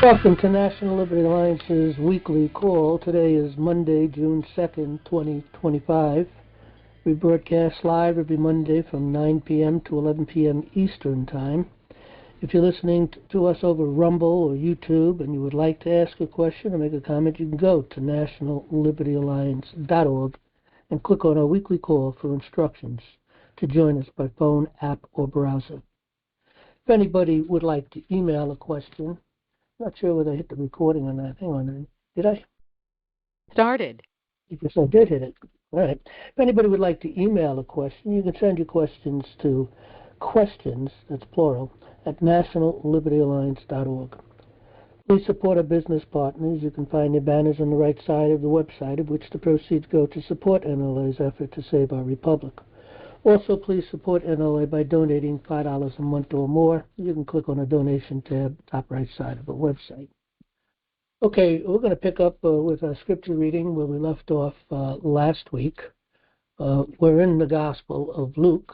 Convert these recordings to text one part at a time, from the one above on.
Welcome to National Liberty Alliance's weekly call. Today is Monday, June 2nd, 2025. We broadcast live every Monday from 9 p.m. to 11 p.m. Eastern Time. If you're listening to us over Rumble or YouTube and you would like to ask a question or make a comment, you can go to nationallibertyalliance.org and click on our weekly call for instructions to join us by phone, app, or browser. If anybody would like to email a question, not sure whether I hit the recording or not. Hang on. Did I? Started. Because I did hit it. All right. If anybody would like to email a question, you can send your questions to questions, that's plural, at nationallibertyalliance.org. Please support our business partners. You can find their banners on the right side of the website, of which the proceeds go to support NLA's effort to save our republic. Also, please support NLA by donating $5 a month or more. You can click on the donation tab, top right side of the website. Okay, we're going to pick up with our scripture reading where we left off last week. We're in the Gospel of Luke.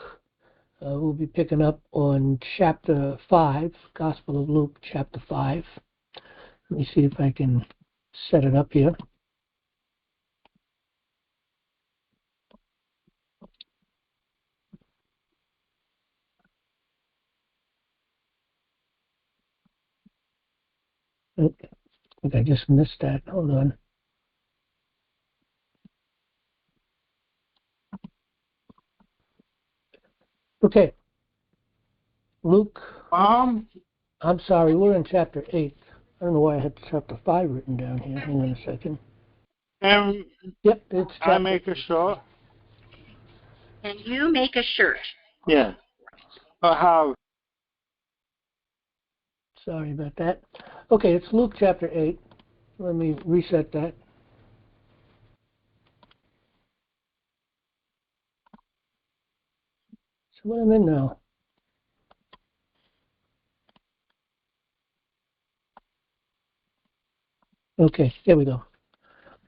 We'll be picking up on chapter 5, Gospel of Luke, chapter 5. Let me see if I can set it up here. I think I just missed that. Hold on. Okay. Luke. I'm sorry, we're in chapter 8. I don't know why I had chapter 5 written down here. Hang on a second. Yep, it's chapter. I make a shirt. Can you make a shirt? Yeah. How? Sorry about that. Okay, it's Luke chapter 8. Let me reset that. So what am I in now? Okay, here we go.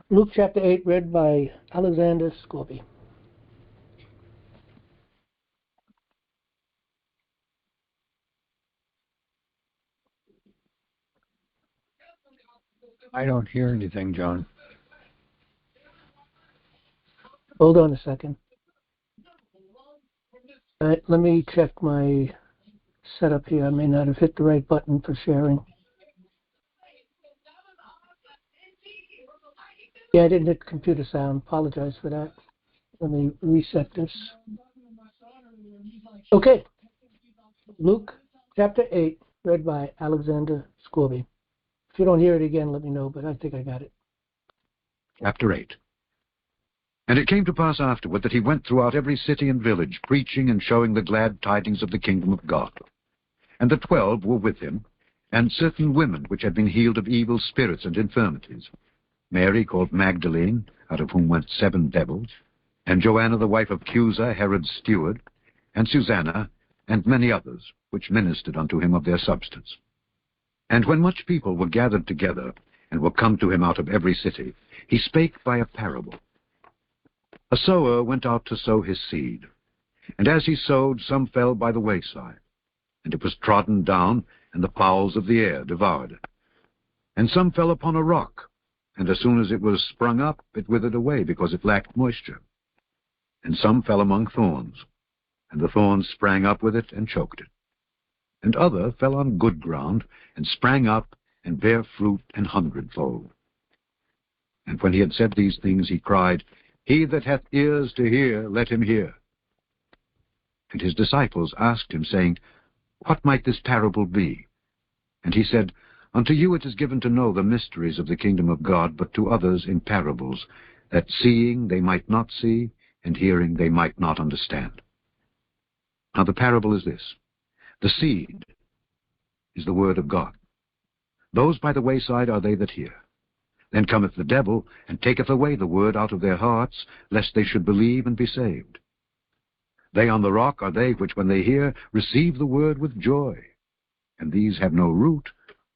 Luke chapter 8, read by Alexander Scorby. I don't hear anything, John. Hold on a second. All right, let me check my setup here. I may not have hit the right button for sharing. Yeah, I didn't hit computer sound. Apologize for that. Let me reset this. Okay. Luke chapter 8, read by Alexander Scorby. If you don't hear it again, let me know, but I think I got it. Chapter 8. And it came to pass afterward that he went throughout every city and village, preaching and showing the glad tidings of the kingdom of God. And the 12 were with him, and certain women which had been healed of evil spirits and infirmities, Mary called Magdalene, out of whom went 7 devils, and Joanna the wife of Chuza, Herod's steward, and Susanna, and many others, which ministered unto him of their substance. And when much people were gathered together, and were come to him out of every city, he spake by a parable. A sower went out to sow his seed, and as he sowed, some fell by the wayside, and it was trodden down, and the fowls of the air devoured it. And some fell upon a rock, and as soon as it was sprung up, it withered away, because it lacked moisture. And some fell among thorns, and the thorns sprang up with it, and choked it. And other fell on good ground, and sprang up, and bare fruit an hundredfold. And when he had said these things, he cried, He that hath ears to hear, let him hear. And his disciples asked him, saying, What might this parable be? And he said, Unto you it is given to know the mysteries of the kingdom of God, but to others in parables, that seeing they might not see, and hearing they might not understand. Now the parable is this. The seed is the word of God. Those by the wayside are they that hear. Then cometh the devil, and taketh away the word out of their hearts, lest they should believe and be saved. They on the rock are they which, when they hear, receive the word with joy. And these have no root,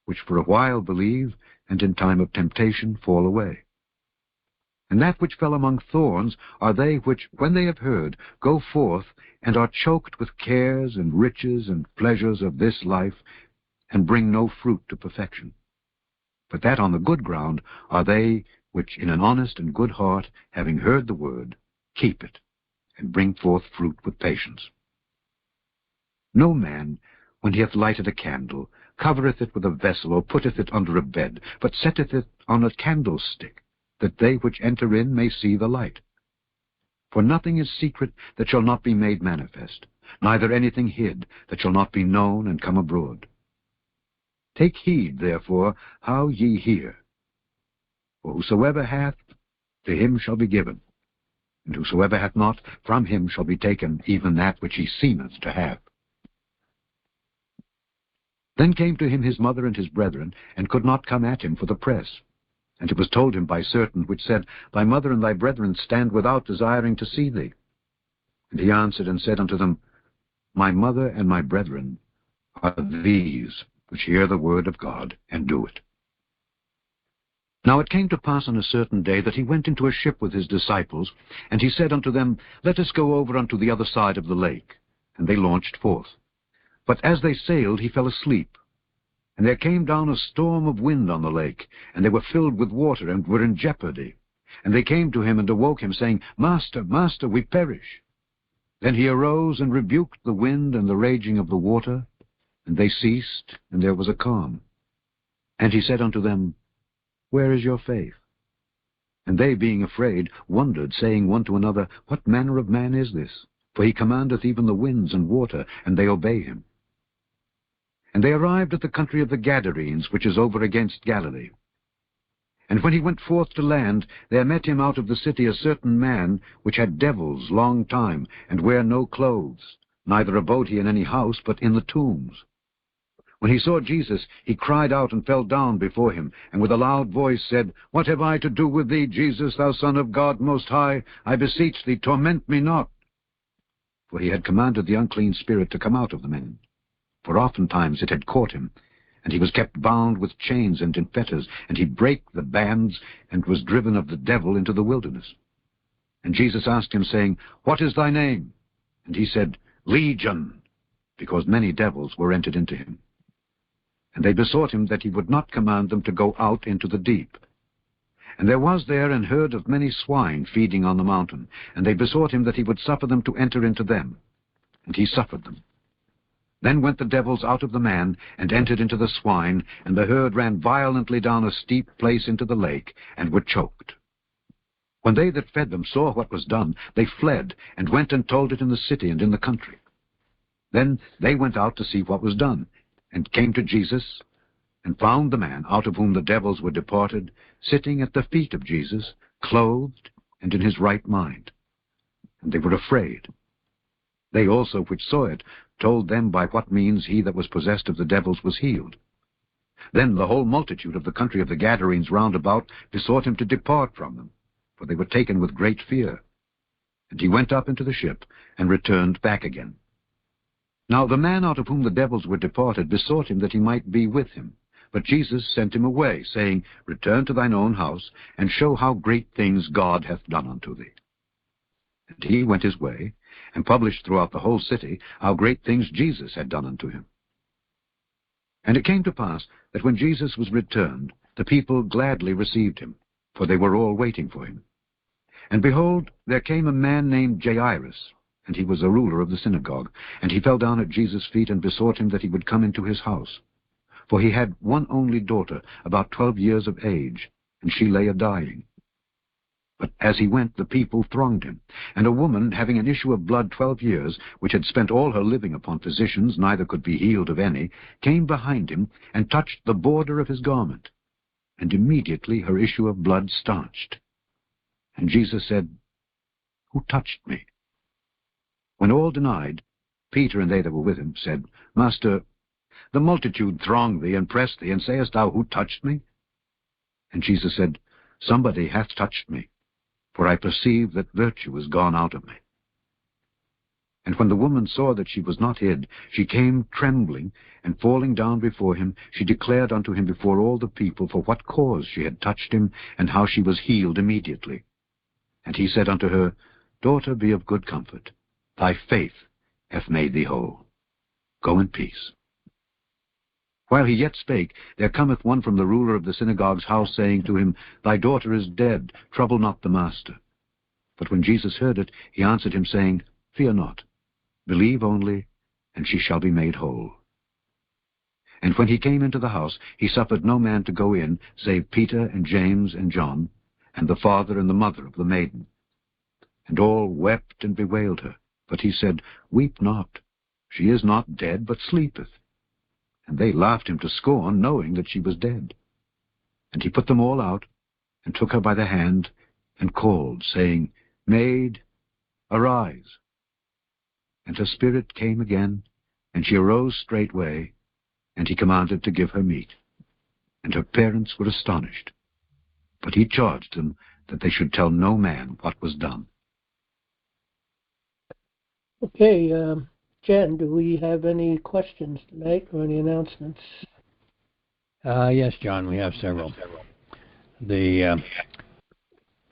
which for a while believe, and in time of temptation fall away. And that which fell among thorns are they which, when they have heard, go forth, and are choked with cares and riches and pleasures of this life, and bring no fruit to perfection. But that on the good ground are they which in an honest and good heart, having heard the word, keep it, and bring forth fruit with patience. No man, when he hath lighted a candle, covereth it with a vessel, or putteth it under a bed, but setteth it on a candlestick, that they which enter in may see the light. For nothing is secret that shall not be made manifest, neither anything hid that shall not be known and come abroad. Take heed, therefore, how ye hear. For whosoever hath, to him shall be given, and whosoever hath not, from him shall be taken even that which he seemeth to have. Then came to him his mother and his brethren, and could not come at him for the press. And it was told him by certain which said, Thy mother and thy brethren stand without, desiring to see thee. And he answered and said unto them, My mother and my brethren are these which hear the word of God, and do it. Now it came to pass on a certain day that he went into a ship with his disciples, and he said unto them, Let us go over unto the other side of the lake. And they launched forth. But as they sailed, he fell asleep. And there came down a storm of wind on the lake, and they were filled with water, and were in jeopardy. And they came to him, and awoke him, saying, Master, Master, we perish. Then he arose, and rebuked the wind and the raging of the water, and they ceased, and there was a calm. And he said unto them, Where is your faith? And they, being afraid, wondered, saying one to another, What manner of man is this? For he commandeth even the winds and water, and they obey him. And they arrived at the country of the Gadarenes, which is over against Galilee. And when he went forth to land, there met him out of the city a certain man, which had devils long time, and wear no clothes, neither abode he in any house, but in the tombs. When he saw Jesus, he cried out and fell down before him, and with a loud voice said, What have I to do with thee, Jesus, thou Son of God Most High? I beseech thee, torment me not. For he had commanded the unclean spirit to come out of the man. For oftentimes it had caught him, and he was kept bound with chains and in fetters, and he brake the bands, and was driven of the devil into the wilderness. And Jesus asked him, saying, What is thy name? And he said, Legion, because many devils were entered into him. And they besought him that he would not command them to go out into the deep. And there was there an herd of many swine feeding on the mountain, and they besought him that he would suffer them to enter into them. And he suffered them. Then went the devils out of the man, and entered into the swine, and the herd ran violently down a steep place into the lake, and were choked. When they that fed them saw what was done, they fled, and went and told it in the city and in the country. Then they went out to see what was done, and came to Jesus, and found the man, out of whom the devils were departed, sitting at the feet of Jesus, clothed, and in his right mind. And they were afraid. They also which saw it told them by what means he that was possessed of the devils was healed. Then the whole multitude of the country of the Gadarenes round about besought him to depart from them, for they were taken with great fear. And he went up into the ship, and returned back again. Now the man out of whom the devils were departed besought him that he might be with him. But Jesus sent him away, saying, Return to thine own house, and show how great things God hath done unto thee. And he went his way, and published throughout the whole city how great things Jesus had done unto him. And it came to pass that when Jesus was returned, the people gladly received him, for they were all waiting for him. And behold, there came a man named Jairus, and he was a ruler of the synagogue, and he fell down at Jesus' feet, and besought him that he would come into his house. For he had one only daughter, about 12 years of age, and she lay a-dying. But as he went, the people thronged him. And a woman, having an issue of blood 12 years, which had spent all her living upon physicians, neither could be healed of any, came behind him, and touched the border of his garment. And immediately her issue of blood stanched. And Jesus said, Who touched me? When all denied, Peter and they that were with him said, Master, the multitude throng thee and press thee, and sayest thou, Who touched me? And Jesus said, Somebody hath touched me, for I perceive that virtue is gone out of me. And when the woman saw that she was not hid, she came trembling, and falling down before him, she declared unto him before all the people for what cause she had touched him, and how she was healed immediately. And he said unto her, Daughter, be of good comfort. Thy faith hath made thee whole. Go in peace. While he yet spake, there cometh one from the ruler of the synagogue's house, saying to him, Thy daughter is dead, trouble not the master. But when Jesus heard it, he answered him, saying, Fear not, believe only, and she shall be made whole. And when he came into the house, he suffered no man to go in, save Peter and James and John, and the father and the mother of the maiden. And all wept and bewailed her. But he said, Weep not, she is not dead, but sleepeth. And they laughed him to scorn, knowing that she was dead. And he put them all out, and took her by the hand, and called, saying, Maid, arise. And her spirit came again, and she arose straightway, and he commanded to give her meat. And her parents were astonished. But he charged them that they should tell no man what was done. Okay, Jen, do we have any questions tonight or any announcements? Yes, John, we have several. The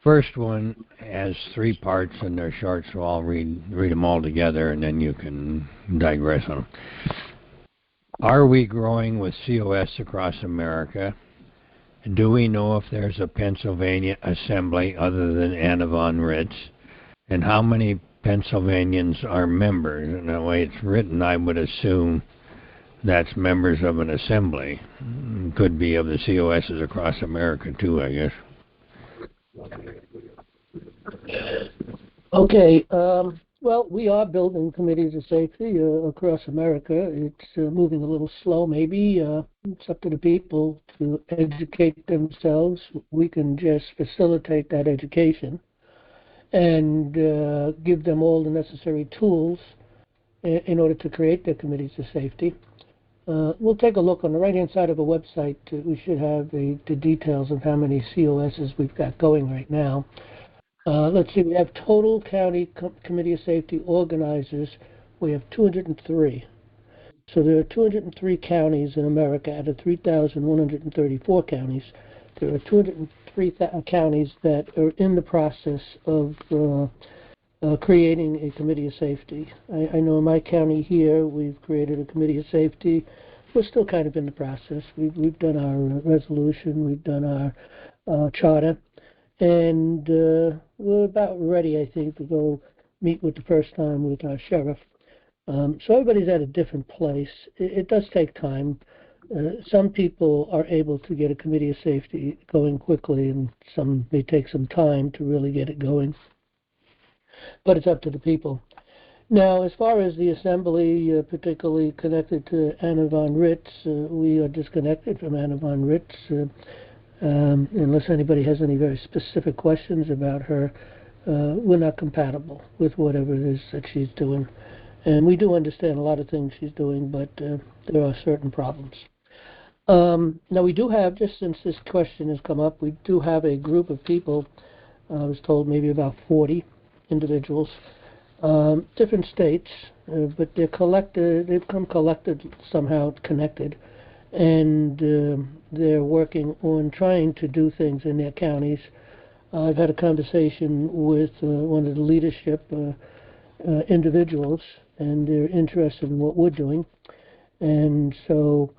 first one has 3 parts, and they're short, so I'll read them all together, and then you can digress on them. Are we growing with COS across America? Do we know if there's a Pennsylvania assembly other than Anna von Ritz? And how many Pennsylvanians are members? And the way it's written, I would assume that's members of an assembly. Could be of the COSs across America too, I guess. Okay, well, we are building committees of safety across America. It's moving a little slow, maybe. It's up to the people to educate themselves. We can just facilitate that education and give them all the necessary tools in order to create their committees of safety. We'll take a look on the right-hand side of the website. We should have the details of how many COSs we've got going right now. Let's see, we have total county committee of safety organizers. We have 203. So there are 203 counties in America out of 3,134 counties. There are 203 counties that are in the process of creating a committee of safety. I know in my county here, we've created a committee of safety. We're still kind of in the process. We've done our resolution, we've done our charter, and we're about ready, I think, to go meet with the first time with our sheriff. So everybody's at a different place. It does take time. Some people are able to get a committee of safety going quickly, and some may take some time to really get it going. But it's up to the people. Now, as far as the assembly, particularly connected to Anna von Ritz, we are disconnected from Anna von Ritz. Unless anybody has any very specific questions about her, we're not compatible with whatever it is that she's doing. And we do understand a lot of things she's doing, but there are certain problems. Now, we do have, just since this question has come up, we do have a group of people, I was told maybe about 40 individuals, different states, but they're collected, they've come collected, somehow connected, and they're working on trying to do things in their counties. I've had a conversation with one of the leadership individuals, and they're interested in what we're doing. And so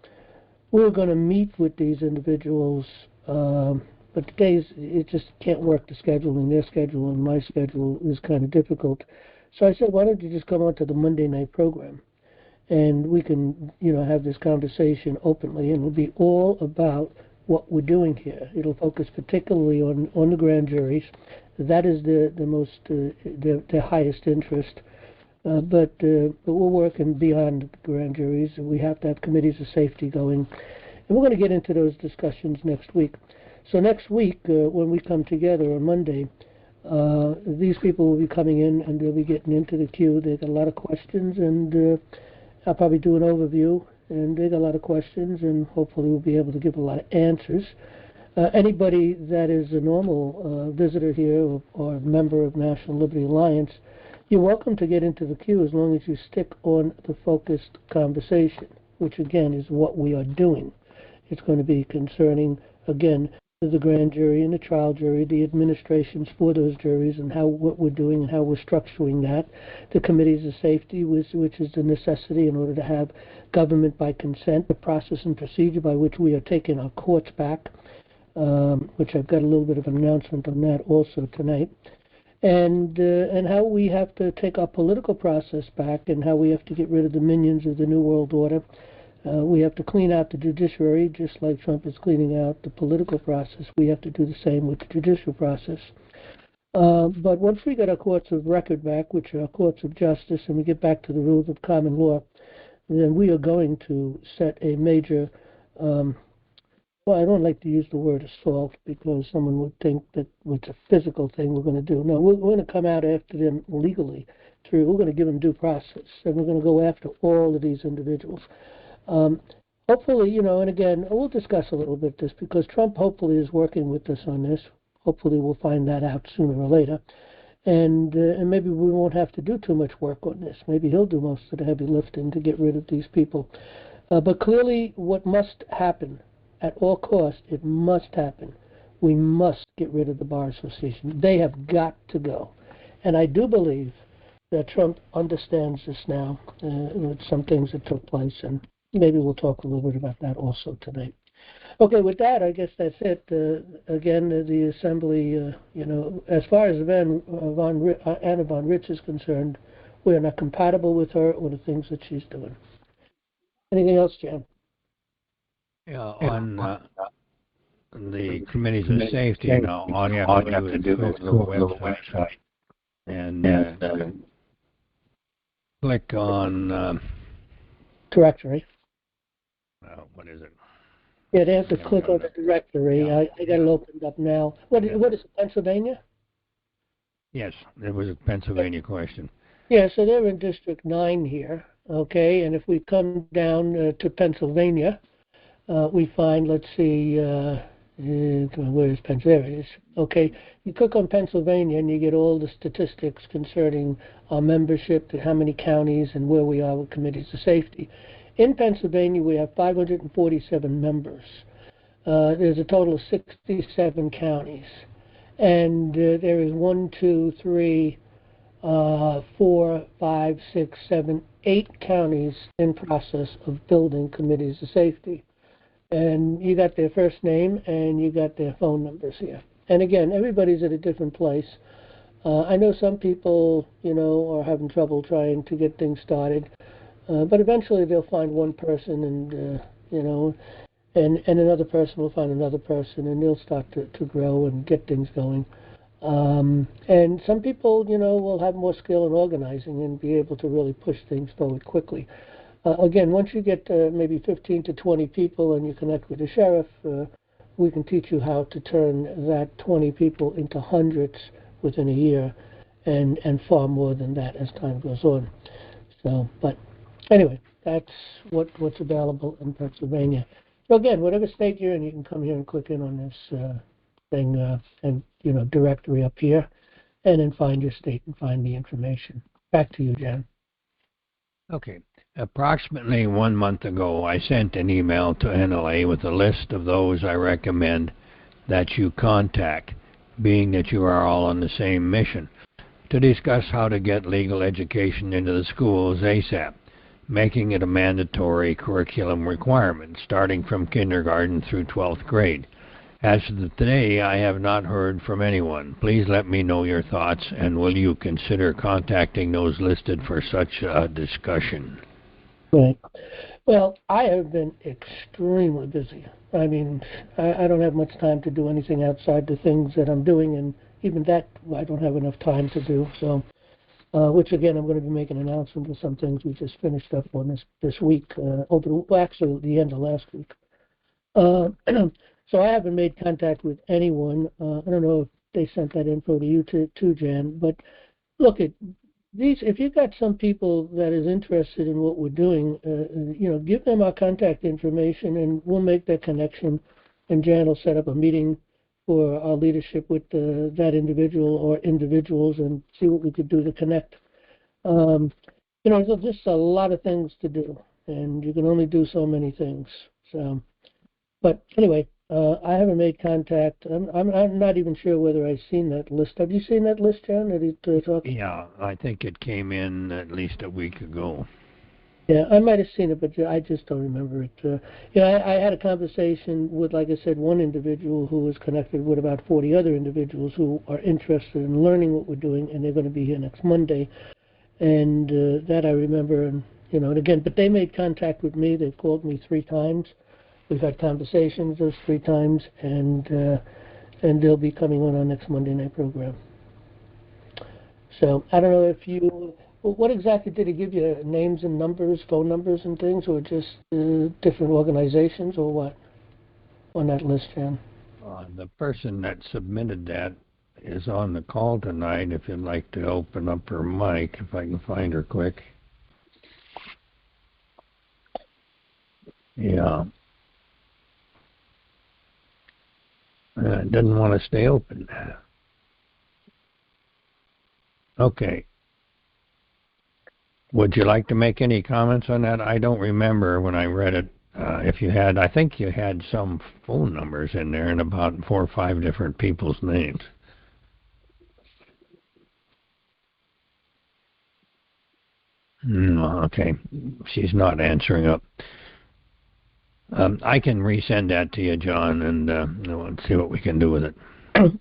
we're going to meet with these individuals, but the days, it just can't work, the scheduling. Their schedule and my schedule is kind of difficult. So I said, why don't you just come on to the Monday night program? And we can, have this conversation openly, and it'll be all about what we're doing here. It'll focus particularly on the grand juries. That is the most, the highest interest. But we're working beyond the grand juries. We have to have committees of safety going. And we're going to get into those discussions next week. So next week, when we come together on Monday, these people will be coming in and they'll be getting into the queue. They've got a lot of questions, and I'll probably do an overview. And they've got a lot of questions, and hopefully we'll be able to give a lot of answers. Anybody that is a normal visitor here or a member of National Liberty Alliance, you're welcome to get into the queue as long as you stick on the focused conversation, which again is what we are doing. It's going to be concerning, again, the grand jury and the trial jury, the administrations for those juries, and what we're doing and how we're structuring that. The committees of safety, which is the necessity in order to have government by consent, the process and procedure by which we are taking our courts back, which I've got a little bit of an announcement on that also tonight. And how we have to take our political process back, and how we have to get rid of the minions of the New World Order. We have to clean out the judiciary, just like Trump is cleaning out the political process. We have to do the same with the judicial process. But once we get our courts of record back, which are our courts of justice, and we get back to the rules of common law, then we are going to set a major, well, I don't like to use the word assault because someone would think that it's a physical thing we're going to do. No, we're going to come out after them legally. We're going to give them due process, and we're going to go after all of these individuals. Hopefully, and again, we'll discuss a little bit this because Trump hopefully is working with us on this. Hopefully we'll find that out sooner or later. And maybe we won't have to do too much work on this. Maybe he'll do most of the heavy lifting to get rid of these people. But clearly what must happen, at all costs, it must happen. We must get rid of the Bar Association. They have got to go. And I do believe that Trump understands this now, with some things that took place, and maybe we'll talk a little bit about that also tonight. Okay, with that, I guess that's it. Again, the Assembly, as far as Anna von Ritz is concerned, we are not compatible with her or the things that she's doing. Anything else, Jan? Yeah, on the committees of safety, all you have to do is go to the website and click on directory. What is it? Yeah, they have to click on the directory. Yeah. I got it opened up now. What is it, Pennsylvania? Yes, it was a Pennsylvania question. Yeah, so they're in District 9 here, okay? And if we come down to Pennsylvania, we find, let's see, where is Pennsylvania? There it is. Okay, you click on Pennsylvania and you get all the statistics concerning our membership, how many counties, and where we are with committees of safety. In Pennsylvania, we have 547 members. There's a total of 67 counties. And there is 8 counties in process of building committees of safety. And you got their first name and you got their phone numbers here. And again, everybody's at a different place. I know some people, are having trouble trying to get things started. But eventually they'll find one person and another person will find another person, and they'll start to grow and get things going. And some people, will have more skill in organizing and be able to really push things forward quickly. Again, once you get maybe 15 to 20 people and you connect with the sheriff, we can teach you how to turn that 20 people into hundreds within a year and far more than that as time goes on. So, but anyway, that's what's available in Pennsylvania. So again, whatever state you're in, you can come here and click in on this thing and directory up here, and then find your state and find the information. Back to you, Jan. Okay. Approximately 1 month ago, I sent an email to NLA with a list of those I recommend that you contact, being that you are all on the same mission, to discuss how to get legal education into the schools ASAP, making it a mandatory curriculum requirement, starting from kindergarten through 12th grade. As of today, I have not heard from anyone. Please let me know your thoughts, and will you consider contacting those listed for such a discussion? Right. Well, I have been extremely busy. I mean, I don't have much time to do anything outside the things that I'm doing, and even that I don't have enough time to do. So, which again, I'm going to be making an announcement of some things we just finished up on this week, actually the end of last week. So I haven't made contact with anyone. I don't know if they sent that info to you too, Jan. But look, if you've got some people that is interested in what we're doing, give them our contact information, and we'll make that connection. And Jan will set up a meeting for our leadership with that individual or individuals, and see what we could do to connect. There's just a lot of things to do, and you can only do so many things. So, but anyway, I haven't made contact. I'm not even sure whether I've seen that list. Have you seen that list, John? That he talked? Yeah, I think it came in at least a week ago. Yeah, I might have seen it, but I just don't remember it. I had a conversation with, like I said, one individual who was connected with about 40 other individuals who are interested in learning what we're doing, and they're going to be here next Monday. And that I remember, and again, but they made contact with me. They've called me 3 times. We've had conversations those 3 times, and they'll be coming on our next Monday night program. So I don't know if you, what exactly did he give you? Names and numbers, phone numbers and things, or just different organizations, or what on that list, Jan? The person that submitted that is on the call tonight. If you'd like to open up her mic, if I can find her quick. Yeah. It doesn't want to stay open. Okay. Would you like to make any comments on that? I don't remember when I read it. If you had, I think you had some phone numbers in there and about 4 or 5 different people's names. Okay. She's not answering up. I can resend that to you, John, and we'll see what we can do with it.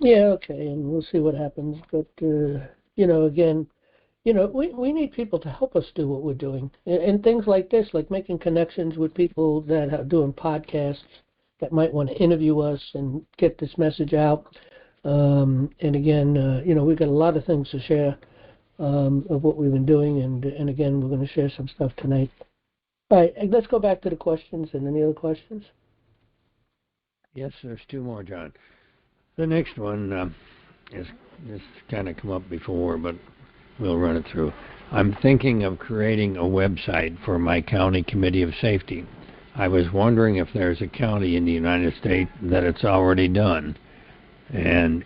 Yeah, okay, and we'll see what happens. But again, we need people to help us do what we're doing, and things like this, like making connections with people that are doing podcasts that might want to interview us and get this message out. And again, we've got a lot of things to share of what we've been doing, and again, we're going to share some stuff tonight. All right, let's go back to the questions. And any other questions? Yes, there's 2 more, John. The next one is kind of come up before, but we'll run it through. I'm thinking of creating a website for my county committee of safety. I was wondering if there's a county in the United States that it's already done. And,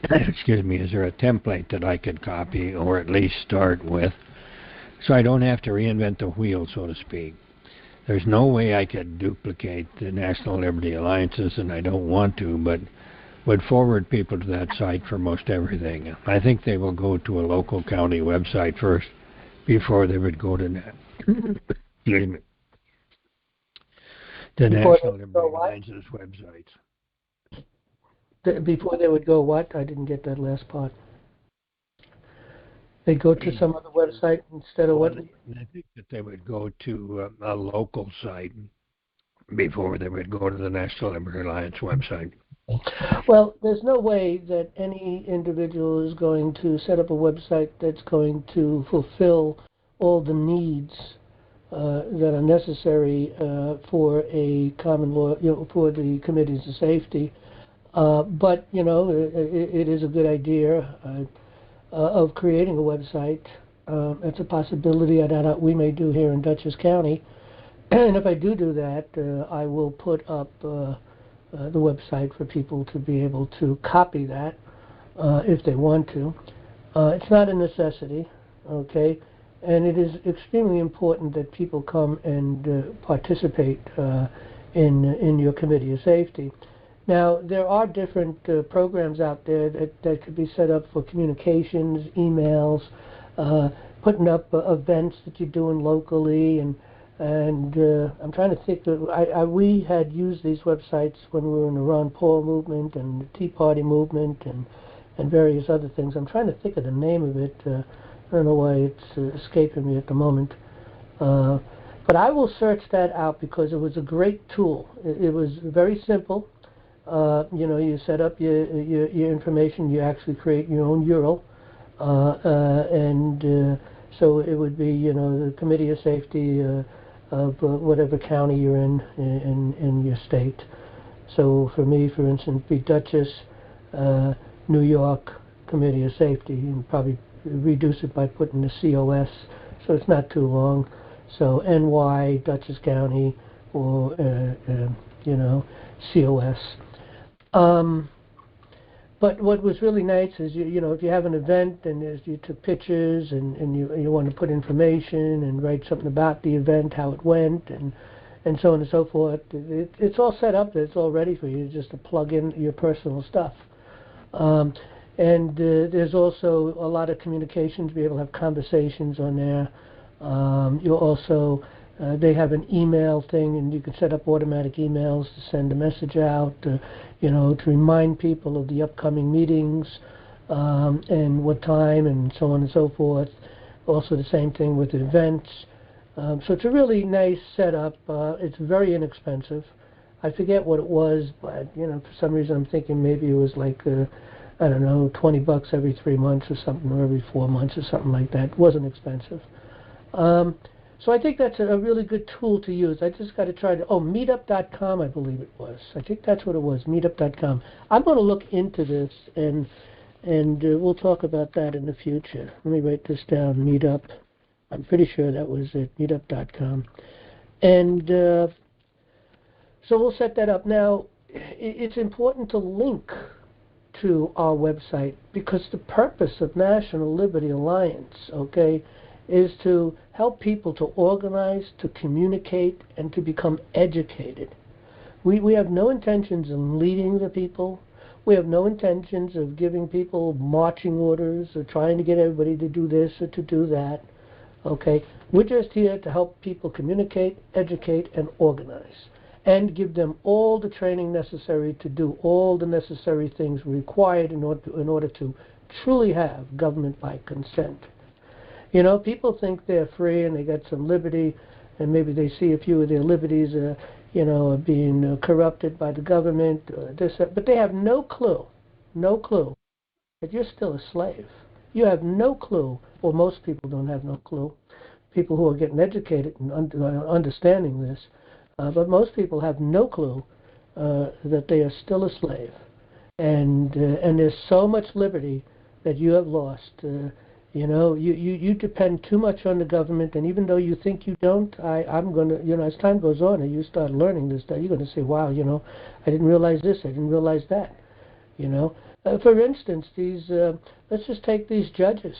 excuse me, is there a template that I could copy or at least start with so I don't have to reinvent the wheel, so to speak? There's no way I could duplicate the National Liberty Alliances, and I don't want to, but would forward people to that site for most everything. I think they will go to a local county website first before they would go to the National Liberty Alliance's websites. Before they would go what? I didn't get that last part. They go to some other website instead of what? I think that they would go to a local site before they would go to the National Liberty Alliance website. Well, there's no way that any individual is going to set up a website that's going to fulfill all the needs that are necessary for a common law, for the committees of safety. But it is a good idea of creating a website. It's a possibility that we may do here in Dutchess County. And if I do that, I will put up the website for people to be able to copy that if they want to. It's not a necessity, okay? And it is extremely important that people come and participate in your committee of safety. Now, there are different programs out there that could be set up for communications, emails, putting up events that you're doing locally, and I'm trying to think. We had used these websites when we were in the Ron Paul movement and the Tea Party movement and various other things. I'm trying to think of the name of it. I don't know why it's escaping me at the moment. But I will search that out because it was a great tool. It was very simple. You set up your information. You actually create your own URL, and so it would be the Committee of Safety of whatever county you're in your state. So for me, for instance, be Dutchess, New York Committee of Safety, and probably reduce it by putting the COS, so it's not too long. So NY, Dutchess County, or COS. But what was really nice is if you have an event and you took pictures and you want to put information and write something about the event, how it went, and and so on and so forth. It's all set up. It's all ready for you just to plug in your personal stuff. And there's also a lot of communication to be able to have conversations on there. You also, they have an email thing, and you can set up automatic emails to send a message out, to remind people of the upcoming meetings and what time and so on and so forth. Also the same thing with events. So it's a really nice setup. It's very inexpensive. I forget what it was, but for some reason I'm thinking maybe it was like I don't know, $20 every 3 months or something, or every 4 months or something like that. It wasn't expensive. So I think that's a really good tool to use. I just got to try to, meetup.com I believe it was. I think that's what it was, meetup.com. I'm going to look into this, and we'll talk about that in the future. Let me write this down, meetup. I'm pretty sure that was it, meetup.com. And so we'll set that up. Now, it's important to link to our website, because the purpose of National Liberty Alliance, is to help people to organize, to communicate, and to become educated. We have no intentions of leading the people. We have no intentions of giving people marching orders or trying to get everybody to do this or to do that. We're just here to help people communicate, educate, and organize, and give them all the training necessary to do all the necessary things required in order to truly have government by consent. People think they're free and they got some liberty, and maybe they see a few of their liberties are being corrupted by the government, but they have no clue that you're still a slave. You have no clue, or most people don't have no clue, people who are getting educated and understanding this, but most people have no clue that they are still a slave. And there's so much liberty that you have lost. You depend too much on the government, and even though you think you don't, I'm going to, as time goes on and you start learning this stuff, you're going to say, wow, I didn't realize this, I didn't realize that. For instance, let's just take these judges,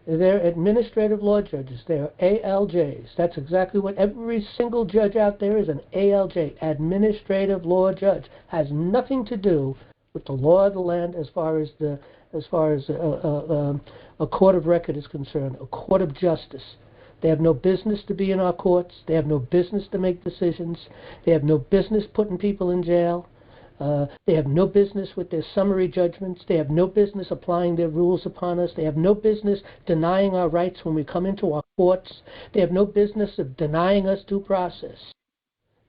They're administrative law judges. They're ALJs. That's exactly what every single judge out there is, an ALJ, administrative law judge. Has nothing to do with the law of the land as far as a court of record is concerned, a court of justice. They have no business to be in our courts. They have no business to make decisions. They have no business putting people in jail. They have no business with their summary judgments. They have no business applying their rules upon us. They have no business denying our rights when we come into our courts. They have no business of denying us due process.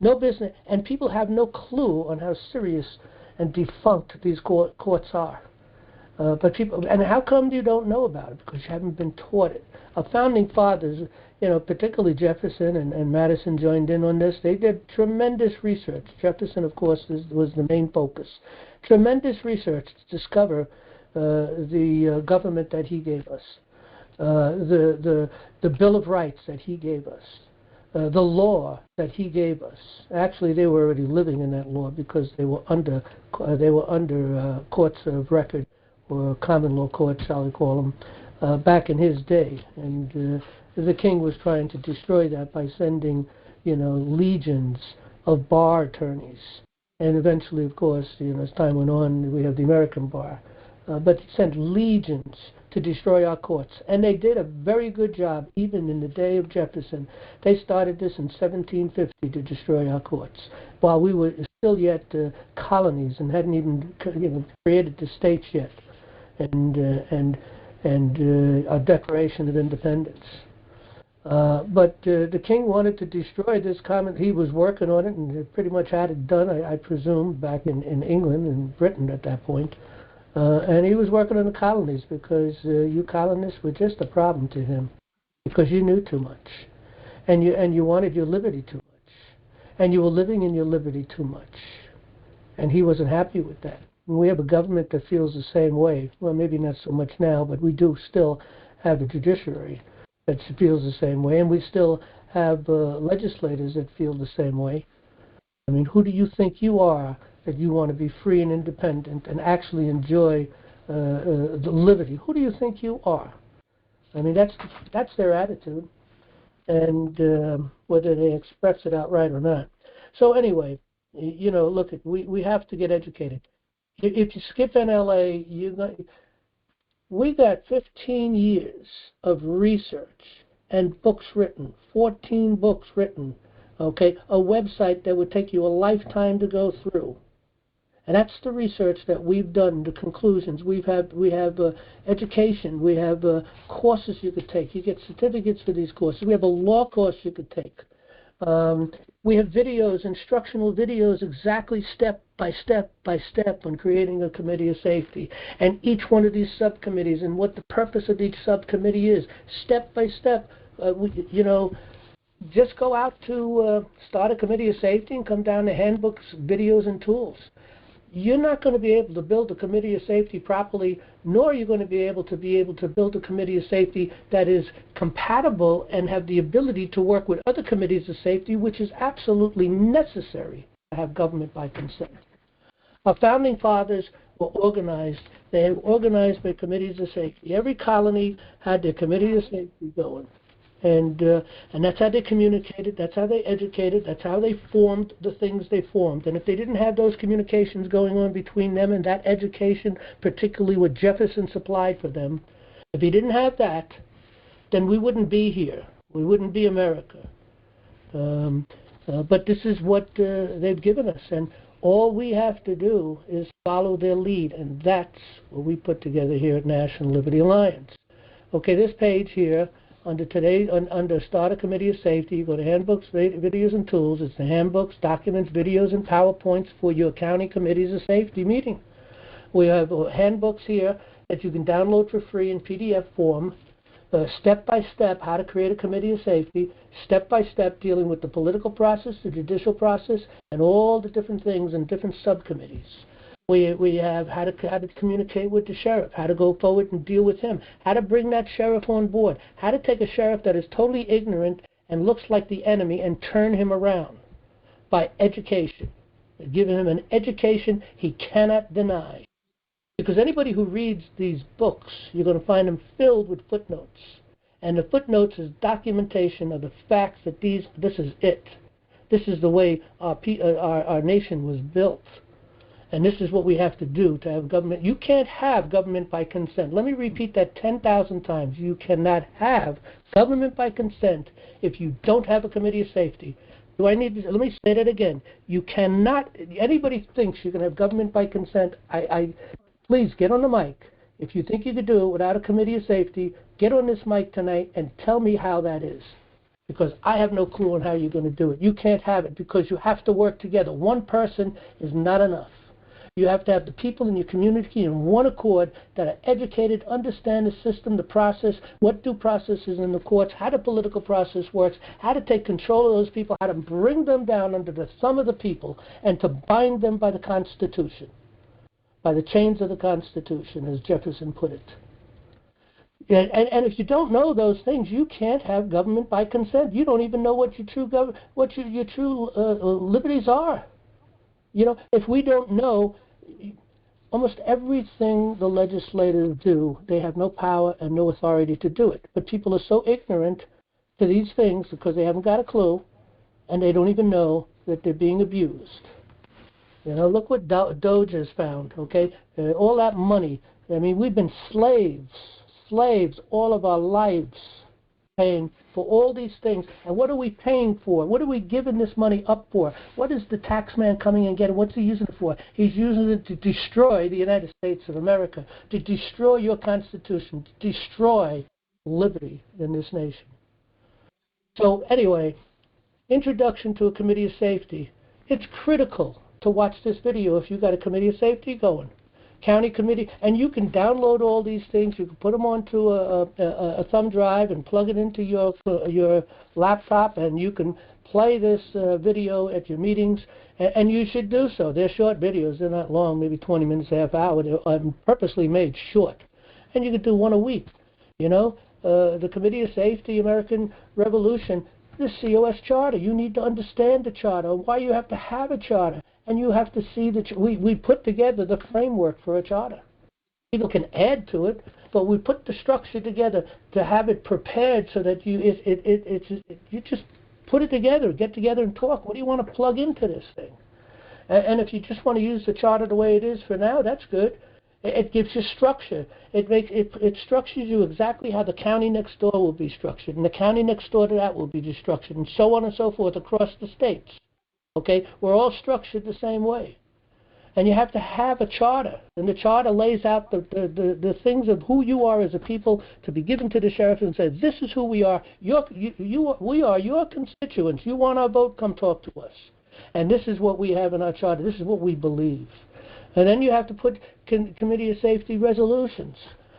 No business. And people have no clue on how serious and defunct these courts are. And how come you don't know about it? Because you haven't been taught it. Our founding fathers, particularly Jefferson and Madison joined in on this. They did tremendous research. Jefferson, of course, was the main focus. Tremendous research to discover the government that he gave us, the Bill of Rights that he gave us, the law that he gave us. Actually, they were already living in that law because they were under courts of record, or common law courts, shall we call them, back in his day. And the king was trying to destroy that by sending, legions of bar attorneys. And eventually, of course, as time went on, we have the American bar. But he sent legions to destroy our courts. And they did a very good job, even in the day of Jefferson. They started this in 1750 to destroy our courts, while we were still yet colonies and hadn't even created the states yet, and our Declaration of Independence. But the king wanted to destroy this common. He was working on it and pretty much had it done, I presume, back in England and Britain at that point. And he was working on the colonies because you colonists were just a problem to him, because you knew too much, and you wanted your liberty too much, and you were living in your liberty too much, and he wasn't happy with that. And we have a government that feels the same way. Well, maybe not so much now, but we do still have a judiciary that feels the same way, and we still have legislators that feel the same way. I mean, who do you think you are that you want to be free and independent and actually enjoy the liberty? Who do you think you are? I mean, that's their attitude. and whether they express it outright or not. So anyway, look, we have to get educated. If you skip NLA, we got 15 years of research and books written, 14 books written, okay, a website that would take you a lifetime to go through. And that's the research that we've done, the conclusions. We have education. We have courses you could take. You get certificates for these courses. We have a law course you could take. We have videos, instructional videos, exactly step by step by step on creating a committee of safety. And each one of these subcommittees and what the purpose of each subcommittee is, step by step. Just go out to start a committee of safety and come down to handbooks, videos, and tools. You're not going to be able to build a committee of safety properly, nor are you going to be able to build a committee of safety that is compatible and have the ability to work with other committees of safety, which is absolutely necessary to have government by consent. Our founding fathers were organized. They were organized by committees of safety. Every colony had their committee of safety going. And that's how they communicated, that's how they educated, that's how they formed the things they formed. And if they didn't have those communications going on between them and that education, particularly what Jefferson supplied for them, if he didn't have that, then we wouldn't be here. We wouldn't be America. But this is what they've given us. And all we have to do is follow their lead. And that's what we put together here at National Liberty Alliance. Okay, this page here, under Start a Committee of Safety, you go to Handbooks, Videos, and Tools. It's the handbooks, documents, videos, and PowerPoints for your county committees of safety meeting. We have handbooks here that you can download for free in PDF form, step by step how to create a committee of safety, step by step dealing with the political process, the judicial process, and all the different things in different subcommittees. We have how to communicate with the sheriff, how to go forward and deal with him, how to bring that sheriff on board, how to take a sheriff that is totally ignorant and looks like the enemy and turn him around by education, giving him an education he cannot deny. Because anybody who reads these books, you're going to find them filled with footnotes. And the footnotes is documentation of the facts that this is it. This is the way our nation was built. And this is what we have to do to have government. You can't have government by consent. Let me repeat that 10,000 times. You cannot have government by consent if you don't have a committee of safety. Let me say that again. You cannot, anybody thinks you can have government by consent, please get on the mic. If you think you could do it without a committee of safety, get on this mic tonight and tell me how that is. Because I have no clue on how you're going to do it. You can't have it because you have to work together. One person is not enough. You have to have the people in your community in one accord that are educated, understand the system, the process, what due process is in the courts, how the political process works, how to take control of those people, how to bring them down under the thumb of the people, and to bind them by the Constitution, by the chains of the Constitution, as Jefferson put it. And if you don't know those things, you can't have government by consent. You don't even know what your true liberties are. If we don't know, almost everything the legislators do, they have no power and no authority to do it. But people are so ignorant to these things because they haven't got a clue, and they don't even know that they're being abused. Look what Doge has found, okay? All that money. I mean, we've been slaves all of our lives, paying for all these things. And what are we paying for? What are we giving this money up for? What is the tax man coming and getting? What's he using it for? He's using it to destroy the United States of America, to destroy your Constitution, to destroy liberty in this nation. So anyway, introduction to a committee of safety. It's critical to watch this video if you've got a committee of safety going. County committee, and you can download all these things. You can put them onto a thumb drive and plug it into your laptop, and you can play this video at your meetings, and you should do so. They're short videos. They're not long, maybe 20 minutes, half hour. They're purposely made short, and you can do one a week. The Committee of Safety, American Revolution, the COS Charter. You need to understand the Charter, why you have to have a Charter. And you have to see that we put together the framework for a charter. People can add to it, but we put the structure together to have it prepared so that you just put it together, get together and talk. What do you want to plug into this thing? And if you just want to use the charter the way it is for now, that's good. It gives you structure. It structures you exactly how the county next door will be structured, and the county next door to that will be structured, and so on and so forth across the states. Okay, we're all structured the same way. And you have to have a charter, and the charter lays out the things of who you are as a people to be given to the sheriff and say, this is who we are. We are your constituents. You want our vote? Come talk to us. And this is what we have in our charter. This is what we believe. And then you have to put Committee of Safety resolutions.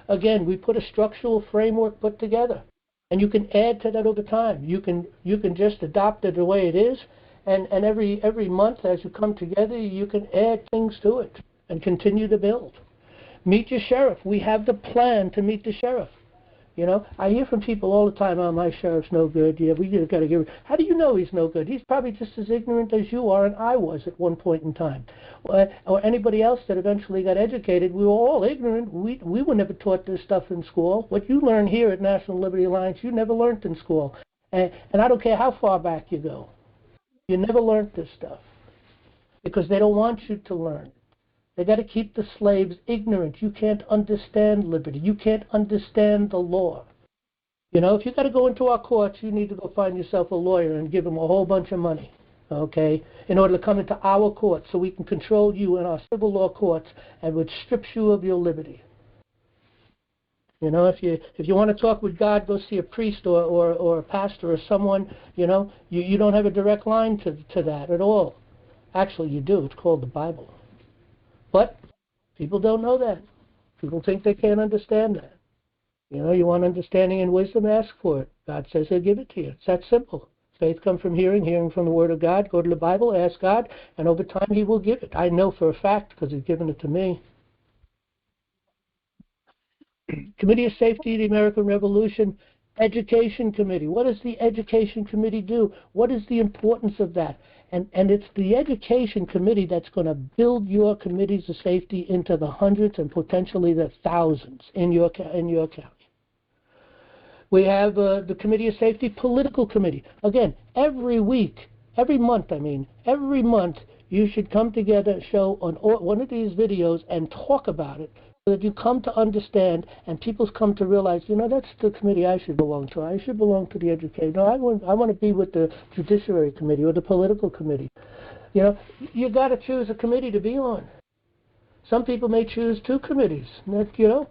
Again, we put a structural framework put together, and you can add to that over time. You can just adopt it the way it is. And every month as you come together, you can add things to it and continue to build. Meet your sheriff. We have the plan to meet the sheriff. You know, I hear from people all the time, oh, my sheriff's no good. Yeah, we got to give him. How do you know he's no good? He's probably just as ignorant as you are and I was at one point in time. Or anybody else that eventually got educated. We were all ignorant. We were never taught this stuff in school. What you learn here at National Liberty Alliance, you never learned in school. And I don't care how far back you go. You never learned this stuff because they don't want you to learn. They got to keep the slaves ignorant. You can't understand liberty. You can't understand the law. You know, if you got to go into our courts, you need to go find yourself a lawyer and give them a whole bunch of money, okay, in order to come into our courts so we can control you in our civil law courts and which strips you of your liberty. You know, if you want to talk with God, go see a priest or a pastor or someone. You know, you don't have a direct line to that at all. Actually, you do. It's called the Bible. But people don't know that. People think they can't understand that. You know, you want understanding and wisdom, ask for it. God says He'll give it to you. It's that simple. Faith comes from hearing, hearing from the Word of God. Go to the Bible, ask God, and over time He will give it. I know for a fact because He's given it to me. Committee of Safety, the American Revolution, Education Committee. What does the Education Committee do? What is the importance of that? And it's the Education Committee that's going to build your committees of safety into the hundreds and potentially the thousands in your county. We have the Committee of Safety Political Committee. Again, every month, you should come together, show on one of these videos and talk about it, so that you come to understand and people come to realize, you know, that's the committee I should belong to. I should belong to the education. No, I want to be with the Judiciary Committee or the Political Committee. You know, you got to choose a committee to be on. Some people may choose two committees, you know,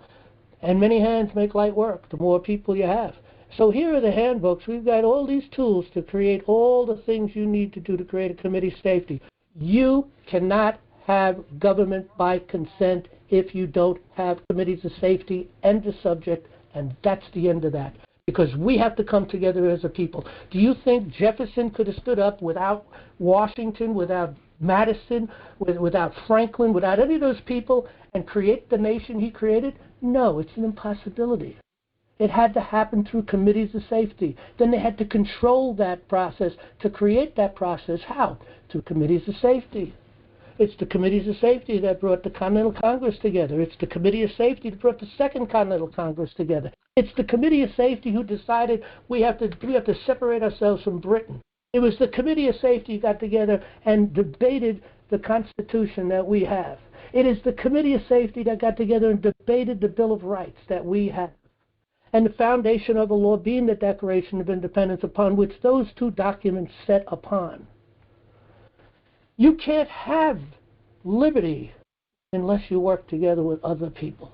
and many hands make light work, the more people you have. So here are the handbooks. We've got all these tools to create all the things you need to do to create a committee of safety. You cannot have government by consent if you don't have committees of safety and the subject, and that's the end of that. Because we have to come together as a people. Do you think Jefferson could have stood up without Washington, without Madison, without Franklin, without any of those people and create the nation he created? No, it's an impossibility. It had to happen through committees of safety. Then they had to control that process to create that process. How? Through committees of safety. It's the committees of safety that brought the Continental Congress together. It's the Committee of Safety that brought the Second Continental Congress together. It's the Committee of Safety who decided we have to separate ourselves from Britain. It was the Committee of Safety who got together and debated the Constitution that we have. It is the Committee of Safety that got together and debated the Bill of Rights that we have. And the foundation of the law being the Declaration of Independence, upon which those two documents set upon. You can't have liberty unless you work together with other people.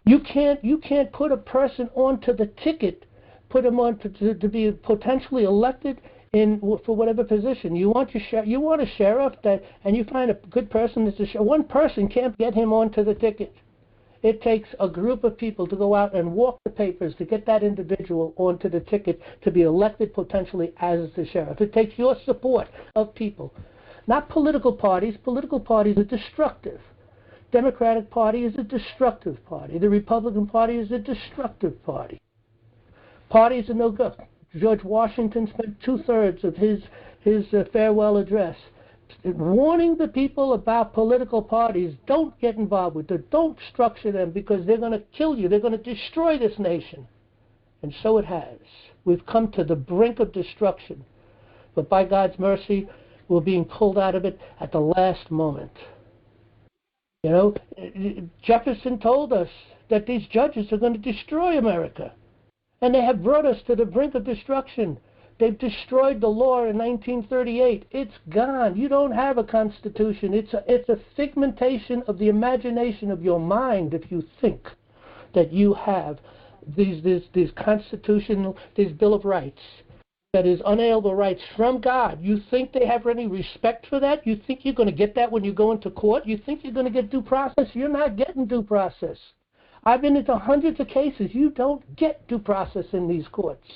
You can't put a person onto the ticket, put them on to be potentially elected for whatever position. You want a sheriff and you find a good person that's a sheriff. One person can't get him onto the ticket. It takes a group of people to go out and walk the papers to get that individual onto the ticket to be elected potentially as the sheriff. It takes your support of people. Not political parties. Political parties are destructive. Democratic Party is a destructive party. The Republican Party is a destructive party. Parties are no good. George Washington spent 2/3 of his farewell address warning the people about political parties. Don't get involved with them. Don't structure them, because they're going to kill you. They're going to destroy this nation. And so it has. We've come to the brink of destruction. But by God's mercy, we're being pulled out of it at the last moment. You know, Jefferson told us that these judges are going to destroy America. And they have brought us to the brink of destruction. They've destroyed the law in 1938. It's gone. You don't have a constitution. It's a figmentation of the imagination of your mind if you think that you have these constitutional, this Bill of Rights, that is unalienable rights from God. You think they have any respect for that? You think you're going to get that when you go into court? You think you're going to get due process? You're not getting due process. I've been into hundreds of cases. You don't get due process in these courts.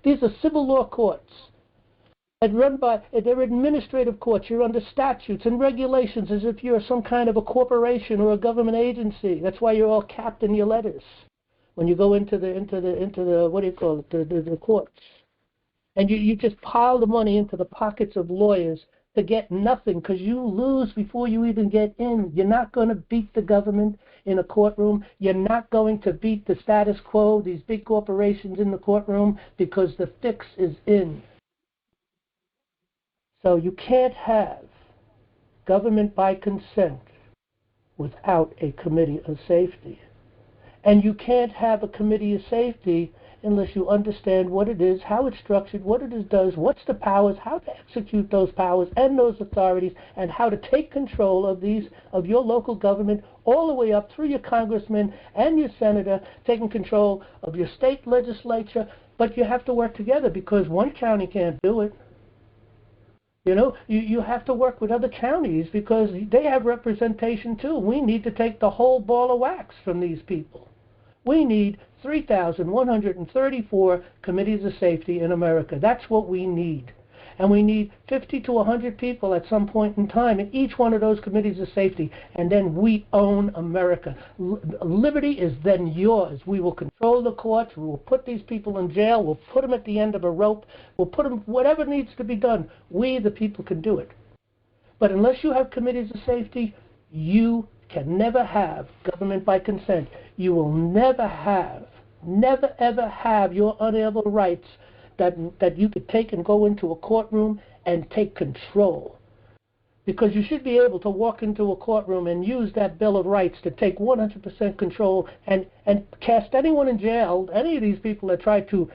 These are civil law courts. And they're administrative courts. You're under statutes and regulations as if you're some kind of a corporation or a government agency. That's why you're all capped in your letters when you go into the what do you call it, the courts. And you just pile the money into the pockets of lawyers to get nothing, because you lose before you even get in. You're not going to beat the government in a courtroom. You're not going to beat the status quo, these big corporations in the courtroom, because the fix is in. So you can't have government by consent without a committee of safety. And you can't have a committee of safety unless you understand what it is, how it's structured, what it does, what's the powers, how to execute those powers and those authorities, and how to take control of your local government all the way up through your congressman and your senator, taking control of your state legislature. But you have to work together, because one county can't do it. You know, you have to work with other counties, because they have representation too. We need to take the whole ball of wax from these people. We need 3,134 committees of safety in America. That's what we need. And we need 50 to 100 people at some point in time in each one of those committees of safety. And then we own America. Liberty is then yours. We will control the courts. We will put these people in jail. We'll put them at the end of a rope. We'll put them, whatever needs to be done. We, the people, can do it. But unless you have committees of safety, you can never have government by consent. You will never ever have your unalienable rights that you could take and go into a courtroom and take control. Because you should be able to walk into a courtroom and use that Bill of Rights to take 100% control and cast anyone in jail. Any of these people that try to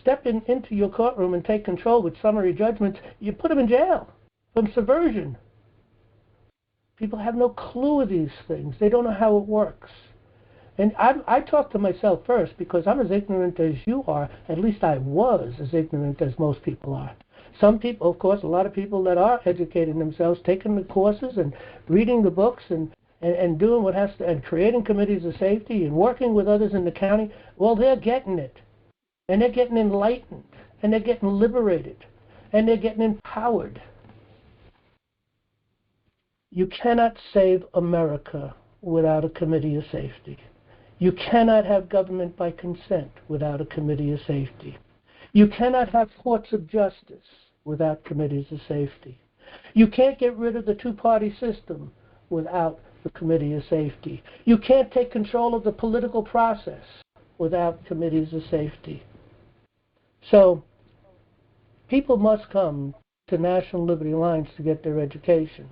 step into your courtroom and take control with summary judgments, you put them in jail from subversion. People have no clue of these things. They don't know how it works. And I talk to myself first, because I'm as ignorant as you are. At least I was as ignorant as most people are. Some people, of course, a lot of people that are educating themselves, taking the courses and reading the books and doing what has to, and creating committees of safety and working with others in the county, well, they're getting it. And they're getting enlightened. And they're getting liberated. And they're getting empowered. You cannot save America without a committee of safety. You cannot have government by consent without a committee of safety. You cannot have courts of justice without committees of safety. You can't get rid of the two-party system without the committee of safety. You can't take control of the political process without committees of safety. So people must come to National Liberty Alliance to get their education.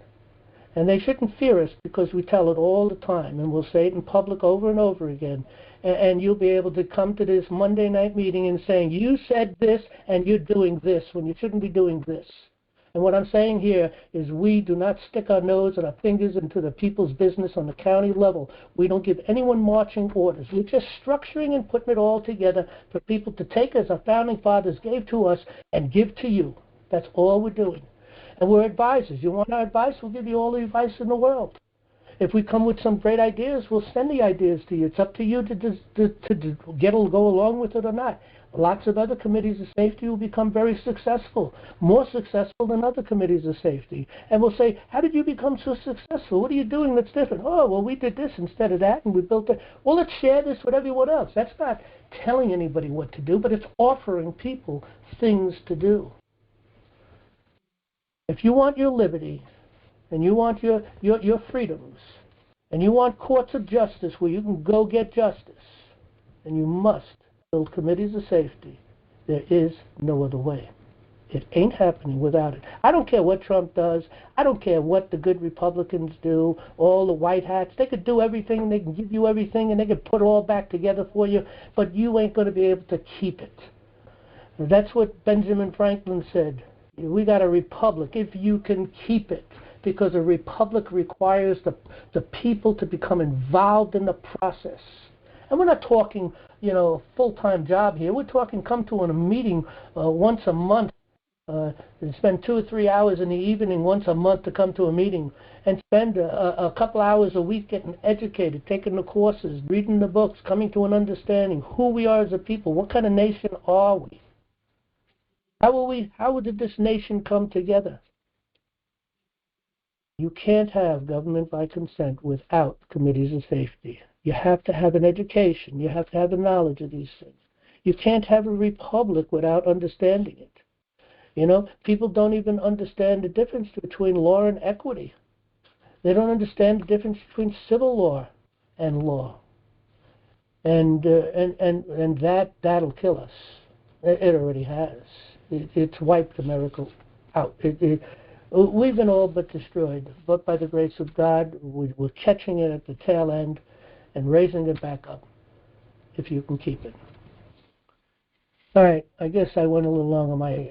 And they shouldn't fear us, because we tell it all the time, and we'll say it in public over and over again. And you'll be able to come to this Monday night meeting and saying, you said this and you're doing this when you shouldn't be doing this. And what I'm saying here is, we do not stick our nose and our fingers into the people's business on the county level. We don't give anyone marching orders. We're just structuring and putting it all together for people to take as our founding fathers gave to us and give to you. That's all we're doing. And we're advisors. You want our advice? We'll give you all the advice in the world. If we come with some great ideas, we'll send the ideas to you. It's up to you to go along with it or not. Lots of other committees of safety will become very successful, more successful than other committees of safety. And we'll say, how did you become so successful? What are you doing that's different? Oh, well, we did this instead of that, and we built it. Well, let's share this with everyone else. That's not telling anybody what to do, but it's offering people things to do. If you want your liberty, and you want your freedoms, and you want courts of justice where you can go get justice, then you must build committees of safety. There is no other way. It ain't happening without it. I don't care what Trump does. I don't care what the good Republicans do, all the white hats. They could do everything. They can give you everything, and they can put it all back together for you, but you ain't going to be able to keep it. That's what Benjamin Franklin said. We got a republic if you can keep it, because a republic requires the people to become involved in the process. And we're not talking, full-time job here. We're talking come to a meeting once a month, and spend 2 or 3 hours in the evening once a month to come to a meeting, and spend a couple hours a week getting educated, taking the courses, reading the books, coming to an understanding who we are as a people. What kind of nation are we? How did this nation come together? You can't have government by consent without committees of safety. You have to have an education. You have to have the knowledge of these things. You can't have a republic without understanding it. People don't even understand the difference between law and equity. They don't understand the difference between civil law and law. And that'll kill us. It already has. It's wiped America out. We've been all but destroyed, but by the grace of God, we're catching it at the tail end and raising it back up, if you can keep it. All right, I guess I went a little long on my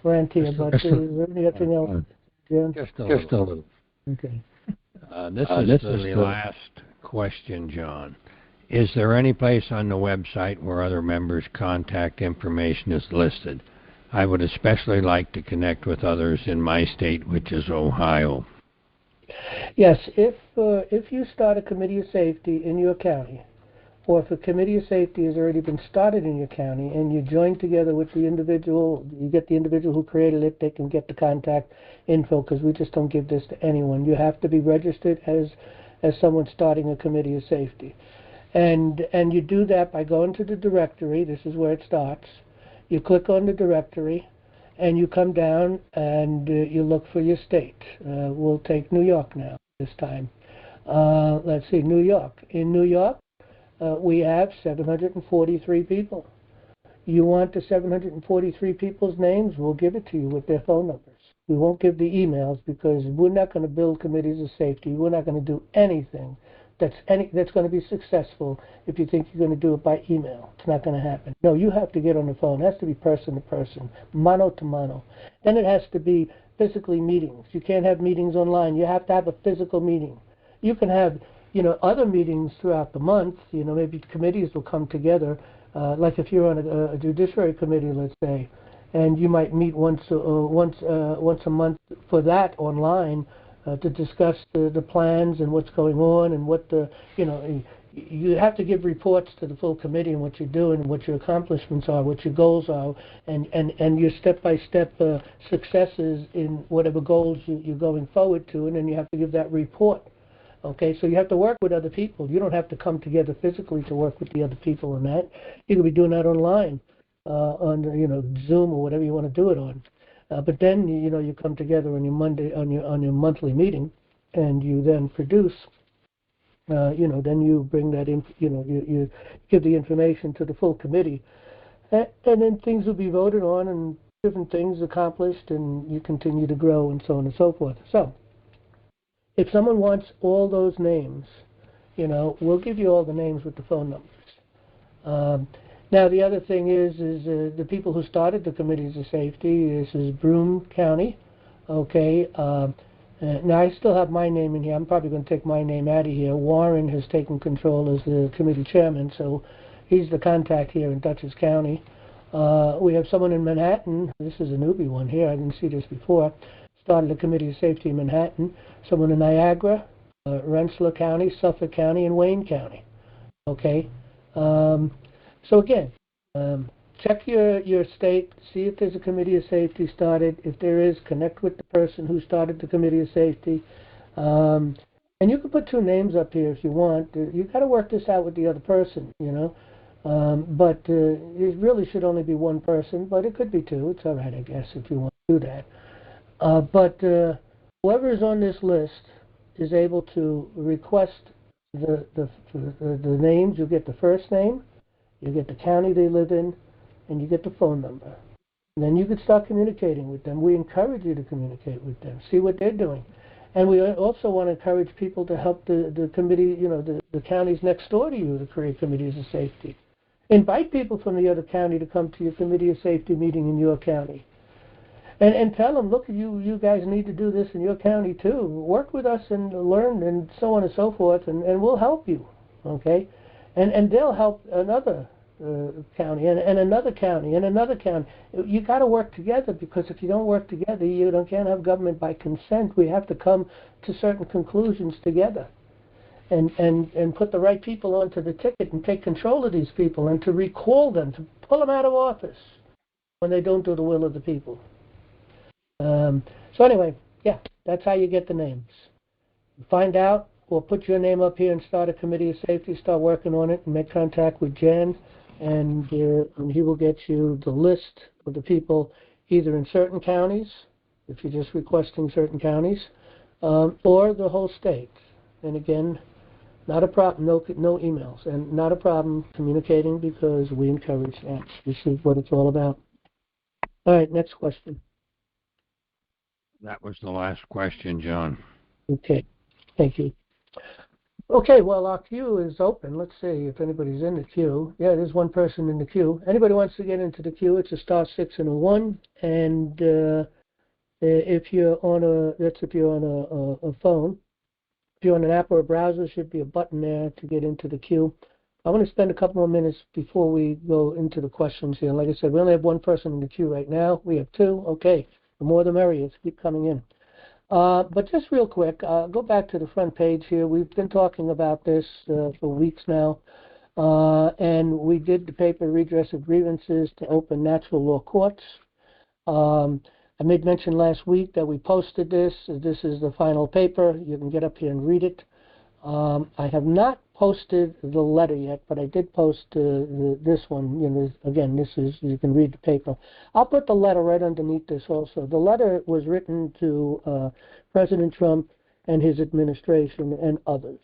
rant here, but is there anything else, Jan? Just a little. Okay. This is the last question, John. Is there any place on the website where other members' contact information is listed? I would especially like to connect with others in my state, which is Ohio. Yes, if you start a committee of safety in your county, or if a committee of safety has already been started in your county and you join together with the individual, you get the individual who created it, they can get the contact info, because we just don't give this to anyone. You have to be registered as someone starting a committee of safety. And you do that by going to the directory. This is where it starts. You click on the directory, and you come down and you look for your state. We'll take New York now this time. Let's see, New York. In New York, we have 743 people. You want the 743 people's names? We'll give it to you with their phone numbers. We won't give the emails, because we're not going to build committees of safety. We're not going to do anything that's going to be successful if you think you're going to do it by email. It's not going to happen. No, you have to get on the phone. It has to be person to person, mano to mano. Then it has to be physically meetings. You can't have meetings online. You have to have a physical meeting. You can have other meetings throughout the month. Maybe committees will come together, like if you're on a judiciary committee, let's say, and you might meet once a month for that online, to discuss the plans and what's going on, and what you have to give reports to the full committee on what you're doing, what your accomplishments are, what your goals are, and your step-by-step successes in whatever goals you're going forward to, and then you have to give that report. Okay, so you have to work with other people. You don't have to come together physically to work with the other people on that. You can be doing that online, on Zoom or whatever you want to do it on. But then you come together on your monthly meeting, and you then produce. Then you bring that in. You give the information to the full committee, and then things will be voted on, and different things accomplished, and you continue to grow, and so on and so forth. So, if someone wants all those names, we'll give you all the names with the phone numbers. Now, the other thing is the people who started the committees of safety. This is Broome County, okay. Now, I still have my name in here. I'm probably going to take my name out of here. Warren has taken control as the committee chairman, so he's the contact here in Dutchess County. We have someone in Manhattan. This is a newbie one here. I didn't see this before. Started a committee of safety in Manhattan. Someone in Niagara, Rensselaer County, Suffolk County, and Wayne County. Okay. So again, check your state, see if there's a committee of safety started. If there is, connect with the person who started the committee of safety. And you can put 2 names up here if you want. You've got to work this out with the other person, But it really should only be 1 person, but it could be 2. It's all right, I guess, if you want to do that. But whoever is on this list is able to request the names. You get the first name, you get the county they live in, and you get the phone number. And then you can start communicating with them. We encourage you to communicate with them, see what they're doing. And we also want to encourage people to help the committee, the counties next door to you to create committees of safety. Invite people from the other county to come to your committee of safety meeting in your county. And tell them, look, you guys need to do this in your county too. Work with us and learn and so on and so forth, and we'll help you, okay? And they'll help another county and another county and another county. You got to work together, because if you don't work together, can't have government by consent. We have to come to certain conclusions together, and put the right people onto the ticket and take control of these people and to recall them, to pull them out of office when they don't do the will of the people. So anyway, yeah, that's how you get the names. Find out, or put your name up here and start a committee of safety, start working on it, and make contact with Jan, and he will get you the list of the people either in certain counties, if you're just requesting certain counties, or the whole state. And again, not a problem, no emails, and not a problem communicating, because we encourage that. This is what it's all about. All right, next question. That was the last question, John. Okay, thank you. Okay, well, our queue is open. Let's see if anybody's in the queue. Yeah, there's one person in the queue. Anybody wants to get into the queue, it's a *6 and a 1. And if you're on a phone. If you're on an app or a browser, there should be a button there to get into the queue. I want to spend a couple more minutes before we go into the questions here. Like I said, we only have one person in the queue right now. We have two. Okay, the more the merrier. Keep coming in. But just real quick, go back to the front page here. We've been talking about this for weeks now. And we did the paper Redress of Grievances to open natural law courts. I made mention last week that we posted this. This is the final paper. You can get up here and read it. I have not posted the letter yet, but I did post this one. Again, this is, you can read the paper. I'll put the letter right underneath this also. The letter was written to President Trump and his administration and others.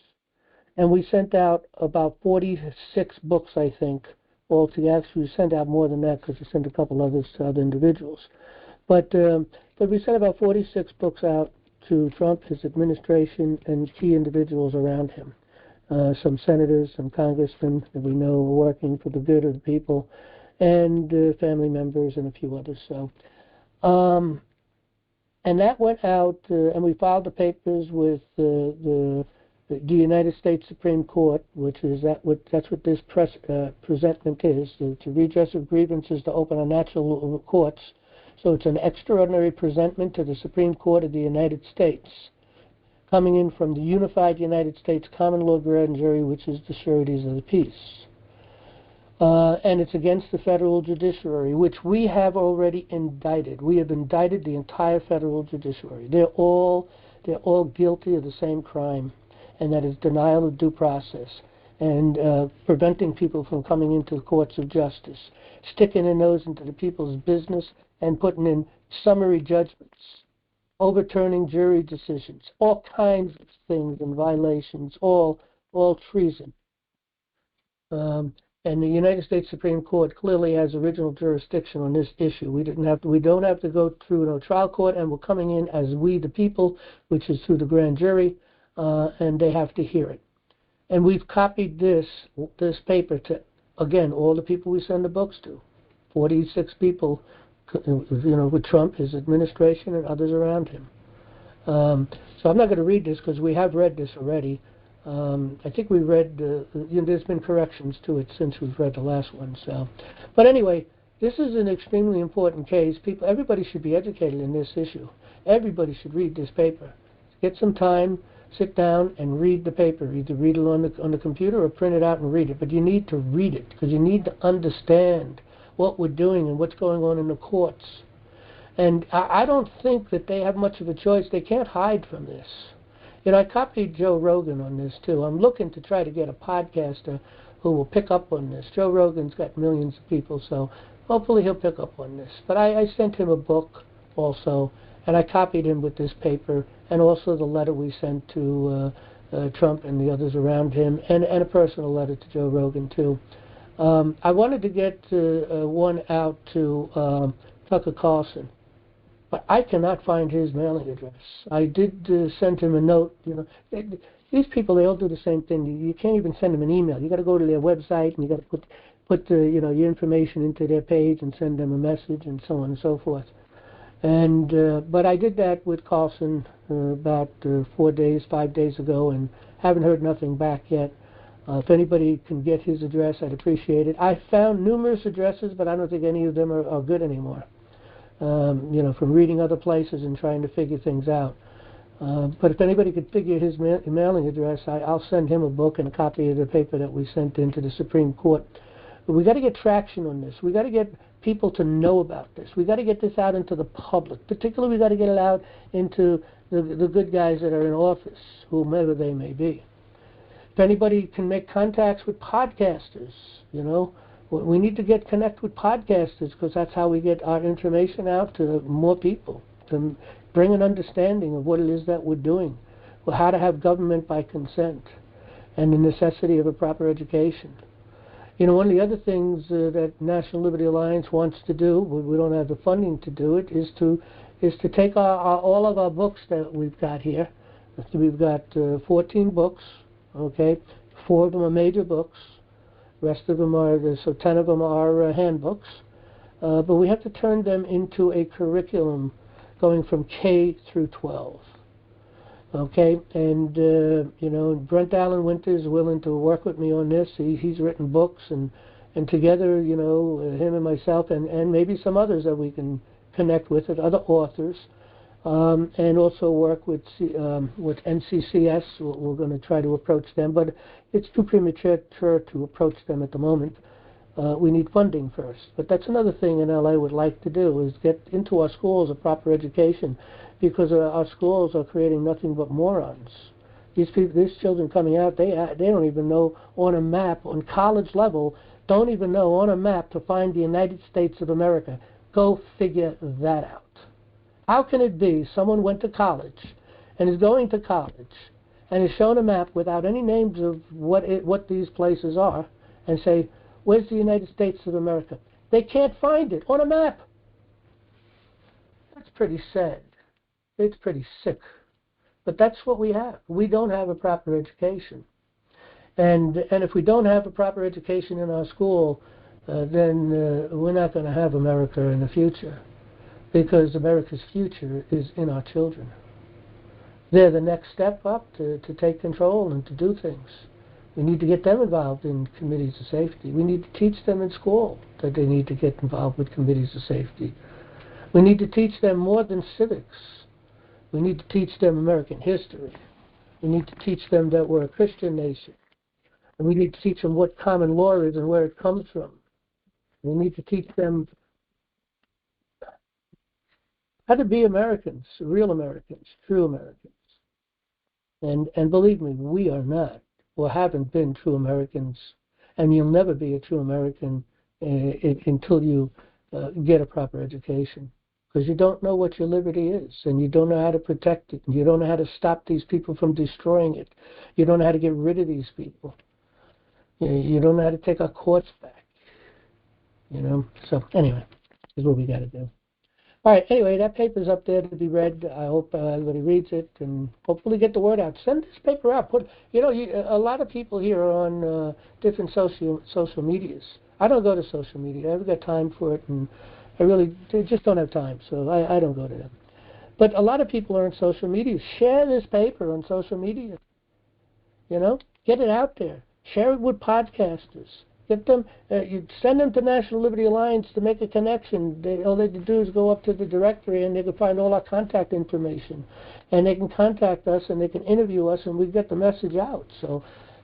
And we sent out about 46 books, I think, altogether. Actually, we sent out more than that, because we sent a couple others to other individuals. But we sent about 46 books out to Trump, his administration, and key individuals around him. Some senators, some congressmen that we know are working for the good of the people, and family members, and a few others. So, and that went out, and we filed the papers with the United States Supreme Court, which is that's what this presentment is, to redress of grievances to open our natural courts. So it's an extraordinary presentment to the Supreme Court of the United States, coming in from the Unified United States Common Law Grand Jury, which is the sureties of the peace. And it's against the federal judiciary, which we have already indicted. We have indicted the entire federal judiciary. They're all guilty of the same crime, and that is denial of due process, and preventing people from coming into the courts of justice, sticking their nose into the people's business, and putting in summary judgments, overturning jury decisions, all kinds of things and violations, all treason. And the United States Supreme Court clearly has original jurisdiction on this issue. We don't have to go through no trial court, and we're coming in as we the people, which is through the grand jury, and they have to hear it. And we've copied this paper to, again, all the people we send the books to, 46 people, with Trump, his administration, and others around him. So I'm not going to read this, because we have read this already. I think we read, there's been corrections to it since we've read the last one. So, but anyway, this is an extremely important case. Everybody should be educated in this issue. Everybody should read this paper. Get some time, sit down and read the paper. Either read it on the computer or print it out and read it. But you need to read it, because you need to understand what we're doing and what's going on in the courts. And I don't think that they have much of a choice. They can't hide from this. I copied Joe Rogan on this too. I'm looking to try to get a podcaster who will pick up on this. Joe Rogan's got millions of people, so hopefully he'll pick up on this. But I sent him a book also, and I copied him with this paper and also the letter we sent to Trump and the others around him, and a personal letter to Joe Rogan, too. I wanted to get one out to Tucker Carlson, but I cannot find his mailing address. I did send him a note. These people, they all do the same thing. You can't even send them an email. You got to go to their website and you got to put your information into their page and send them a message and so on and so forth. And but I did that with Carlson about 5 days ago, and haven't heard nothing back yet. If anybody can get his address, I'd appreciate it. I found numerous addresses, but I don't think any of them are good anymore. From reading other places and trying to figure things out. But if anybody could figure his mailing address, I'll send him a book and a copy of the paper that we sent into the Supreme Court. But we got to get traction on this. We got to get people to know about this. We got to get this out into the public. Particularly, we got to get it out into the good guys that are in office, whomever they may be. If anybody can make contacts with podcasters, we need to connect with podcasters, because that's how we get our information out to more people, to bring an understanding of what it is that we're doing, how to have government by consent, and the necessity of a proper education. One of the other things that National Liberty Alliance wants to do, we don't have the funding to do it, is to take all of our books that we've got here. We've got 14 books, okay? 4 of them are major books. The rest of them are, so 10 of them are handbooks. But we have to turn them into a curriculum going from K through 12. Okay, and Brent Allen Winters is willing to work with me on this. He's written books, and together, him and myself, and maybe some others that we can connect with, other authors, and also work with NCCS. We're going to try to approach them, but it's too premature to approach them at the moment. We need funding first. But that's another thing in LA would like to do, is get into our schools a proper education, because our schools are creating nothing but morons. These children coming out, they don't even know on a map, on college level, don't even know on a map to find the United States of America. Go figure that out. How can it be someone went to college and is going to college and is shown a map without any names of what these places are, and say, where's the United States of America? They can't find it on a map. That's pretty sad. It's pretty sick. But that's what we have. We don't have a proper education. And if we don't have a proper education in our school, then we're not going to have America in the future, because America's future is in our children. They're the next step up to take control and to do things. We need to get them involved in committees of safety. We need to teach them in school that they need to get involved with committees of safety. We need to teach them more than civics. We need to teach them American history. We need to teach them that we're a Christian nation. And we need to teach them what common law is and where it comes from. We need to teach them how to be Americans, real Americans, true Americans. And believe me, we are not, or haven't been, true Americans. And you'll never be a true American until you get a proper education. Because you don't know what your liberty is, and you don't know how to protect it, and you don't know how to stop these people from destroying it. You don't know how to get rid of these people. You don't know how to take our courts back. So anyway, this is what we got to do. All right, anyway, that paper's up there to be read. I hope everybody reads it and hopefully get the word out. Send this paper out. A lot of people here are on different social medias. I don't go to social media. I haven't got time for it, and I just don't have time, so I don't go to them. But a lot of people are on social media. Share this paper on social media. Get it out there. Share it with podcasters. Get them. You send them to National Liberty Alliance to make a connection. All they do is go up to the directory, and they can find all our contact information, and they can contact us, and they can interview us, and we get the message out. So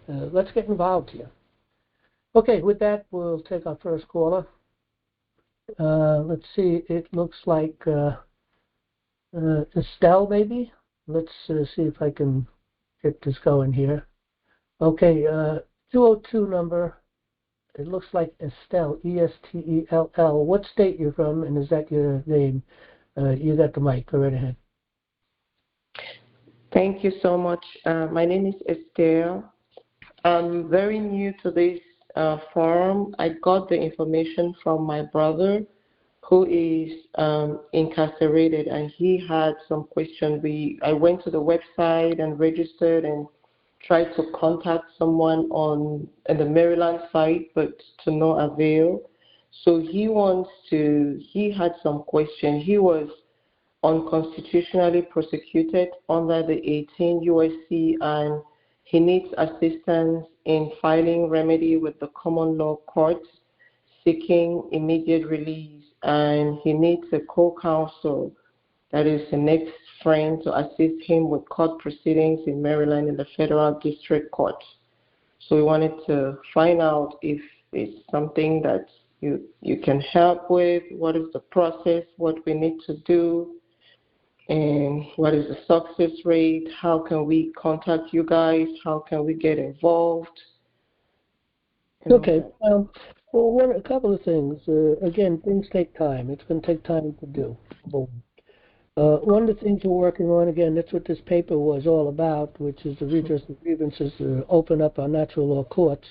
let's get involved here. Okay, with that, we'll take our first caller. Let's see. It looks like Estelle, maybe. Let's see if I can get this going here. Okay, 202 number. It looks like Estelle, Estell. What state you're from, and is that your name? You got the mic. Go right ahead. Thank you so much. My name is Esther. I'm very new to this forum. I got the information from my brother who is incarcerated, and he had some questions. I went to the website and registered and tried to contact someone on the Maryland site, but to no avail. So he had some questions. He was unconstitutionally prosecuted under the 18 USC, and he needs assistance in filing remedy with the common law courts seeking immediate release, and he needs a co-counsel, that is the next friend, to assist him with court proceedings in Maryland in the federal district court. So we wanted to find out if it's something that you can help with, what is the process, what we need to do, and what is the success rate, how can we contact you guys, how can we get involved. Okay. A couple of things. Again, things take time. It's going to take time to do. One of the things we're working on, again, that's what this paper was all about, which is the redress of grievances to open up our natural law courts,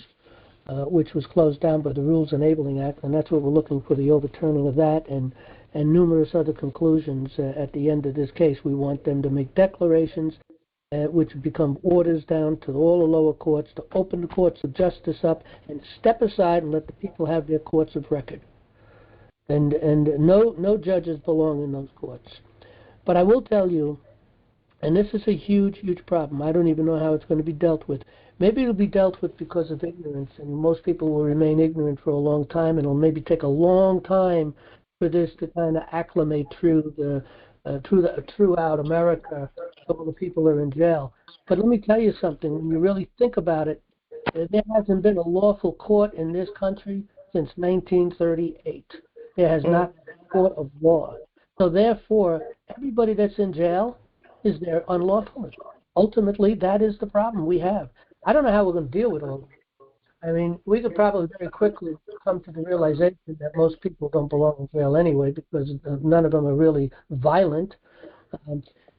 which was closed down by the Rules Enabling Act, and that's what we're looking for, the overturning of that and numerous other conclusions at the end of this case. We want them to make declarations which become orders down to all the lower courts to open the courts of justice up and step aside and let the people have their courts of record. And no judges belong in those courts. But I will tell you, and this is a huge, huge problem. I don't even know how it's going to be dealt with. Maybe it'll be dealt with because of ignorance, and most people will remain ignorant for a long time, and it'll maybe take a long time for this to kind of acclimate throughout America. All the people are in jail. But let me tell you something. When you really think about it, there hasn't been a lawful court in this country since 1938. There has not been a court of law. So therefore, everybody that's in jail is there unlawfully. Ultimately, that is the problem we have. I don't know how we're going to deal with all of it. I mean, we could probably very quickly come to the realization that most people don't belong in jail anyway, because none of them are really violent.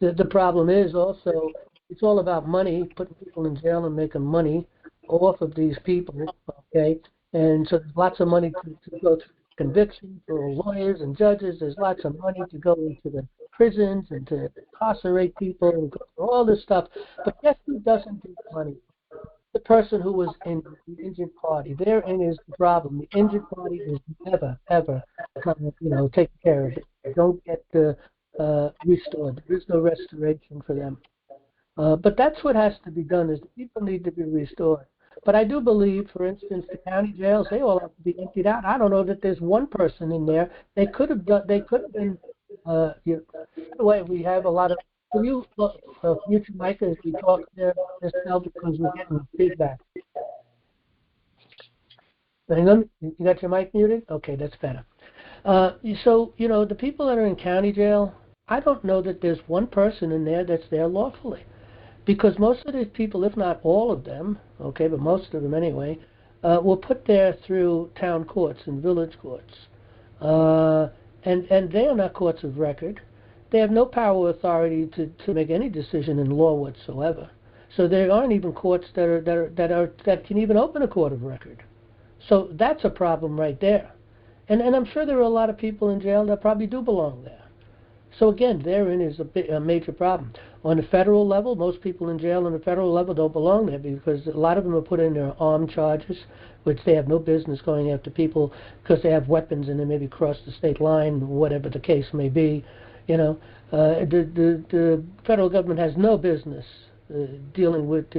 The problem is also, it's all about money, putting people in jail and making money off of these people, okay? And so there's lots of money to go through conviction for lawyers and judges. There's lots of money to go into the prisons and to incarcerate people and go through all this stuff. But guess who doesn't get money? The person who was in the injured party. Therein is the problem. The injured party is never, ever, taken care of it. They don't get restored. There is no restoration for them. But that's what has to be done, is the people need to be restored. But I do believe, for instance, the county jails, they all have to be emptied out. I don't know that there's one person in there. They could have been, by the way, we have a lot of, can you mute your mic as we talk there, Ms. Bell, because we're getting feedback. You got your mic muted? Okay, that's better. So, the people that are in county jail, I don't know that there's one person in there that's there lawfully. Because most of these people, if not all of them, okay, but most of them anyway, were put there through town courts and village courts. And they are not courts of record. They have no power or authority to make any decision in law whatsoever. So there aren't even courts that can even open a court of record. So that's a problem right there. And I'm sure there are a lot of people in jail that probably do belong there. So again, therein is a major problem. On the federal level, most people in jail on the federal level don't belong there, because a lot of them are put in their armed charges, which they have no business going after people because they have weapons and they maybe cross the state line, whatever the case may be. The federal government has no business dealing with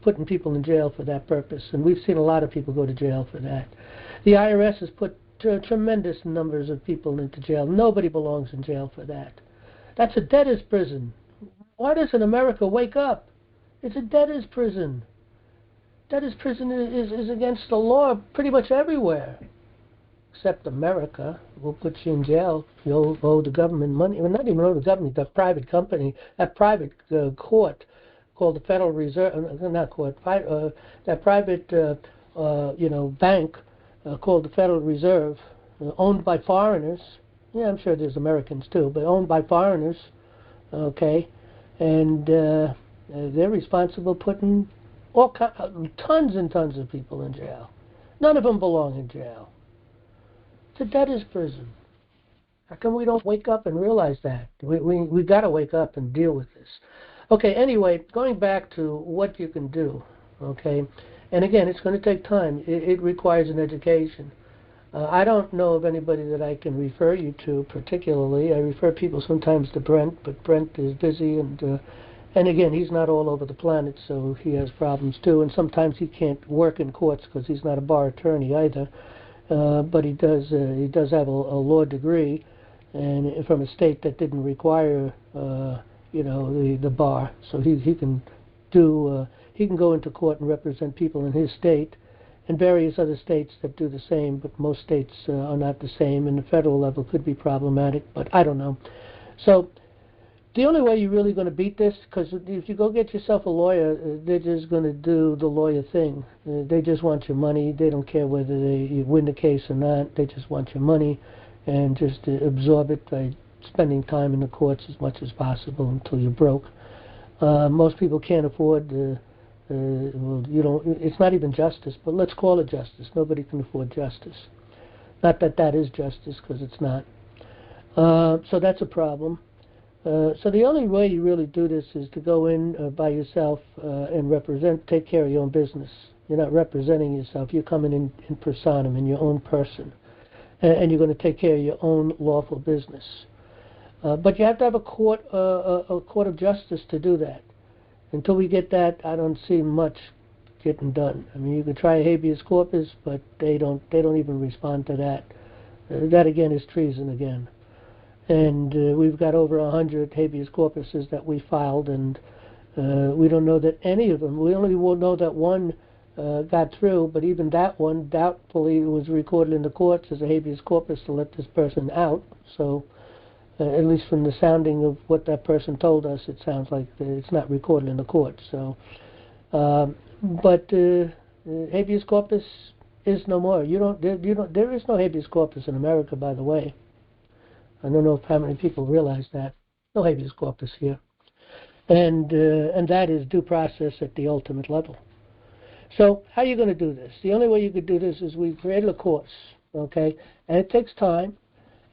putting people in jail for that purpose, and we've seen a lot of people go to jail for that. The IRS has put tremendous numbers of people into jail. Nobody belongs in jail for that. That's a debtor's prison. Why doesn't America wake up? It's a debtor's prison. Debtor's prison is against the law pretty much everywhere, except America. We'll put you in jail if you owe the government money. Well, not even owe the government, that private company, that private court called the Federal Reserve, not court, that private bank called the Federal Reserve, owned by foreigners. Yeah, I'm sure there's Americans too, but owned by foreigners. Okay, and They're responsible putting tons and tons of people in jail. None of them belong in jail. It's a debtor's prison. How come we don't wake up and realize that? We got to wake up and deal with this. Okay, anyway, going back to what you can do, okay, and again, it's going to take time. It requires an education. I don't know of anybody that I can refer you to particularly. I refer people sometimes to Brent, but Brent is busy, and again, he's not all over the planet, so he has problems too, and sometimes he can't work in courts because he's not a bar attorney either, but he does have a law degree, and from a state that didn't require the bar, so he can go into court and represent people in his state, and various other states that do the same, but most states are not the same, and the federal level could be problematic, but I don't know. So the only way you're really going to beat this, because if you go get yourself a lawyer, they're just going to do the lawyer thing. They just want your money. They don't care whether you win the case or not. They just want your money and just absorb it by spending time in the courts as much as possible until you're broke. Most people can't afford it's not even justice, but let's call it justice. Nobody can afford justice. Not that that is justice, because it's not. So that's a problem. So the only way you really do this is to go in by yourself and take care of your own business. You're not representing yourself. You're coming in personam, in your own person. And you're going to take care of your own lawful business. But you have to have a court of justice to do that. Until we get that, I don't see much getting done. I mean, you could try a habeas corpus, but they don't even respond to that. That again is treason again. And we've got over 100 habeas corpuses that we filed, and we don't know that any of them. We only will know that one got through, but even that one doubtfully was recorded in the courts as a habeas corpus to let this person out. So. At least from the sounding of what that person told us, it sounds like it's not recorded in the court. So, but habeas corpus is no more. There is no habeas corpus in America, by the way. I don't know how many people realize that. No habeas corpus here, and that is due process at the ultimate level. So, how are you going to do this? The only way you could do this is we created a course, okay, and it takes time.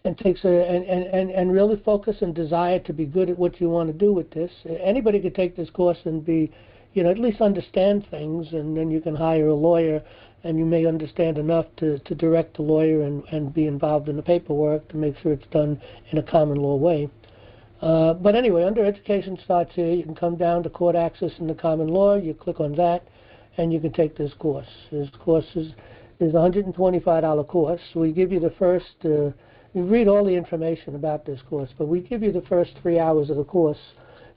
And takes and really focus and desire to be good at what you want to do with this. Anybody could take this course and be, at least understand things, and then you can hire a lawyer, and you may understand enough to direct the lawyer and be involved in the paperwork to make sure it's done in a common law way. But anyway, under Education Starts Here, you can come down to Court Access in the Common Law. You click on that, and you can take this course. This course is a $125 course. We give you the first. You read all the information about this course, but we give you the first 3 hours of the course.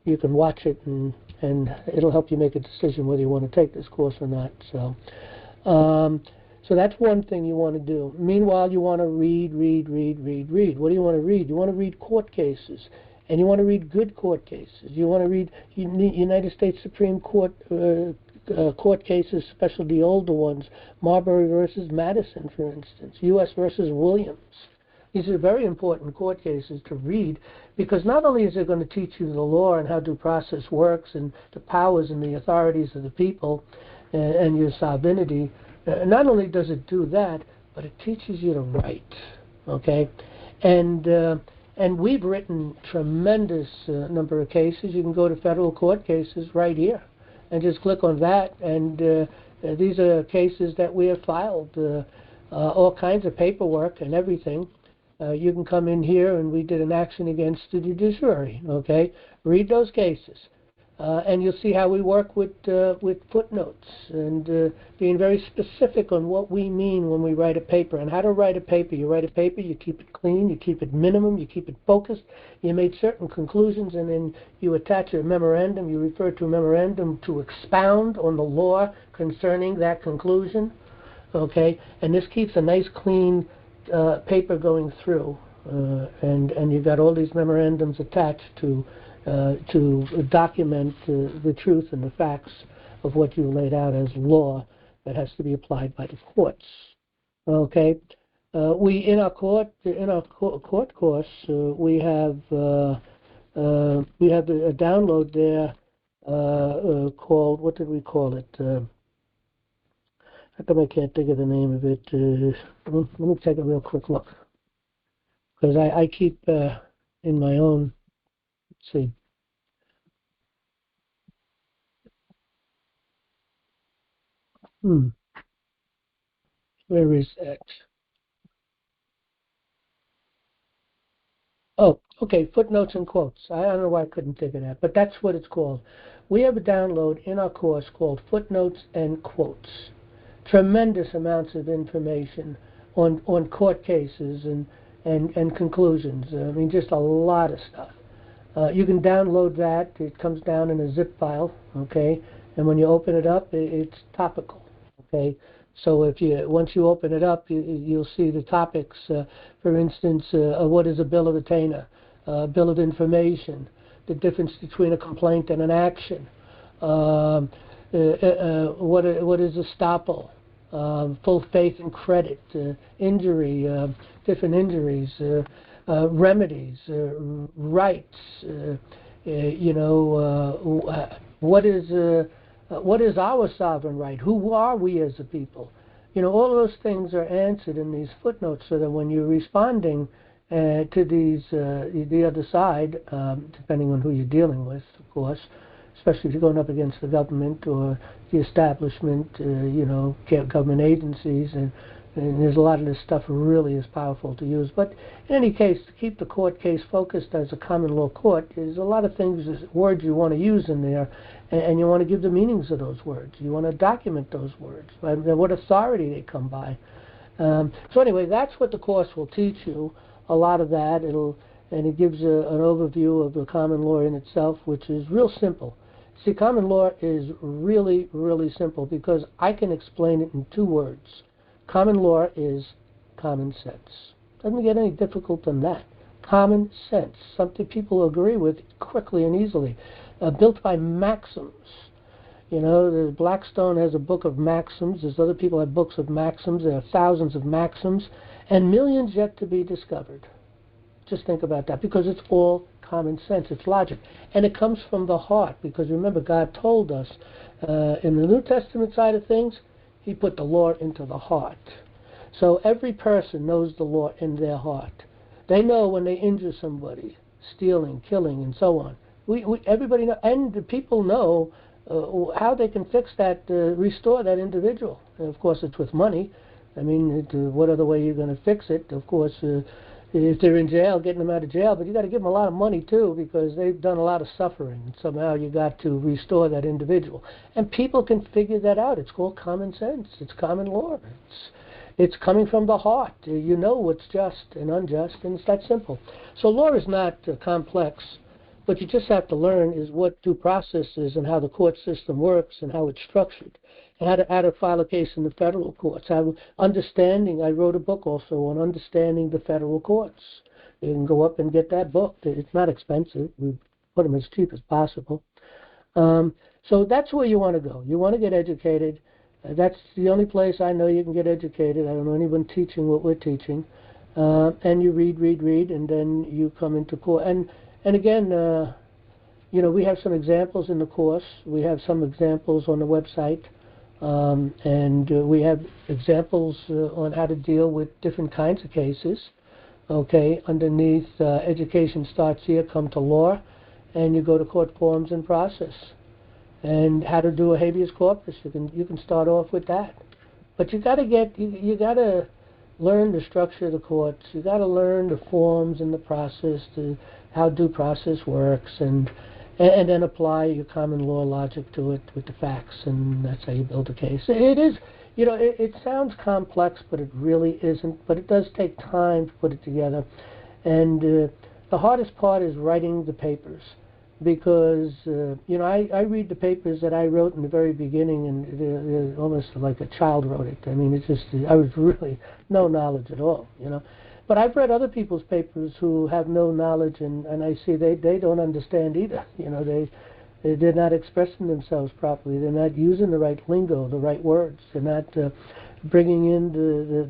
You can watch it, and it'll help you make a decision whether you want to take this course or not. So that's one thing you want to do. Meanwhile, you want to read. What do you want to read? You want to read court cases, and you want to read good court cases. You want to read United States Supreme Court court cases, especially the older ones, Marbury versus Madison, for instance, U.S. versus Williams. These are very important court cases to read, because not only is it going to teach you the law and how due process works and the powers and the authorities of the people and your sovereignty, not only does it do that, but it teaches you to write, okay? And we've written tremendous number of cases. You can go to federal court cases right here and just click on that, and these are cases that we have filed, all kinds of paperwork and everything. You can come in here, and we did an action against the judiciary, okay? Read those cases, and you'll see how we work with footnotes and being very specific on what we mean when we write a paper and how to write a paper. You write a paper, you keep it clean, you keep it minimum, you keep it focused, you made certain conclusions, and then you attach a memorandum. You refer to a memorandum to expound on the law concerning that conclusion, okay? And this keeps a nice, clean paper going through, and you've got all these memorandums attached to document the truth and the facts of what you laid out as law that has to be applied by the courts. Okay, we in our court course we have a download there called, what did we call it? How come I can't think of the name of it? Let me take a real quick look. Because I keep in my own, let's see. Where is that? Oh, okay, footnotes and quotes. I don't know why I couldn't think of that, but that's what it's called. We have a download in our course called Footnotes and Quotes. Tremendous amounts of information on court cases and conclusions. I mean, just a lot of stuff. You can download that. It comes down in a zip file, okay? And when you open it up, it's topical, okay? So once you open it up, you'll see the topics. For instance, what is a bill of attainder, bill of information, the difference between a complaint and an action, what is estoppel, full faith and credit, injury, different injuries, remedies, rights. What is our sovereign right? Who are we as a people? All those things are answered in these footnotes, so that when you're responding to these, the other side, depending on who you're dealing with, of course, especially if you're going up against the government or the establishment, government agencies, and there's a lot of this stuff really is powerful to use. But in any case, to keep the court case focused as a common law court, there's a lot of things, words you want to use in there, and you want to give the meanings of those words. You want to document those words, and what authority they come by. So anyway, that's what the course will teach you. A lot of that, and it gives an overview of the common law in itself, which is real simple. See, common law is really, really simple because I can explain it in 2 words. Common law is common sense. Doesn't get any difficult than that. Common sense, something people agree with quickly and easily. Built by maxims. Blackstone has a book of maxims. There's other people have books of maxims. There are thousands of maxims, and millions yet to be discovered. Just think about that, because it's all common sense. It's logic. And it comes from the heart, because remember, God told us in the New Testament side of things, He put the law into the heart. So every person knows the law in their heart. They know when they injure somebody, stealing, killing, and so on. Everybody know, and the people know how they can fix that, restore that individual. And of course, it's with money. I mean, what other way you're going to fix it? Of course, if they're in jail, getting them out of jail, but you got to give them a lot of money too, because they've done a lot of suffering, and somehow you got to restore that individual. And people can figure that out. It's called common sense. It's common law. It's coming from the heart. You know what's just and unjust, and it's that simple. So law is not complex. What you just have to learn is what due process is, and how the court system works, and how it's structured, and how to file a case in the federal courts. I wrote a book also on understanding the federal courts. You can go up and get that book. It's not expensive. We put them as cheap as possible. So that's where you want to go. You want to get educated. That's the only place I know you can get educated. I don't know anyone teaching what we're teaching. And you read, and then you come into court. And again, we have some examples in the course. We have some examples on the website. And we have examples on how to deal with different kinds of cases. Okay, underneath education starts here, come to law, and you go to court forms and process. And how to do a habeas corpus. You can start off with that. But you gotta learn the structure of the courts. You gotta learn the forms and the process, how due process works, and then apply your common law logic to it with the facts, and that's how you build a case. It is, it sounds complex, but it really isn't. But it does take time to put it together. And the hardest part is writing the papers, because, I read the papers that I wrote in the very beginning, and they're almost like a child wrote it. I mean, I was really no knowledge at all, But I've read other people's papers who have no knowledge, and I see they don't understand either. They're not expressing themselves properly. They're not using the right lingo, the right words. They're not bringing in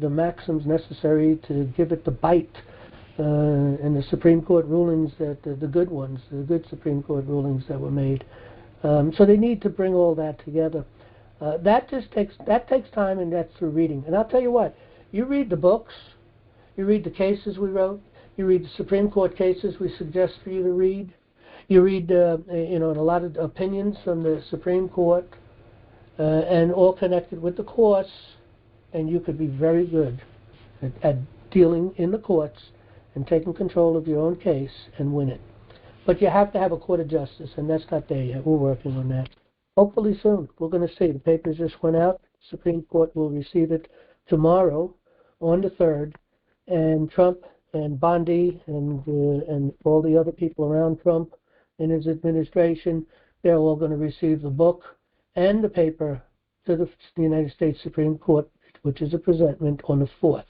the maxims necessary to give it the bite. And the Supreme Court rulings, the good ones, the good Supreme Court rulings that were made. So they need to bring all that together. That takes time, and that's through reading. And I'll tell you what, you read the books, you read the cases we wrote, you read the Supreme Court cases we suggest for you to read, you read a lot of opinions from the Supreme Court, and all connected with the courts, and you could be very good at dealing in the courts and taking control of your own case and win it. But you have to have a court of justice, and that's not there yet. We're working on that. Hopefully soon. We're going to see. The papers just went out. The Supreme Court will receive it tomorrow on the 3rd, and Trump and Bondi and all the other people around Trump and his administration, they're all going to receive the book and the paper to the United States Supreme Court, which is a presentment on the 4th.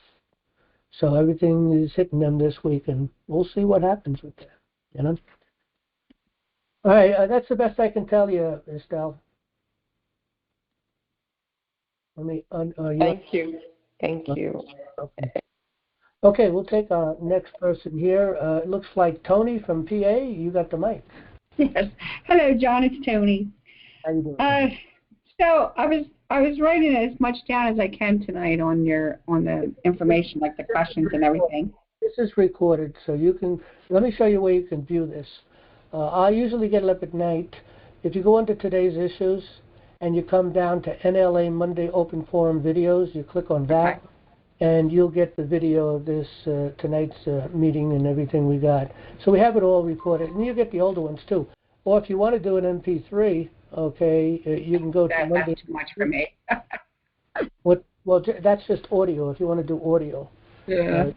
So everything is hitting them this week, and we'll see what happens with that. You know. All right, that's the best I can tell you, Estelle. Thank you. Thank you. Okay, we'll take our next person here. It looks like Tony from PA. You got the mic. Yes. Hello, John. It's Tony. How you doing? So I was writing as much down as I can tonight on the information, like the questions and everything. This is recorded, so you can. Let me show you where you can view this. I usually get it up at night. If you go into today's issues and you come down to NLA Monday Open Forum videos, you click on that, Okay. and you'll get the video of this tonight's meeting and everything we got. So we have it all recorded, and you get the older ones too. Or if you want to do an MP3, okay, you can go to Monday. That's too much for me. Well, that's just audio. If you want to do audio, Yeah.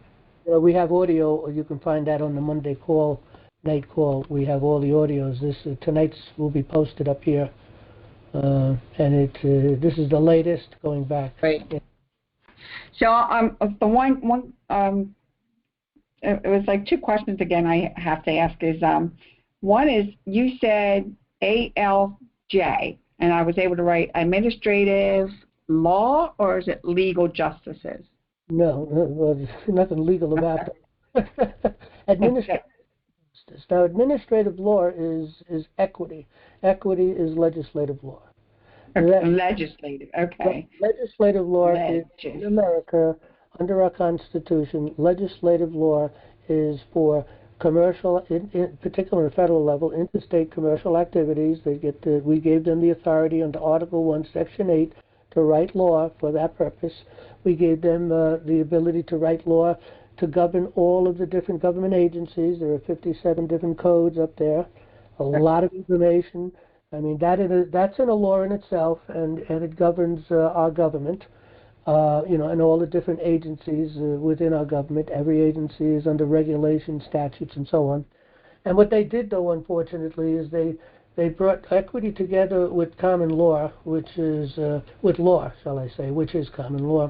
we have audio. Or you can find that on the Monday night call. We have all the audios. This tonight's will be posted up here, and this is the latest going back. Right. So the one it was like two questions again. I have to ask is one is you said ALJ, and I was able to write administrative law, or is it legal justices? No, there's nothing legal about that. Administrative. Now, administrative law is equity. Equity is legislative law. Legislative, okay. Legislative law is in America, under our Constitution, legislative law is for commercial, in particular at federal level, interstate commercial activities. We gave them the authority under Article 1, Section 8 to write law for that purpose. We gave them the ability to write law to govern all of the different government agencies. There are 57 different codes up there, a lot of information. I mean, that's in a law in itself, and it governs our government, and all the different agencies within our government. Every agency is under regulation, statutes, and so on. And what they did, though, unfortunately, is they brought equity together with common law, which is with law, shall I say, which is common law,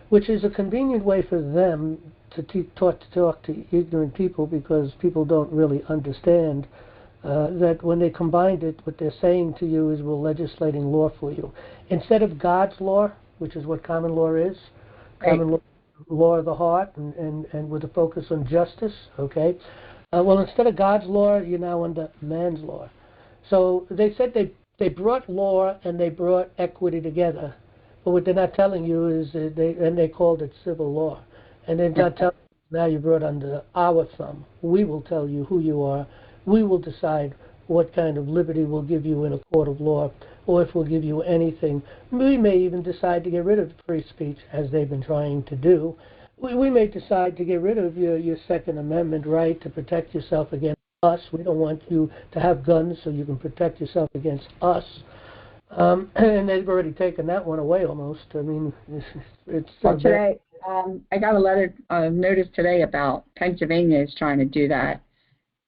which is a convenient way for them to talk to ignorant people, because people don't really understand that when they combined it, what they're saying to you is we're legislating law for you. Instead of God's law, which is what common law is, common law of the heart, and with a focus on justice, okay? Well, instead of God's law, you're now under man's law. So they said they brought law and they brought equity together, but what they're not telling you is they called it civil law. And they're not telling you, now you're brought under our thumb. We will tell you who you are. We will decide what kind of liberty we'll give you in a court of law, or if we'll give you anything. We may even decide to get rid of free speech, as they've been trying to do. We may decide to get rid of your Second Amendment right to protect yourself against us. We don't want you to have guns so you can protect yourself against us. And they've already taken that one away almost. I mean, it's well, today, I got a notice today about Pennsylvania is trying to do that.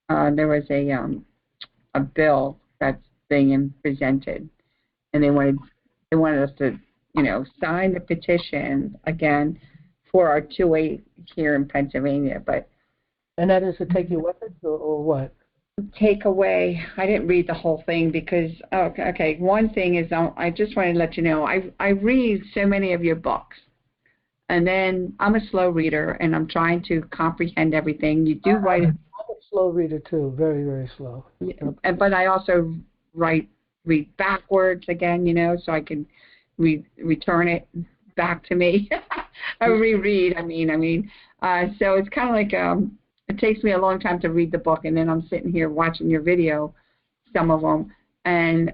There was a bill that's being presented, and they wanted us to, sign the petition again for our 2A here in Pennsylvania. And that is to take your weapons or what? Take away. I didn't read the whole thing because okay. One thing is I just wanted to let you know I read so many of your books. And then I'm a slow reader, and I'm trying to comprehend everything. You do write. I'm a slow reader too, very, very slow. But I also write read backwards again, so I can return it back to me. I reread. So it's kind of like it takes me a long time to read the book, and then I'm sitting here watching your video, some of them, and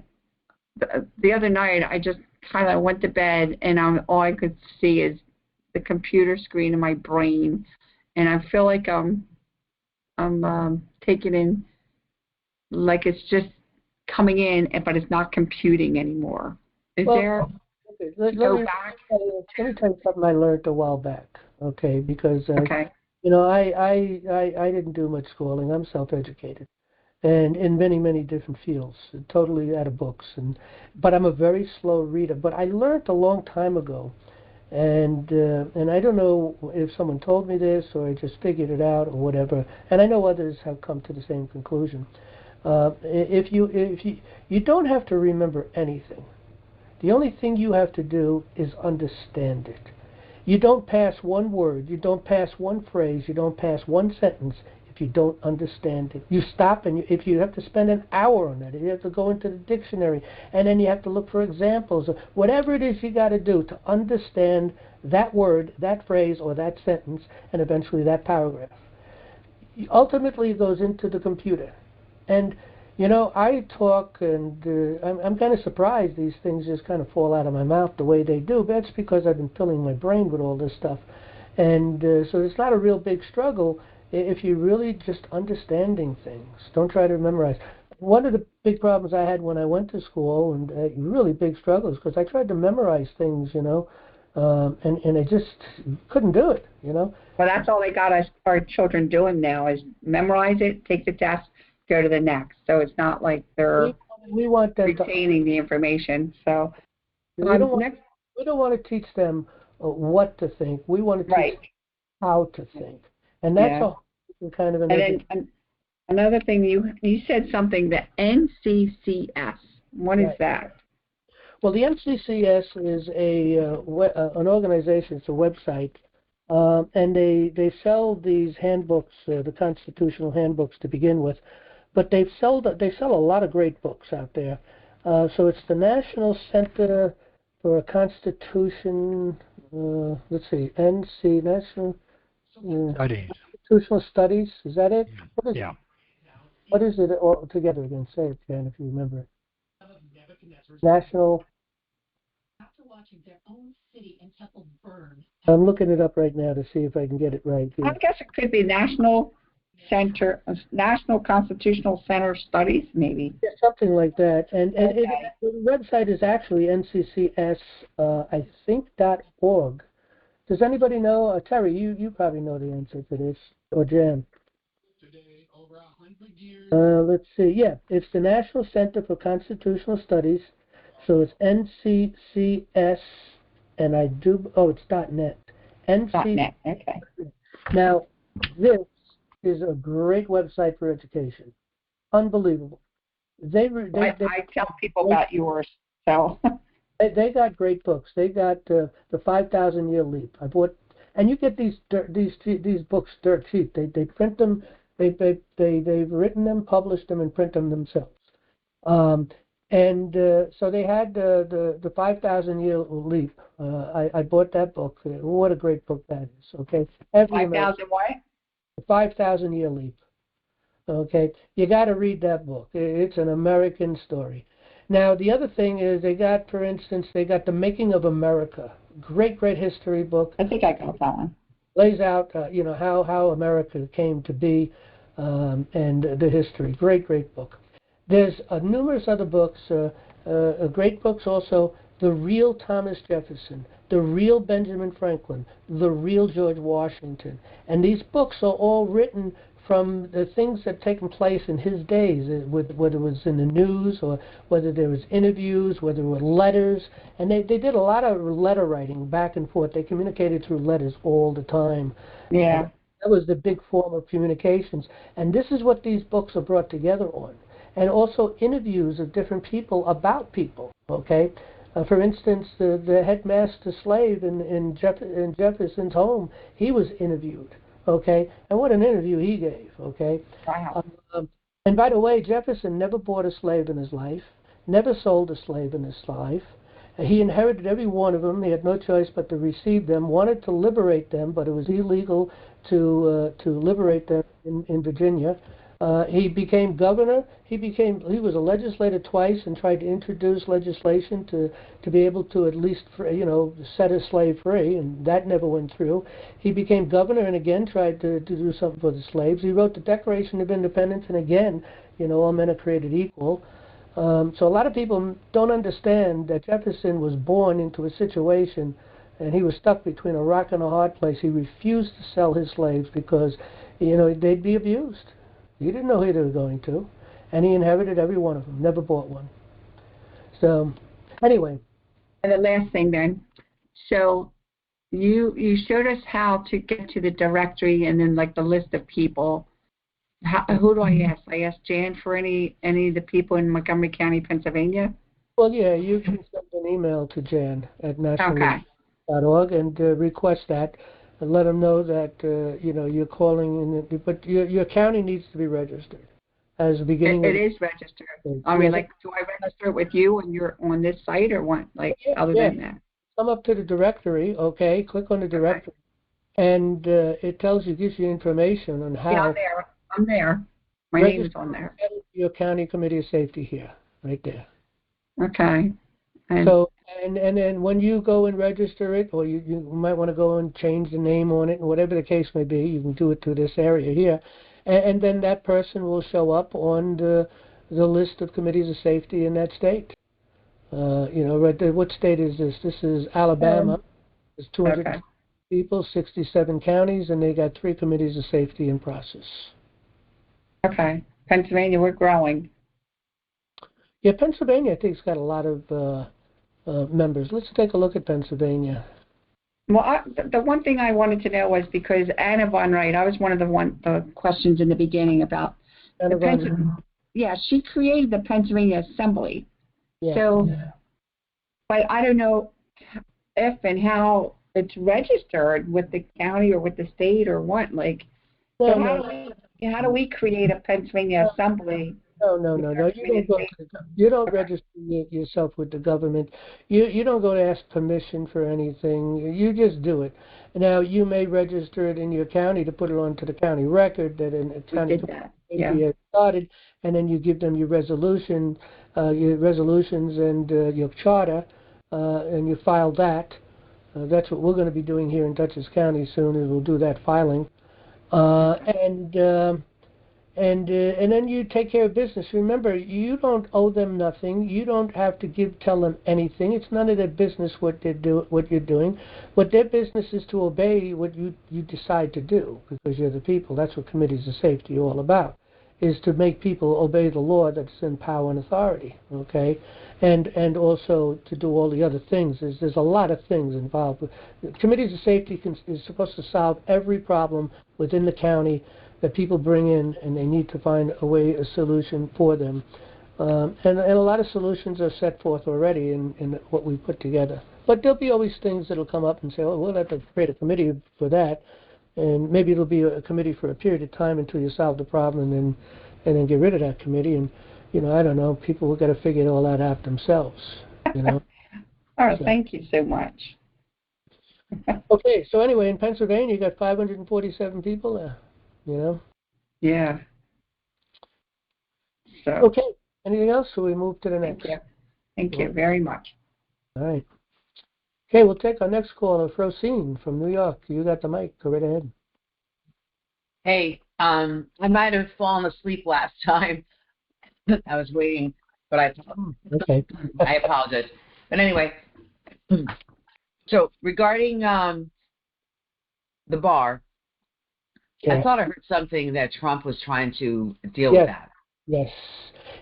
the other night I just kind of went to bed, and all I could see is the computer screen in my brain, and I feel like I'm taking in, like it's just coming in, but it's not computing anymore. Let me tell you something I learned a while back, okay? Because okay. I didn't do much schooling. I'm self-educated, and in many, many different fields, totally out of books. But I'm a very slow reader. But I learned a long time ago, and I don't know if someone told me this or I just figured it out or whatever. And I know others have come to the same conclusion. If you don't have to remember anything. The only thing you have to do is understand it. You don't pass one word, you don't pass one phrase, you don't pass one sentence if you don't understand it. You stop, and if you have to spend an hour on it, you have to go into the dictionary, and then you have to look for examples, or whatever it is you got to do to understand that word, that phrase, or that sentence, and eventually that paragraph. Ultimately, it goes into the computer. And I talk, and I'm kind of surprised these things just kind of fall out of my mouth the way they do. But that's because I've been filling my brain with all this stuff. And so it's not a real big struggle if you're really just understanding things. Don't try to memorize. One of the big problems I had when I went to school, and really big struggles, because I tried to memorize things, and I just couldn't do it, Well, that's all they got our children doing now is memorize it, take the test, go to the next. So it's not like they're we want them retaining the information. So we don't want to teach them what to think. We want to teach them how to think, and that's kind of And then another thing, you said something, the NCCS. What is that? Well, the NCCS is an organization. It's a website, and they sell these handbooks, the constitutional handbooks to begin with. But they sell a lot of great books out there. So it's the National Center for Constitution. Let's see, NC National Studies. Constitutional Studies. Is that it? Yeah. What is it all together again? Say it, Jan, if you remember it. National. I'm looking it up right now to see if I can get it right. I guess it could be National Constitutional Center Studies, maybe. Yeah, something like that. And the website is actually NCCS, I think, .org. Does anybody know? Terry, you probably know the answer to this, or Jan. Let's see. Yeah, it's the National Center for Constitutional Studies. So it's NCCS, and it's .net. .net, okay. Now, this is a great website for education. Unbelievable. I tell people about yours, so. They got great books. They got the 5,000-Year Leap. I bought, and you get these books dirt cheap. They print them. They've written them, published them, and print them themselves. So they had the 5,000-Year Leap. I bought that book. What a great book that is. Okay, 5,000 what? The 5,000-Year Leap. Okay, you got to read that book. It's an American story. Now, the other thing is for instance, they got The Making of America. Great history book. I think I got that one. Lays out, how America came to be, and the history. Great book. There's numerous other books, great books also. The Real Thomas Jefferson, The Real Benjamin Franklin, The Real George Washington. And these books are all written from the things that have taken place in his days, whether it was in the news or whether there was interviews, whether it were letters. And they did a lot of letter writing back and forth. They communicated through letters all the time. Yeah. And that was the big form of communications. And this is what these books are brought together on. And also interviews of different people about people, okay? For instance, the headmaster slave in Jefferson's home, he was interviewed. Okay, and what an interview he gave. Okay, wow. And by the way, Jefferson never bought a slave in his life, never sold a slave in his life. He inherited every one of them. He had no choice but to receive them, wanted to liberate them, but it was illegal to liberate them in Virginia. He became governor. He was a legislator twice and tried to introduce legislation to be able to at least set a slave free, and that never went through. He became governor and again tried to do something for the slaves. He wrote the Declaration of Independence, and again, all men are created equal. So a lot of people don't understand that Jefferson was born into a situation, and he was stuck between a rock and a hard place. He refused to sell his slaves because, they'd be abused. He didn't know who they were going to, and he inherited every one of them, never bought one. So, anyway. And the last thing then, so you showed us how to get to the directory and then like the list of people. Who do I ask? I ask Jan for any of the people in Montgomery County, Pennsylvania? Well, yeah, you can send an email to Jan at national.org and request that. And let them know that you're calling, but your county needs to be registered as the beginning. It is registered. I mean, do I register with you when you're on this site, or what? Other than that, come up to the directory. Okay, click on the directory, and it gives you information on how. Yeah, I'm there. My name is on there. Your county committee of safety here, right there. Okay. And then when you go and register it, or you might want to go and change the name on it, and whatever the case may be, you can do it through this area here. And then that person will show up on the list of committees of safety in that state. What state is this? This is Alabama. There's 200 people, 67 counties, and they got 3 committees of safety in process. Okay. Pennsylvania, we're growing. Yeah, Pennsylvania, I think, has got a lot of members. Let's take a look at Pennsylvania. Well, the one thing I wanted to know was because Anna Von Wright, I was one of the questions in the beginning about she created the Pennsylvania Assembly. Yeah. But I don't know if and how it's registered with the county or with the state or what. How do we create a Pennsylvania Assembly? No. You don't register yourself with the government. You don't go to ask permission for anything. You just do it. Now, you may register it in your county to put it onto the county record that a county has started, and then you give them your resolutions and your charter, and you file that. That's what we're going to be doing here in Dutchess County soon, is we'll do that filing. And then you take care of business. Remember, you don't owe them nothing. You don't have to tell them anything. It's none of their business what you're doing. What their business is to obey what you decide to do, because you're the people. That's what committees of safety are all about, is to make people obey the law that's in power and authority. Okay, and also to do all the other things. There's a lot of things involved. Committees of safety is supposed to solve every problem within the county that people bring in, and they need to find a solution for them. And a lot of solutions are set forth already in what we put together. But there'll be always things that'll come up and say, oh, we'll have to create a committee for that, and maybe it'll be a committee for a period of time until you solve the problem, and then get rid of that committee. And I don't know, people will got to figure it all out themselves. All right, thank you so much. Okay, so anyway, in Pennsylvania, you got 547 people there. Yeah. So. Okay. Anything else? So we move to the next. Thank you very much. All right. Okay, we'll take our next caller, Frosine from New York. You got the mic. Go right ahead. Hey, I might have fallen asleep last time. I was waiting, but I apologize. But anyway, so regarding the bar. Yeah. I thought I heard something that Trump was trying to deal with that. Yes.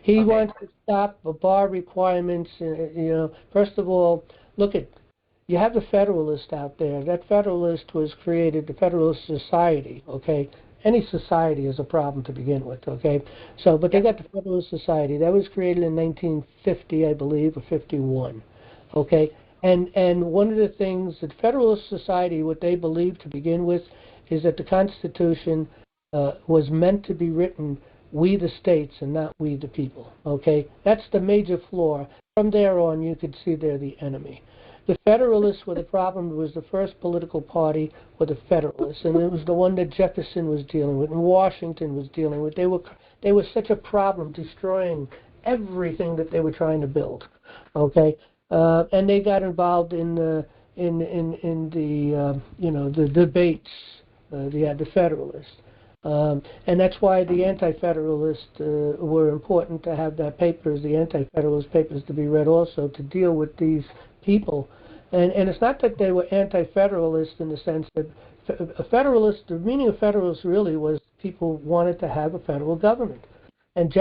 He wants to stop the bar requirements. First of all, you have the Federalist out there. That Federalist was created, the Federalist Society, okay? Any society is a problem to begin with, okay? So, but they got the Federalist Society. That was created in 1950, I believe, or 51, okay? And one of the things that Federalist Society, what they believed to begin with, is that the Constitution was meant to be written we the states and not we the people. Okay, that's the major flaw. From there on, you could see they're the enemy. The Federalists were the problem. It was the first political party were the Federalists, and it was the one that Jefferson was dealing with and Washington was dealing with. They were such a problem, destroying everything that they were trying to build. Okay, and they got involved in the the debates. The Federalists. And that's why the Anti-Federalists were important to have that papers, the Anti-Federalist papers, to be read also to deal with these people. And it's not that they were Anti-Federalist in the sense that a Federalist, the meaning of Federalist really was people wanted to have a federal government. And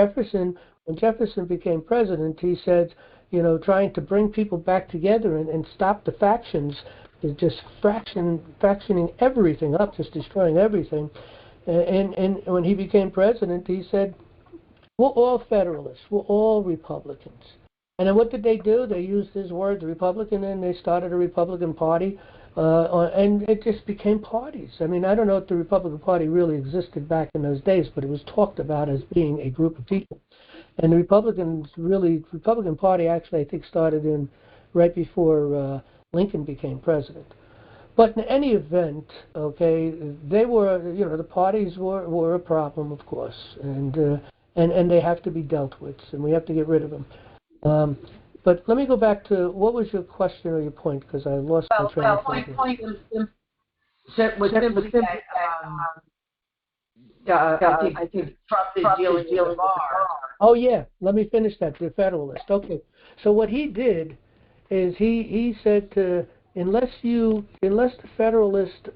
when Jefferson became president, he said, trying to bring people back together and stop the factions, just fractioning everything up, just destroying everything. And when he became president, he said, we're all Federalists, we're all Republicans. And then what did they do? They used his word, the Republican, and they started a Republican Party, and it just became parties. I mean, I don't know if the Republican Party really existed back in those days, but it was talked about as being a group of people. And the Republican Party actually, I think, started in right before Lincoln became president. But in any event, okay, they were, the parties were a problem, of course, and they have to be dealt with, and we have to get rid of them. But let me go back to, what was your question or your point, because I lost my train of thought. My point was simply that I think Trump is dealing with the bar. Oh, yeah, let me finish that, the Federalist. Okay, so what he did is he said unless the Federalist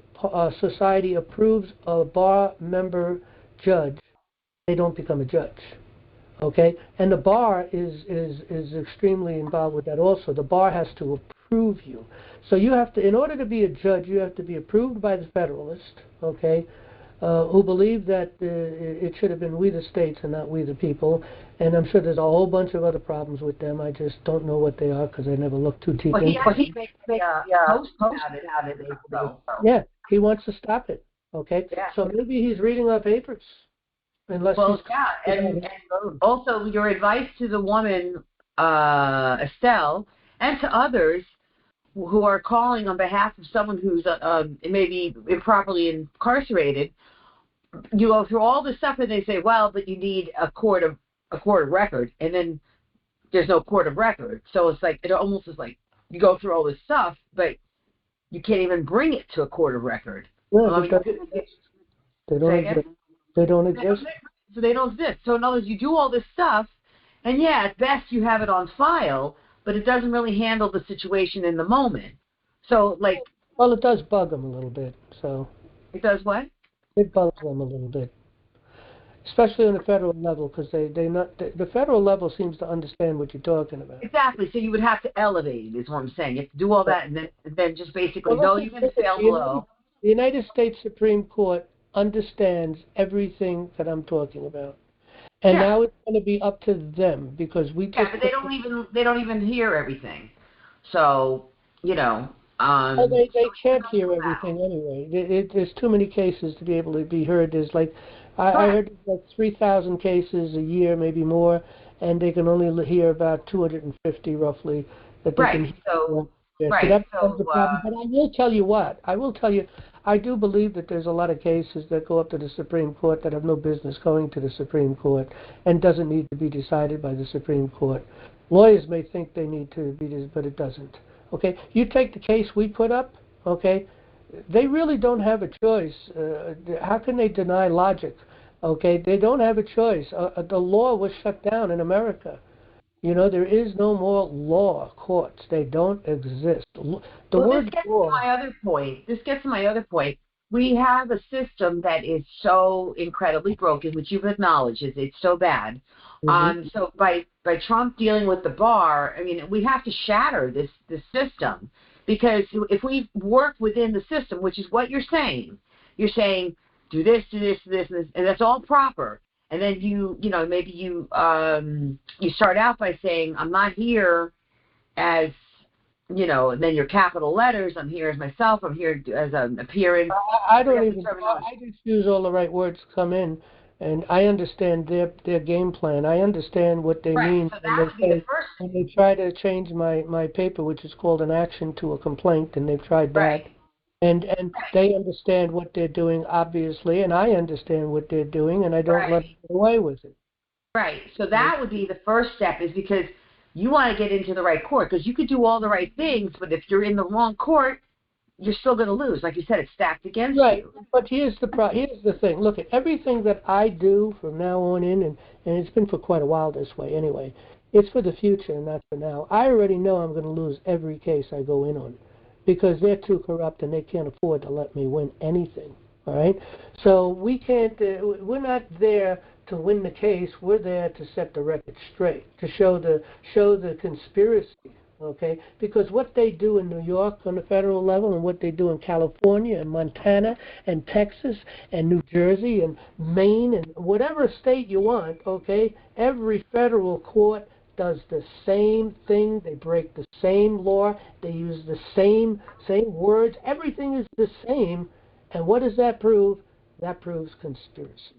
Society approves a bar member judge, they don't become a judge. Okay, and the bar is extremely involved with that also. The bar has to approve you. So you have to, in order to be a judge, you have to be approved by the Federalist, okay, who believe that it should have been we the states and not we the people. And I'm sure there's a whole bunch of other problems with them. I just don't know what they are because I never looked too deep into it. He makes a post about it out of April. Yeah, he wants to stop it. Okay, yeah. So maybe he's reading our papers. And also your advice to the woman, Estelle, and to others who are calling on behalf of someone who's maybe improperly incarcerated. You go through all this stuff, and they say, "Well, but you need a court of record," and then there's no court of record. So it's like it almost is like you go through all this stuff, but you can't even bring it to a court of record. Yeah, they don't exist. So they don't exist. So in other words, you do all this stuff, and yeah, at best you have it on file, but it doesn't really handle the situation in the moment. So well, it does bug them a little bit. So it does what? It bugs them a little bit, especially on the federal level, because the federal level seems to understand what you're talking about. Exactly. So you would have to elevate it, is what I'm saying. You have to do all that, and then just basically you're going to fail below. The United States Supreme Court understands everything that I'm talking about, and now it's going to be up to them because we. Yeah, but they don't even hear everything. So well, they can't hear everything anyway. There's too many cases to be able to be heard. There's I heard 3,000 cases a year, maybe more, and they can only hear about 250 roughly that they can hear. So that becomes a problem. But I will tell you, I do believe that there's a lot of cases that go up to the Supreme Court that have no business going to the Supreme Court and doesn't need to be decided by the Supreme Court. Lawyers may think they need to be, but it doesn't. Okay, you take the case we put up, okay, they really don't have a choice. How can they deny logic? Okay, they don't have a choice. The law was shut down in America. There is no more law courts. They don't exist. This gets to my other point. We have a system that is so incredibly broken, which you've acknowledged it's so bad. Mm-hmm. So by Trump dealing with the bar, I mean, we have to shatter this system, because if we work within the system, which is what you're saying do this, do this, do this, and that's all proper. And then maybe you start out by saying, I'm not here as, and then your capital letters, I'm here as myself, I'm here as an appearance. I just use all the right words to come in. And I understand their game plan. I understand what they Right. mean So when that they would be the say, first. when they try to change my paper, which is called an action to a complaint, and they've tried that. Right. And they understand what they're doing, obviously, and I understand what they're doing, and I don't let them get away with it. Right. So that would be the first step, is because you want to get into the right court, because you could do all the right things, but if you're in the wrong court, you're still going to lose. Like you said, it's stacked against you. But here's the thing. Look, at everything that I do from now on in, and it's been for quite a while this way anyway, it's for the future and not for now. I already know I'm going to lose every case I go in on because they're too corrupt and they can't afford to let me win anything. All right? So we can't, we're not there to win the case. We're there to set the record straight, to show the conspiracy. Okay, because what they do in New York on the federal level and what they do in California and Montana and Texas and New Jersey and Maine and whatever state you want, okay, every federal court does the same thing. They break the same law. They use the same words. Everything is the same. And what does that prove? That proves conspiracy.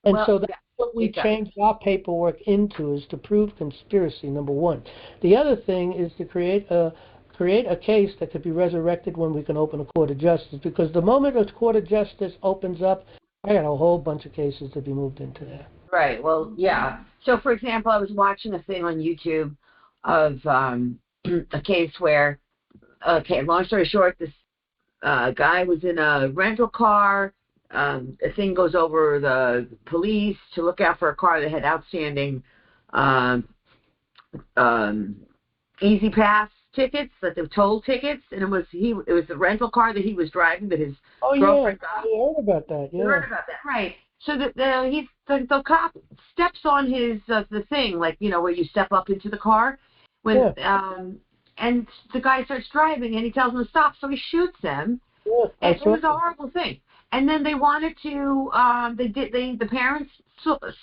And so that's what we changed our paperwork into, is to prove conspiracy, number one. The other thing is to create a case that could be resurrected when we can open a court of justice, because the moment a court of justice opens up, I got a whole bunch of cases to be moved into there. Right. Well, yeah. So, for example, I was watching a thing on YouTube of a case where, long story short, this guy was in a rental car. A thing goes over the police to look out for a car that had outstanding Easy Pass tickets, like the toll tickets, and it was the rental car that he was driving that his girlfriend got. I heard about that. Yeah, you heard about that, right? So the cop steps on his the thing, like, you know, where you step up into the car when and the guy starts driving and he tells him to stop, so he shoots him. Yeah, and it was a horrible thing. And then they wanted to the parents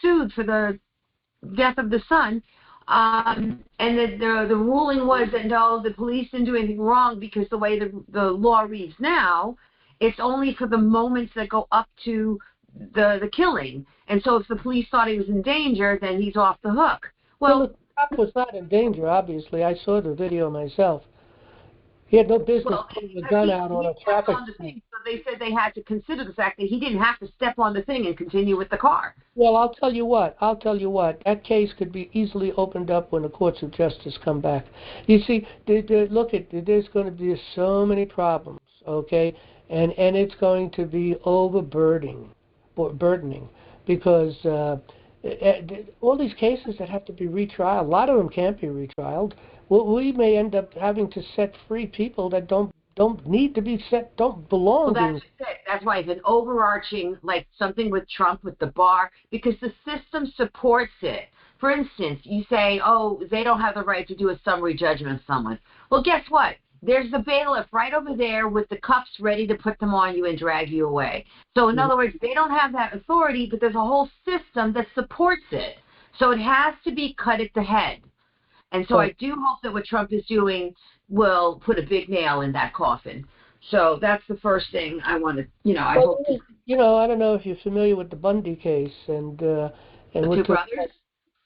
sued for the death of the son. And the ruling was that no, the police didn't do anything wrong, because the way the law reads now, it's only for the moments that go up to the killing. And so if the police thought he was in danger, then he's off the hook. Well, the cop was not in danger, obviously. I saw the video myself. He had no business putting a gun out on a traffic stop. So they said they had to consider the fact that he didn't have to step on the thing and continue with the car. Well, I'll tell you what. That case could be easily opened up when the courts of justice come back. You see, there's going to be so many problems, okay? And it's going to be burdening, because all these cases that have to be retried, a lot of them can't be retried. We may end up having to set free people that don't need to be set, don't belong. Well, that's it. That's why it's an overarching, like something with Trump, with the bar, because the system supports it. For instance, you say, oh, they don't have the right to do a summary judgment on someone. Well, guess what? There's the bailiff right over there with the cuffs ready to put them on you and drag you away. So in other words, they don't have that authority, but there's a whole system that supports it. So it has to be cut at the head. And so I do hope that what Trump is doing will put a big nail in that coffin. So that's the first thing I want to, I hope. I don't know if you're familiar with the Bundy case and the two brothers.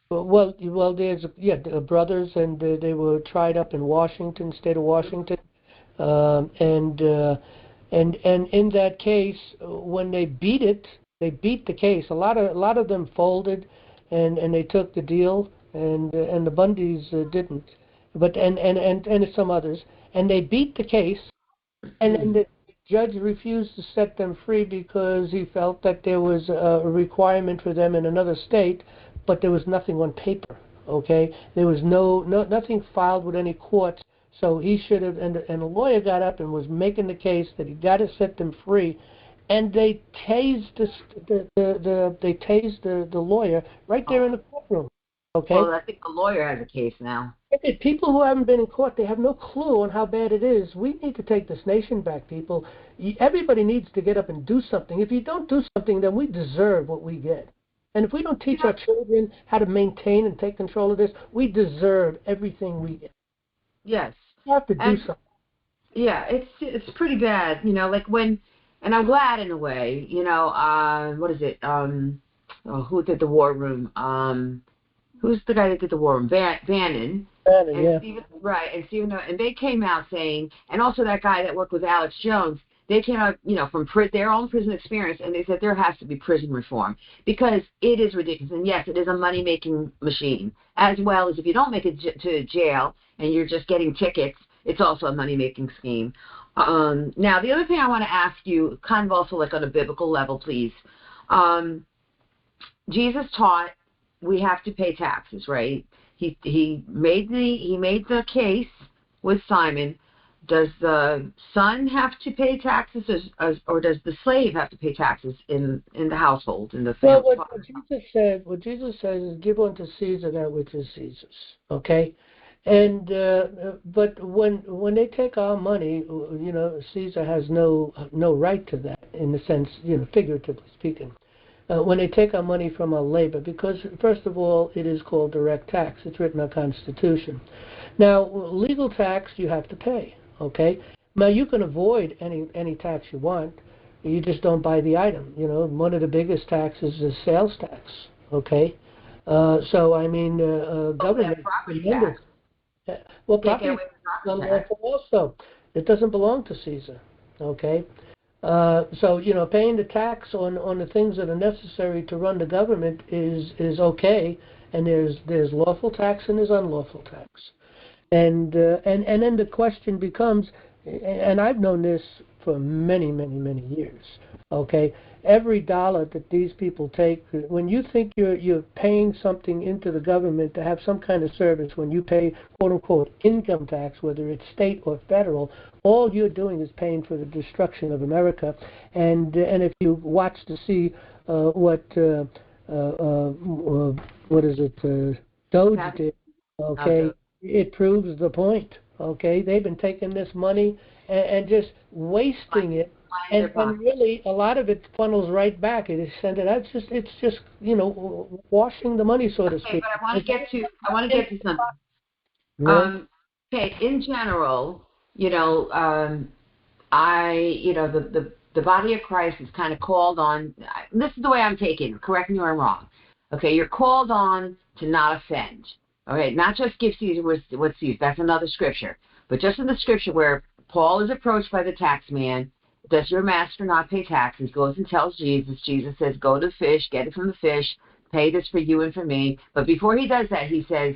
Well, there's brothers, and they were tried up in Washington, state of Washington, and in that case, when they beat the case. A lot of them folded, and they took the deal, and the Bundys didn't, but and some others, and they beat the case, and then the judge refused to set them free because he felt that there was a requirement for them in another state. But there was nothing on paper, okay? There was nothing filed with any courts, so he should have, and a lawyer got up and was making the case that he got to set them free, and they tased the lawyer right there in the courtroom, okay? Well, I think the lawyer has a case now. People who haven't been in court, they have no clue on how bad it is. We need to take this nation back, people. Everybody needs to get up and do something. If you don't do something, then we deserve what we get. And if we don't teach our children how to maintain and take control of this, we deserve everything we get. Yes. We have to do something. Yeah, it's pretty bad. Like when And I'm glad in a way, what is it? Who did the War Room? Who's the guy that did the War Room? Bannon. And Yeah. Stephen, right, and Stephen, and they came out saying, and also that guy that worked with Alex Jones, they came out, from their own prison experience, and they said there has to be prison reform because it is ridiculous. And yes, it is a money-making machine, as well as if you don't make it to jail and you're just getting tickets, it's also a money-making scheme. Now, the other thing I want to ask you, kind of also like on a biblical level, please. Jesus taught we have to pay taxes, right? He made the case with Simon. Does the son have to pay taxes, or does the slave have to pay taxes in the household, in the family? Well, what Jesus says is, give unto Caesar that which is Caesar's. Okay, and but when they take our money, Caesar has no right to that, in the sense, figuratively speaking. When they take our money from our labor, because first of all, it is called direct tax. It's written in our Constitution. Now, legal tax you have to pay. Okay. Now you can avoid any tax you want. You just don't buy the item. One of the biggest taxes is sales tax. Okay. So I mean, government. Property tax. Well, property tax is unlawful also. It doesn't belong to Caesar. Okay. So paying the tax on the things that are necessary to run the government is okay, and there's lawful tax and there's unlawful tax, and then the question becomes, and I've known this for many years. Okay, every dollar that these people take, when you think you're paying something into the government to have some kind of service, when you pay quote unquote income tax, whether it's state or federal, all you're doing is paying for the destruction of America. And if you watch to see what is it, Doge did, okay, it proves the point. Okay, they've been taking this money and just wasting it, and really a lot of it funnels right back. It's just washing the money, so to speak. But I want to get to something. Right. Okay, in general, the body of Christ is kind of called on. This is the way I'm taking it. Correct me if I'm wrong. Okay, you're called on to not offend. Okay, not just give Caesar what's Caesar. That's another scripture. But just in the scripture where Paul is approached by the tax man, does your master not pay taxes? Goes and tells Jesus. Jesus says, go to the fish, get it from the fish, pay this for you and for me. But before he does that, he says,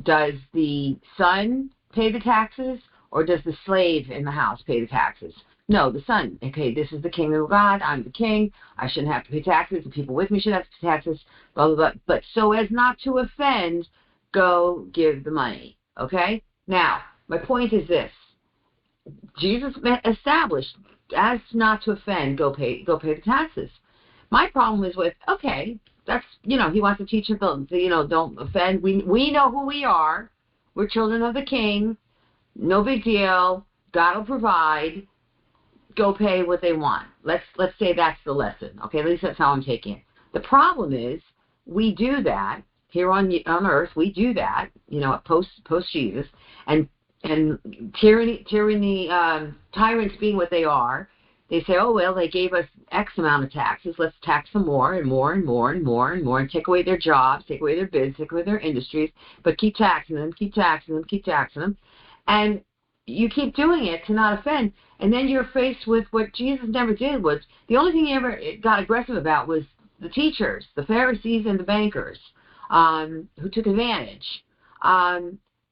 does the son pay the taxes, or does the slave in the house pay the taxes? No, the son. Okay, this is the kingdom of God. I'm the king. I shouldn't have to pay taxes. The people with me should have to pay taxes. Blah, blah, blah. But so as not to offend, go give the money. Okay? Now, my point is this. Jesus established, as not to offend, go pay the taxes. My problem is with, okay, that's, he wants to teach him, don't offend. We know who we are. We're children of the king. No big deal. God will provide. Go pay what they want. Let's say that's the lesson. Okay, at least that's how I'm taking it. The problem is we do that here on earth. We do that, post Jesus, and tyranny, tyrants being what they are. They say, oh, well, they gave us X amount of taxes. Let's tax them more and more and more and more and more, and take away their jobs, take away their bids, take away their industries, but keep taxing them, keep taxing them, keep taxing them. And you keep doing it to not offend. And then you're faced with what Jesus never did. Was the only thing he ever got aggressive about was the teachers, the Pharisees and the bankers, who took advantage.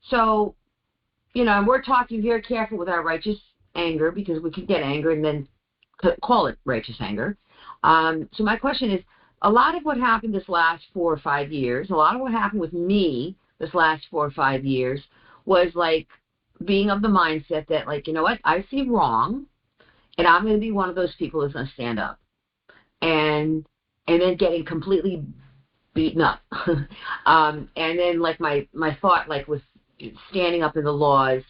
So, and we're talking very careful with our righteous anger, because we can get anger and then call it righteous anger. So my question is, a lot of what happened this last 4 or 5 years, a lot of what happened with me this last 4 or 5 years was like being of the mindset that, like, you know what, I see wrong, and I'm going to be one of those people that's going to stand up. And then getting completely beaten up. And then, like, my thought, like, was standing up in the laws,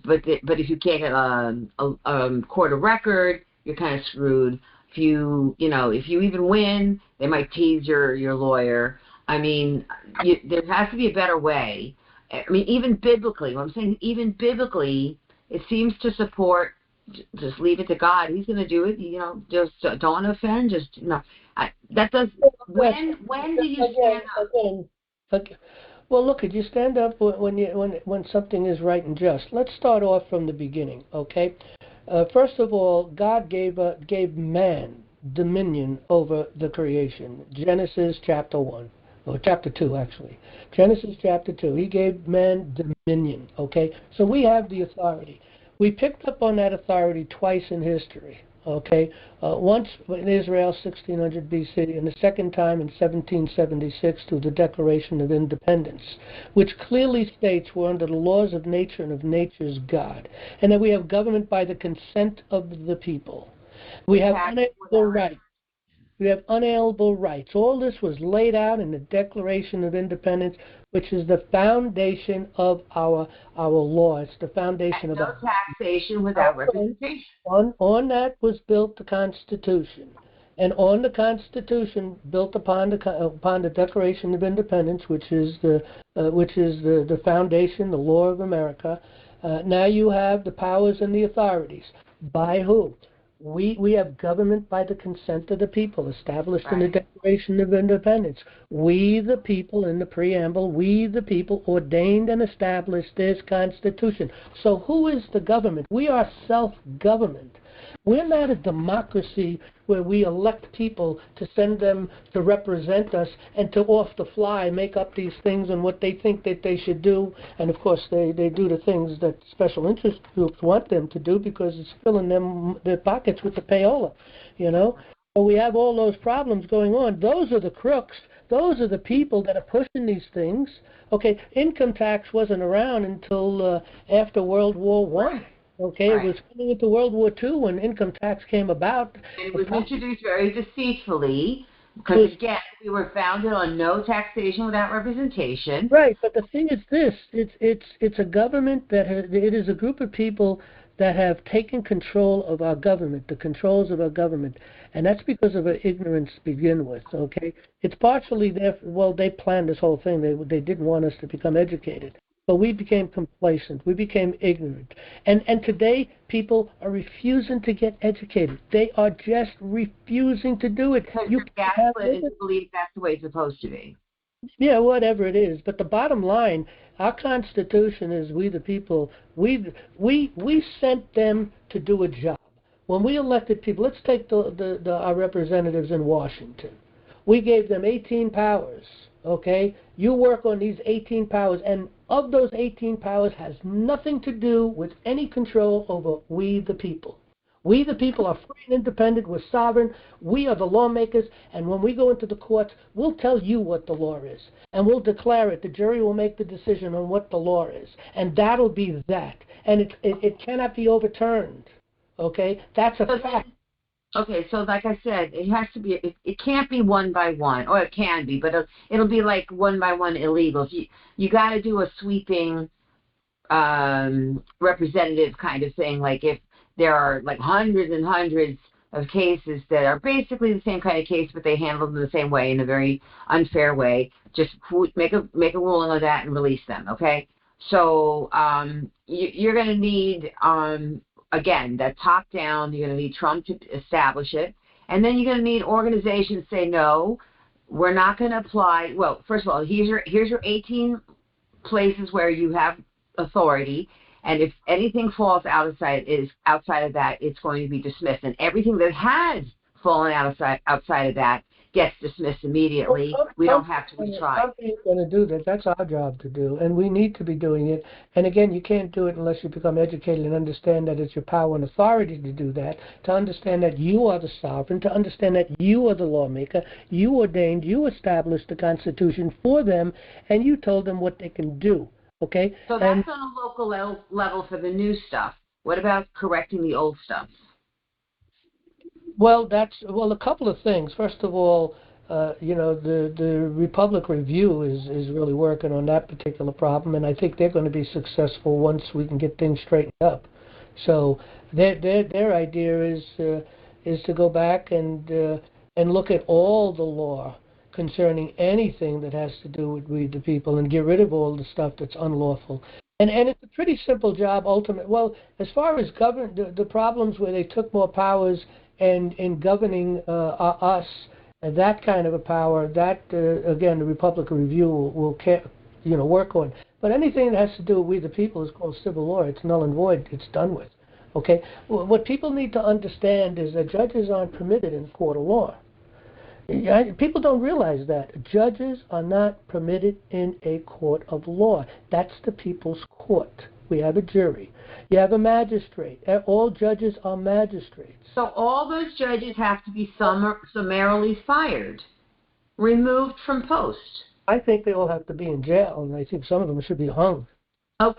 but if you can't get a court of record, you're kind of screwed. If you even win, they might tease your lawyer. I mean, there has to be a better way. I mean, even biblically, what I'm saying, even biblically, it seems to support just leave it to God. He's going to do it. Just don't offend. Just that does. When do you stand up? Again. Well, look, you stand up when something is right and just. Let's start off from the beginning, okay? First of all, God gave man dominion over the creation. Genesis chapter 1, or chapter 2, actually. Genesis chapter 2. He gave man dominion, okay? So we have the authority. We picked up on that authority twice in history, okay? Once in Israel, 1600 B.C., and the second time in 1776 through the Declaration of Independence, which clearly states we're under the laws of nature and of nature's God, and that we have government by the consent of the people. We have unalienable rights. We have unalienable rights. All this was laid out in the Declaration of Independence, which is the foundation of our law. It's the foundation of our taxation without representation. On that was built the Constitution, and on the Constitution, built upon the Declaration of Independence, which is the foundation, the law of America. Now you have the powers and the authorities. By who? We have government by the consent of the people, established in the Declaration of Independence. We, the people, in the preamble, we, the people, ordained and established this Constitution. So who is the government? We are self-government. We're not a democracy where we elect people to send them to represent us and to off the fly make up these things and what they think that they should do. And of course they do the things that special interest groups want them to do because it's filling their pockets with the payola, So we have all those problems going on. Those are the crooks. Those are the people that are pushing these things. Okay, income tax wasn't around until after World War I. Okay, It was coming into World War II when income tax came about. And it was introduced very deceitfully because, again, we were founded on no taxation without representation. Right, but the thing is this, it's a government it is a group of people that have taken control of our government, the controls of our government, and that's because of our ignorance to begin with, okay? It's partially they planned this whole thing. They didn't want us to become educated. But we became complacent. We became ignorant. And today, people are refusing to get educated. They are just refusing to do it. Because you're gaslit and believe that's the way it's supposed to be. Yeah, whatever it is. But the bottom line, our Constitution is we the people. We sent them to do a job. When we elected people, let's take our representatives in Washington. We gave them 18 powers. Okay, you work on these 18 powers, and of those 18 powers has nothing to do with any control over we the people. We the people are free and independent, we're sovereign, we are the lawmakers, and when we go into the courts, we'll tell you what the law is, and we'll declare it. The jury will make the decision on what the law is, and that'll be that, and it cannot be overturned. Okay, that's a fact. Okay, so like I said, it has to be. It can't be one by one, or it can be, but it'll be like one by one illegal. You got to do a sweeping representative kind of thing. Like if there are like hundreds and hundreds of cases that are basically the same kind of case, but they handle them the same way in a very unfair way. Just make a ruling on that and release them. Okay, so you're going to need. Again, that top down, you're going to need Trump to establish it. And then you're going to need organizations say, no, we're not going to apply. Well, first of all, here's your 18 places where you have authority. And if anything falls outside of that, it's going to be dismissed. And everything that has fallen outside of that gets dismissed immediately. We don't have to retry. Somebody's going to do that. That's our job to do, and we need to be doing it. And again, you can't do it unless you become educated and understand that it's your power and authority to do that, to understand that you are the sovereign, to understand that you are the lawmaker, you ordained, you established the Constitution for them, and you told them what they can do. Okay? So that's on a local level for the new stuff. What about correcting the old stuff? Well, a couple of things. First of all, the Republic Review is really working on that particular problem, and I think they're going to be successful once we can get things straightened up. So their idea is to go back and look at all the law concerning anything that has to do with we the people and get rid of all the stuff that's unlawful. And it's a pretty simple job, ultimately. Well, as far as the problems where they took more powers and in governing us, and that kind of a power, that again, the Republican Review will work on. But anything that has to do with we the people is called civil law. It's null and void. It's done with. Okay. Well, what people need to understand is that judges aren't permitted in court of law. People don't realize that. Judges are not permitted in a court of law. That's the people's court. We have a jury. You have a magistrate. All judges are magistrates. So all those judges have to be summarily fired, removed from post. I think they all have to be in jail, and I think some of them should be hung. Oh,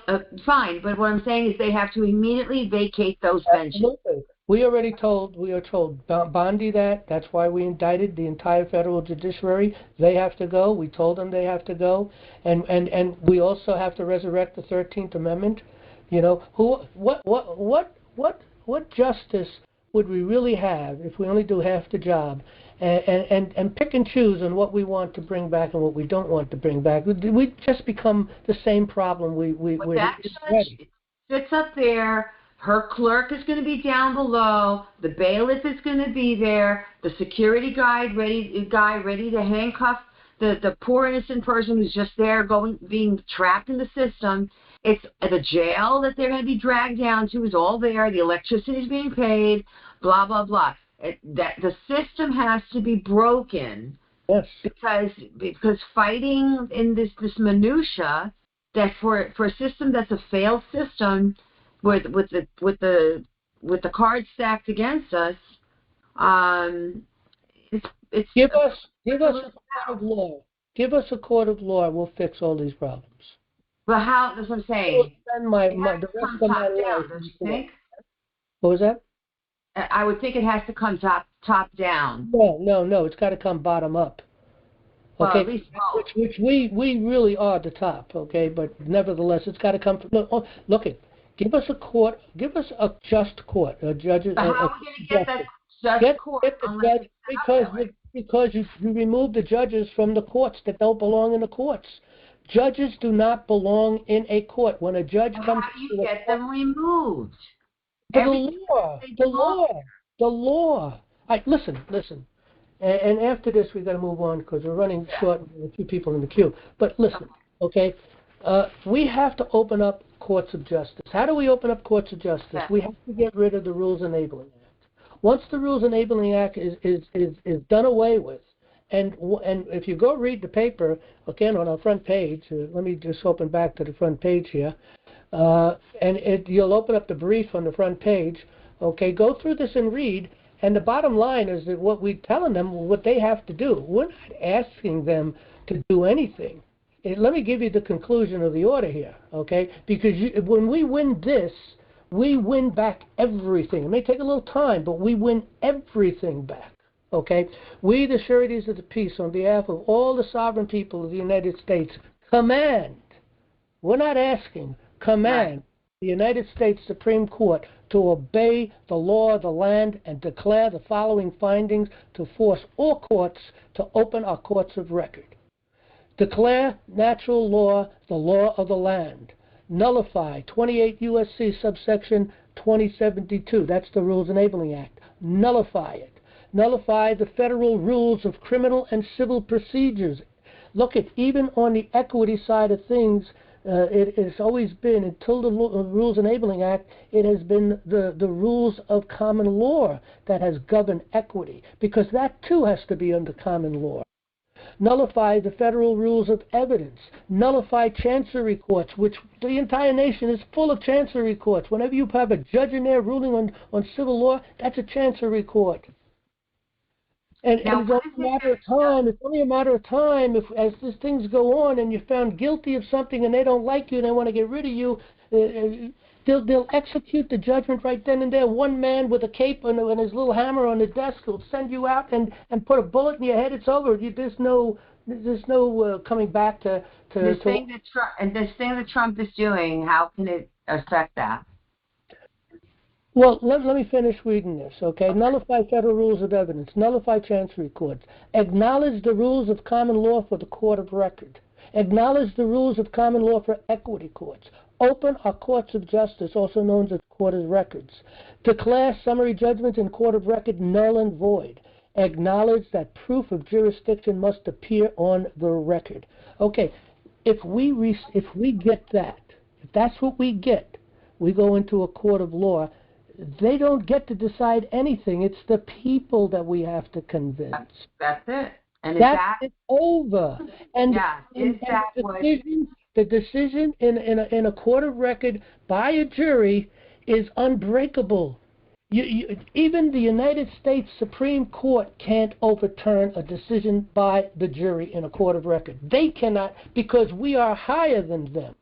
fine, but what I'm saying is they have to immediately vacate those benches. Absolutely. We are told Bondi that. That's why we indicted the entire federal judiciary. They have to go. We told them they have to go. And we also have to resurrect the 13th Amendment. You know, what justice would we really have if we only do half the job and pick and choose on what we want to bring back and what we don't want to bring back? We just become the same problem That judge sits up there. Her clerk is going to be down below. The bailiff is going to be there. The security guy ready to handcuff the poor innocent person who's just there being trapped in the system. It's the jail that they're going to be dragged down to is all there. The electricity is being paid. Blah blah blah. That the system has to be broken. Yes. Because fighting in this minutia that for a system that's a failed system. With the cards stacked against us, it's give us a court of law. Give us a court of law. We'll fix all these problems. But how? That's what I'm saying. Spend the rest of my life. Don't you think? What was that? I would think it has to come top down. No. It's got to come bottom up. Well, okay, at least which we really are the top. Okay, but nevertheless, it's got to come from. Look it. Give us a court. Give us a just court. Judges. How are we going to get that just court? Because you remove the judges from the courts that don't belong in the courts. Judges do not belong in a court. When a judge comes, how do you get them removed? The law. Listen. And after this, we've got to move on because we're running short with a few people in the queue. But listen, okay. We have to open up courts of justice. How do we open up courts of justice? Yeah. We have to get rid of the Rules Enabling Act. Once the Rules Enabling Act is done away with, and if you go read the paper, again on our front page, let me just open back to the front page here, you'll open up the brief on the front page, okay, go through this and read, and the bottom line is that what we're telling them, what they have to do, we're not asking them to do anything. Let me give you the conclusion of the order here, okay? Because when we win this, we win back everything. It may take a little time, but we win everything back, okay? We, the sureties of the peace, on behalf of all the sovereign people of the United States, command, we're not asking, command the United States Supreme Court to obey the law of the land and declare the following findings to force all courts to open our courts of record. Declare natural law the law of the land. Nullify 28 U.S.C. subsection 2072. That's the Rules Enabling Act. Nullify it. Nullify the federal rules of criminal and civil procedures. Look, even on the equity side of things, it has always been, until the Rules Enabling Act, it has been the rules of common law that has governed equity, because that too has to be under common law. Nullify the federal rules of evidence. Nullify chancery courts, which the entire nation is full of chancery courts. Whenever you have a judge in there ruling on civil law, that's a chancery court. And it's only a matter of time. It's only a matter of time as these things go on and you're found guilty of something and they don't like you and they want to get rid of you. They'll execute the judgment right then and there. One man with a cape and his little hammer on the desk will send you out and put a bullet in your head. It's over. There's no coming back to this thing that Trump is doing. How can it affect that? Well, let me finish reading this, okay? Nullify federal rules of evidence. Nullify chancery courts. Acknowledge the rules of common law for the court of record. Acknowledge the rules of common law for equity courts. open our courts of justice, also known as court of records. Declare summary judgments in court of record null and void. Acknowledge that proof of jurisdiction must appear on the record. Okay, if we get that, if that's what we get, we go into a court of law. They don't get to decide anything. It's the people that we have to convince. That's it. And It's over. And, the decision in a court of record by a jury is unbreakable. Even the United States Supreme Court can't overturn a decision by the jury in a court of record. They cannot, because we are higher than them.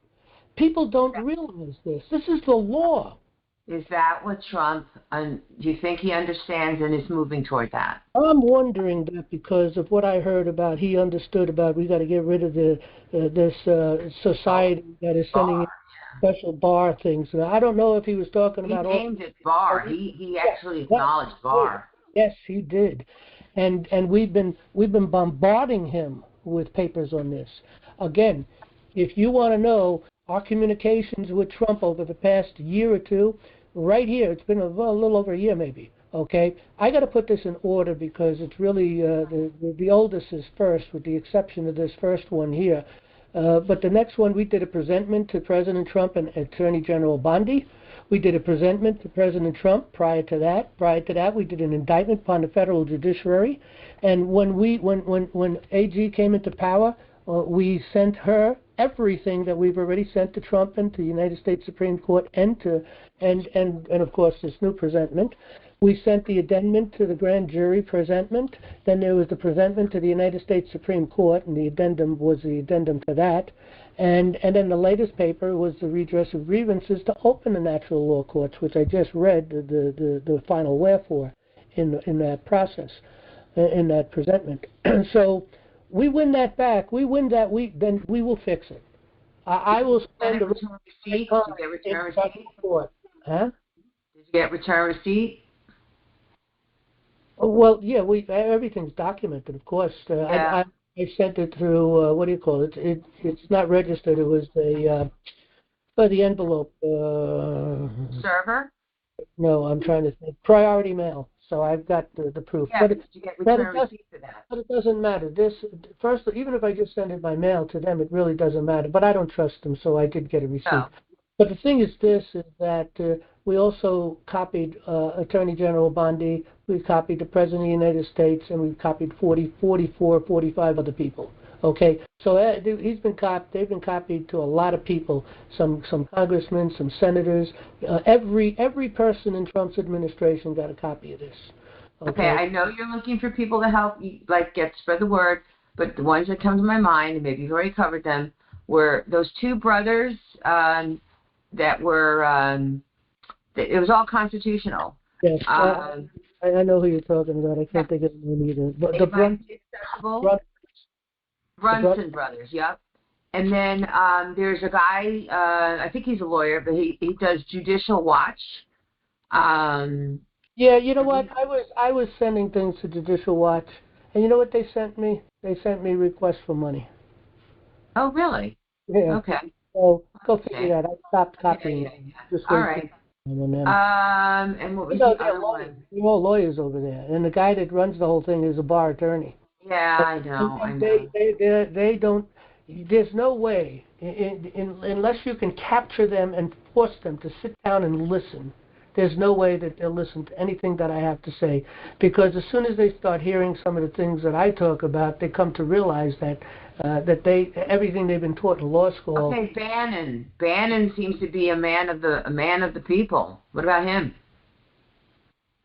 People don't realize this. This is the law. Is that what Trump, do you think he understands and is moving toward that? I'm wondering that because of what I heard about, he understood about we got to get rid of this society that is sending in special bar things. Now, I don't know if he was talking about... He named it bar. He actually acknowledged bar. Yes, he did. And we've been bombarding him with papers on this. Again, if you want to know our communications with Trump over the past year or two, right here, it's been a little over a year maybe, okay? I got to put this in order because it's really, the oldest is first, with the exception of this first one here. But the next one, we did a presentment to President Trump and Attorney General Bondi. We did a presentment to President Trump prior to that. We did an indictment upon the federal judiciary. And when AG came into power, we sent her everything that we've already sent to Trump and to the United States Supreme Court and of course this new presentment. We sent the addendum to the grand jury presentment. Then there was the presentment to the United States Supreme Court, and the addendum was the addendum to that. And then the latest paper was the redress of grievances to open the natural law courts, which I just read the final wherefore in that process, in that presentment. So we win that back. Then we will fix it. I will spend a return receipt. Did you get return receipt? Huh? Did you get return receipt? Well, yeah, everything's documented, of course. I sent it through what do you call it? It's not registered. It was the envelope. Server? No, I'm trying to think. Priority mail. So I've got the proof. Yeah, but did you get return receipt for that? But it doesn't matter. First, even if I just send it by mail to them, it really doesn't matter. But I don't trust them, so I did get a receipt. Oh. But the thing is that we also copied Attorney General Bondi, we copied the President of the United States, and we copied 45 other people. Okay, so they've been copied to a lot of people, some congressmen, some senators. Every person in Trump's administration got a copy of this. Okay, I know you're looking for people to help, spread the word, but the ones that come to my mind, and maybe you've already covered them, were those two brothers that were. It was all constitutional. Yes, I know who you're talking about. I can't think of the name either. But the Brunson brothers, yep. And then there's a guy, I think he's a lawyer, but he does Judicial Watch. Yeah, you know what? I was sending things to Judicial Watch, and you know what they sent me? They sent me requests for money. Oh, really? Yeah. Okay. So go figure that. I stopped copying. Yeah. All right. And what was the other one? We're all lawyers over there, and the guy that runs the whole thing is a bar attorney. Yeah, I know. They don't. There's no way, unless you can capture them and force them to sit down and listen. There's no way that they'll listen to anything that I have to say, because as soon as they start hearing some of the things that I talk about, they come to realize that everything they've been taught in law school. Okay, Bannon. Bannon seems to be a man of the people. What about him?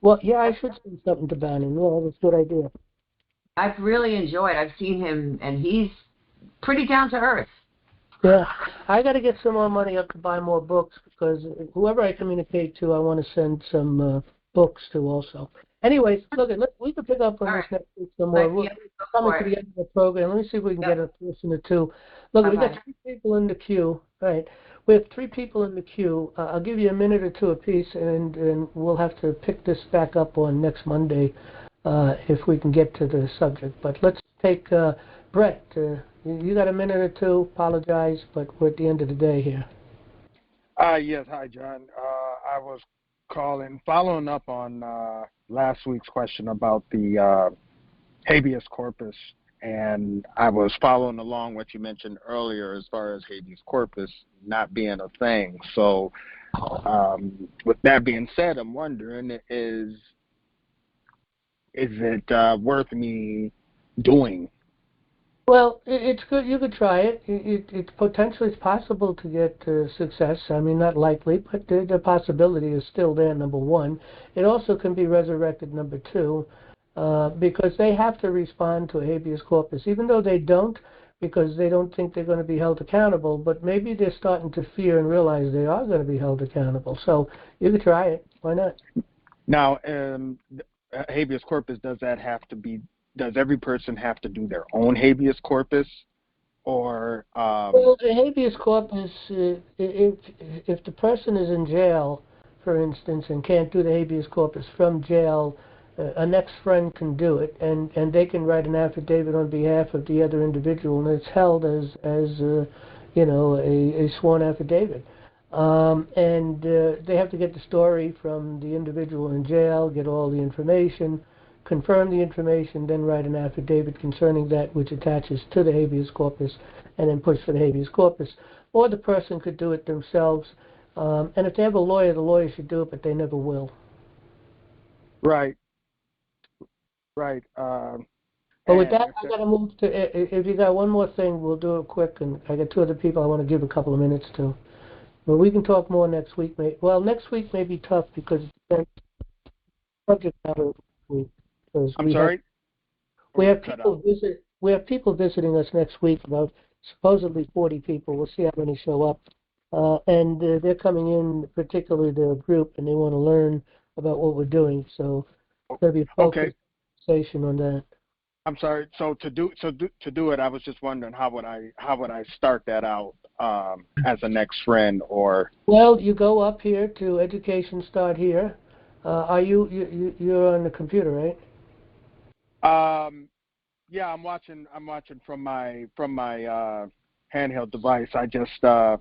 Well, yeah, I should say something to Bannon. Well, that's a good idea. I've really enjoyed. I've seen him, and he's pretty down to earth. Yeah, I got to get some more money up to buy more books, because whoever I communicate to, I want to send some books to also. Anyways, look, we can pick up on this next week some more. We're coming to the end of the program. Let me see if we can get a person or two. Look, we got 3 people in the queue. Right, we have 3 people in the queue. I'll give you a minute or two apiece, and we'll have to pick this back up on next Monday if we can get to the subject. But let's take Brett. You got a minute or two. Apologize, but we're at the end of the day here. Yes, hi, John. I was following up on last week's question about the habeas corpus, and I was following along what you mentioned earlier as far as habeas corpus not being a thing. So, with that being said, I'm wondering, is it worth me doing? Well, it's good. You could try it. It's potentially it's possible to get success. I mean, not likely, but the possibility is still there. Number one, it also can be resurrected. Number two, because they have to respond to a habeas corpus, even though they don't, because they don't think they're going to be held accountable. But maybe they're starting to fear and realize they are going to be held accountable. So you could try it. Why not? Now, habeas corpus, does every person have to do their own habeas corpus, or Well, a habeas corpus, if the person is in jail, for instance, and can't do the habeas corpus from jail, a next friend can do it, and they can write an affidavit on behalf of the other individual, and it's held as a sworn affidavit. And they have to get the story from the individual in jail, get all the information, confirm the information, then write an affidavit concerning that which attaches to the habeas corpus, and then push for the habeas corpus. Or the person could do it themselves. And if they have a lawyer, the lawyer should do it, but they never will. right? But with that, I got to move to, if you got one more thing, we'll do it quick, and I got two other people I want to give a couple of minutes to. But we can talk more next week. Well, next week may be tough because it's subject matter week. I'm sorry? We have people visiting us next week, about supposedly 40 people. We'll see how many show up. And they're coming in, particularly the group, and they want to learn about what we're doing. So there'll be a focused conversation on that. I'm sorry. So to do it, I was just wondering how would I start that out as a next friend or? Well, you go up here to Education Start Here. Are you're on the computer, right? Yeah, I'm watching from my handheld device. I just All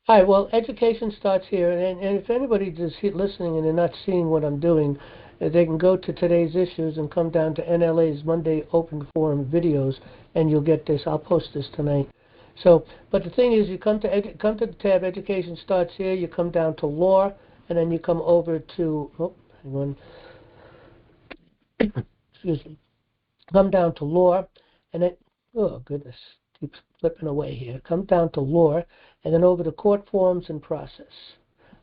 right, well, education starts here, and if anybody just listening and they're not seeing what I'm doing, they can go to today's issues and come down to NLA's Monday Open Forum videos, and you'll get this. I'll post this tonight. So, but the thing is, you come to the tab Education Starts Here, you come down to Law, and then you come over to, hang on, excuse me, come down to Law, and then, oh goodness, keeps flipping away here. Come down to Law, and then over to Court Forms and Process.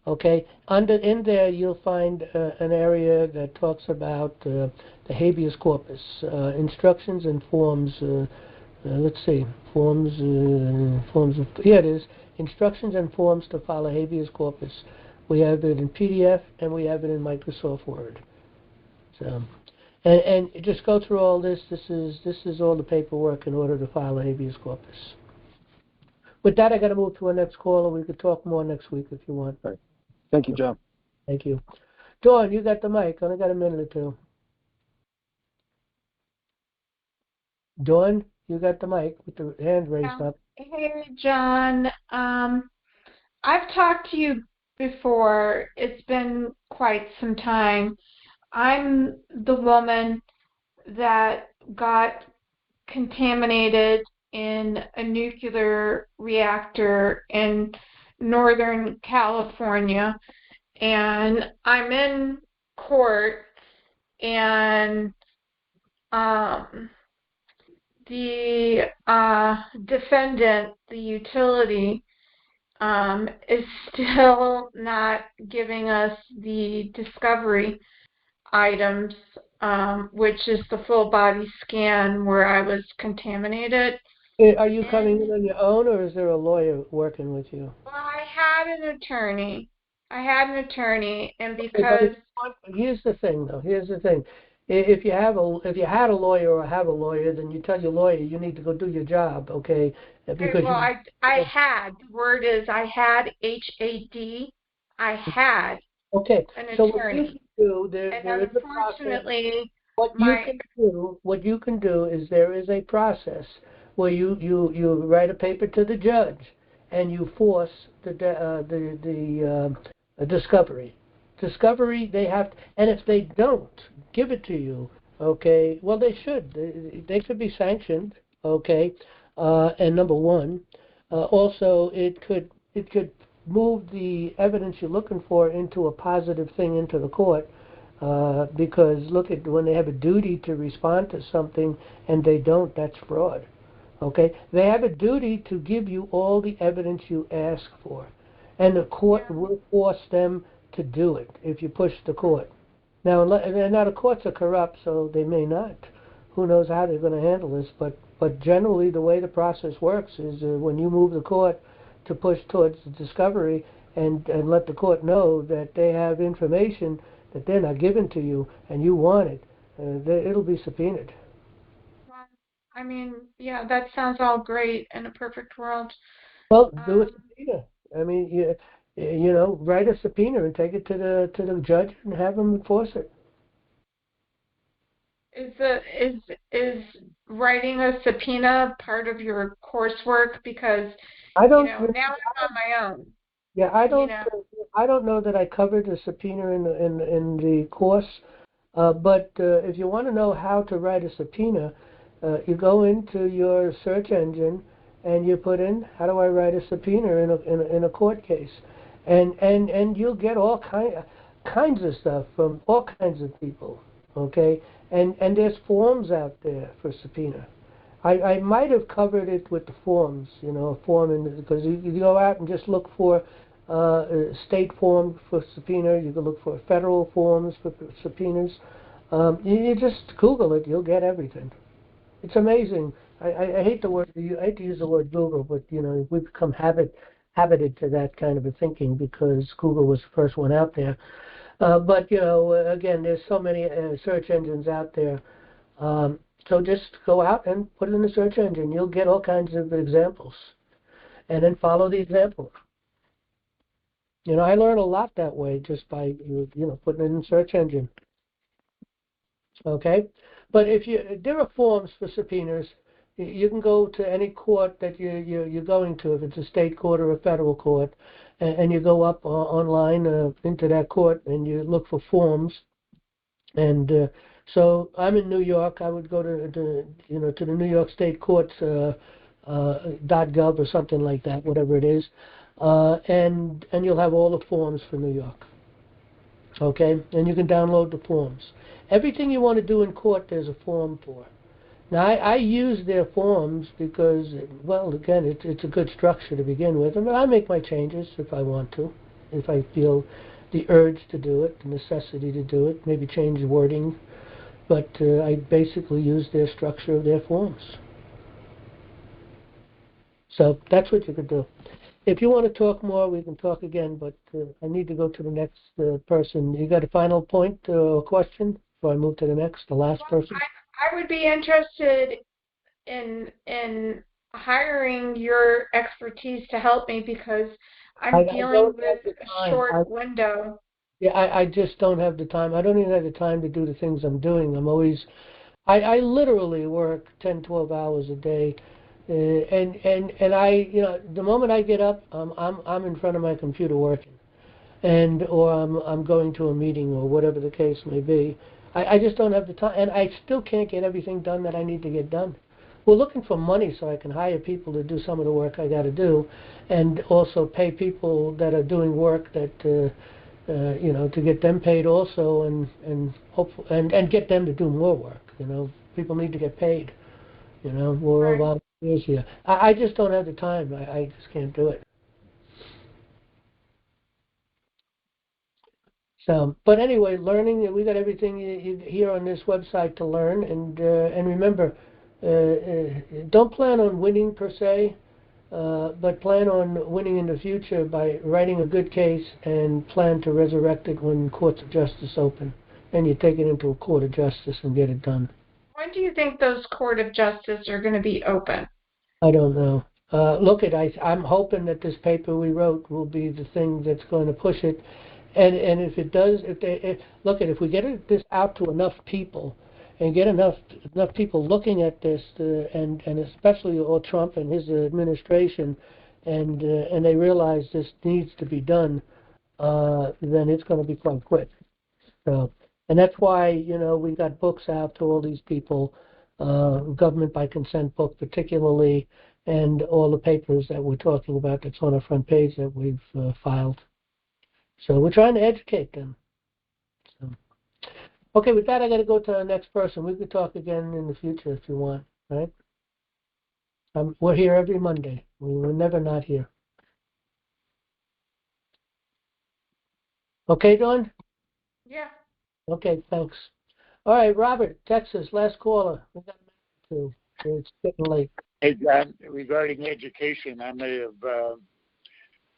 Okay, in there you'll find an area that talks about the habeas corpus, instructions and forms. Let's see, forms of, here it is, instructions and forms to file a habeas corpus. We have it in PDF and we have it in Microsoft Word. So, and just go through all this. This is all the paperwork in order to file a habeas corpus. With that, I got to move to our next caller. We could talk more next week if you want. Right. Thank you, John. Thank you. Dawn, you got the mic. Only got a minute or two. Dawn, you got the mic with the hand raised up. Hey, John. I've talked to you before. It's been quite some time. I'm the woman that got contaminated in a nuclear reactor in Northern California, and I'm in court, and the defendant, the utility, is still not giving us the discovery items, which is the full body scan where I was contaminated. Are you coming in on your own, or is there a lawyer working with you? Well, I had an attorney, and because here's the thing, though. Here's the thing. If you had a lawyer or have a lawyer, then you tell your lawyer you need to go do your job, okay? Because I had. The word is I had HAD. I had. Okay. An so attorney. What you can do, there is a process. What you can do is there is a process where you write a paper to the judge, and you force the discovery. Discovery, they have, and if they don't give it to you, okay, well, they should. They should be sanctioned, okay. And number one, also it could move the evidence you're looking for into a positive thing into the court. Because look at when they have a duty to respond to something and they don't, that's fraud. Okay? They have a duty to give you all the evidence you ask for. And the court will force them to do it if you push the court. Now the courts are corrupt, so they may not. Who knows how they're going to handle this, but generally the way the process works is when you move the court to push towards the discovery and let the court know that they have information that they're not giving to you and you want it, it'll be subpoenaed. Well, I mean, yeah, that sounds all great in a perfect world. Well, do a subpoena. I mean, write a subpoena and take it to the judge and have him enforce it. Is writing a subpoena part of your coursework? Because I don't. now I'm on my own. Yeah, I don't. I don't know that I covered the subpoena in the course. But if you want to know how to write a subpoena, you go into your search engine and you put in "How do I write a subpoena in a court case," and you'll get all kinds of stuff from all kinds of people. Okay, and there's forms out there for subpoena. I might have covered it with the forms, a form, because you go out and just look for a state form for subpoena. You can look for federal forms for subpoenas. You just Google it, you'll get everything. It's amazing. I hate I hate to use the word Google, but we've become habited to that kind of a thinking because Google was the first one out there. But again, there's so many search engines out there. So just go out and put it in the search engine. You'll get all kinds of examples, and then follow the example. I learn a lot that way just by putting it in the search engine. Okay, but there are forms for subpoenas. You can go to any court that you're going to, if it's a state court or a federal court, and you go up online into that court and you look for forms. And so I'm in New York. I would go to the New York State Courts .gov or something like that, whatever it is, and you'll have all the forms for New York. Okay, and you can download the forms. Everything you want to do in court, there's a form for. Now I use their forms because, well, again, it's a good structure to begin with. I mean, I make my changes if I want to, if I feel the urge to do it, the necessity to do it, maybe change the wording, but I basically use their structure of their forms. So that's what you could do. If you want to talk more, we can talk again, but I need to go to the next person. You got a final point or question before I move to the next, the last person? I would be interested in hiring your expertise to help me because I'm dealing with a short window. Yeah, I just don't have the time. I don't even have the time to do the things I'm doing. I literally work 10, 12 hours a day. And I, the moment I get up, I'm in front of my computer working, or I'm going to a meeting or whatever the case may be. I just don't have the time, and I still can't get everything done that I need to get done. We're looking for money so I can hire people to do some of the work I got to do, and also pay people that are doing work that to get them paid also, and hopefully and get them to do more work. People need to get paid. We're all volunteers here. I just don't have the time. I just can't do it. So, but anyway, learning. We got everything here on this website to learn, and remember, don't plan on winning per se, but plan on winning in the future by writing a good case and plan to resurrect it when courts of justice open, and you take it into a court of justice and get it done. When do you think those court of justice are going to be open? I don't know. I'm hoping that this paper we wrote will be the thing that's going to push it. And if it does, if we get this out to enough people, and get enough people looking at this, and especially Trump and his administration, and they realize this needs to be done, then it's going to be quite quick. So, and that's why, we got books out to all these people, government by consent book particularly, and all the papers that we're talking about that's on our front page that we've filed. So we're trying to educate them. So. Okay, with that, I got to go to the next person. We could talk again in the future if you want, right? We're here every Monday. We're never not here. Okay, Dawn? Yeah. Okay, thanks. All right, Robert, Texas, last caller. We got a minute or two. It's getting late. Hey, John, regarding education, I may have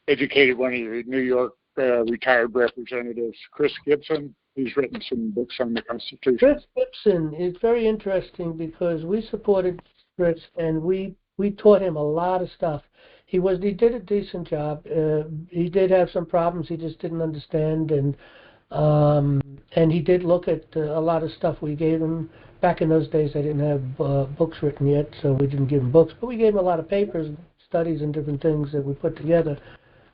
educated one of your New York retired representatives, Chris Gibson. He's written some books on the Constitution. Chris Gibson is very interesting because we supported Chris and we taught him a lot of stuff. He did a decent job. He did have some problems he just didn't understand, and he did look at a lot of stuff we gave him. Back in those days, I didn't have books written yet, so we didn't give him books, but we gave him a lot of papers, studies, and different things that we put together.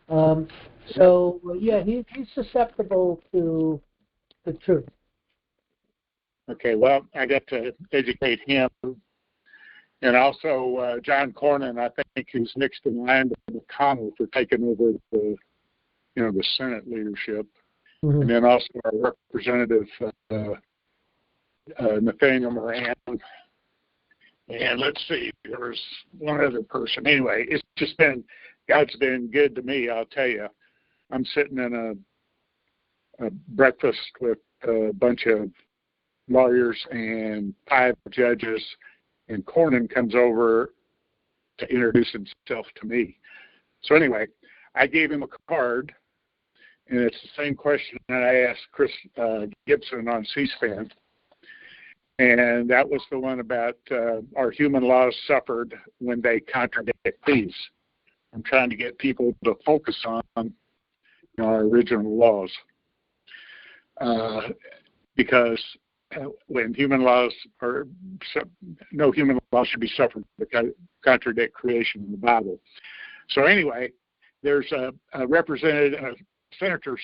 Yeah, he's susceptible to the truth. Okay, well, I got to educate him. And also John Cornyn, I think, who's next in line to McConnell for taking over the Senate leadership. Mm-hmm. And then also our representative, Nathaniel Moran. And let's see, there was one other person. Anyway, it's just God's been good to me, I'll tell you. I'm sitting in a breakfast with a bunch of lawyers and 5 judges, and Cornyn comes over to introduce himself to me. So anyway, I gave him a card, and it's the same question that I asked Chris Gibson on C-SPAN, and that was the one about our human laws suffered when they contradict these. I'm trying to get people to focus on our original laws, because when human laws no human laws should be suffered to contradict creation in the Bible. So anyway, there's a representative, Senator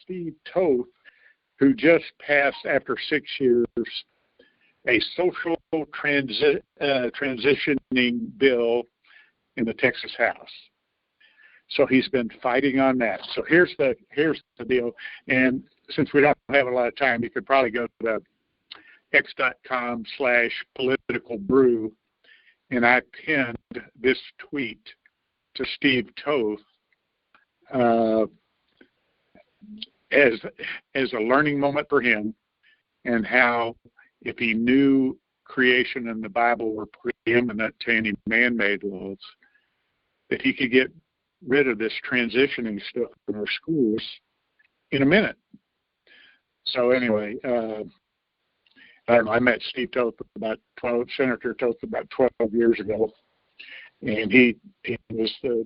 Steve Toth, who just passed after 6 years a social transitioning bill in the Texas House. So he's been fighting on that. So here's the deal. And since we don't have a lot of time, you could probably go to x.com/politicalbrew, and I pinned this tweet to Steve Toth as a learning moment for him, and how if he knew creation and the Bible were preeminent to any man-made laws, that he could get rid of this transitioning stuff in our schools in a minute. So anyway, I don't know, I met Steve Toth Senator Toth about 12 years ago, and he was the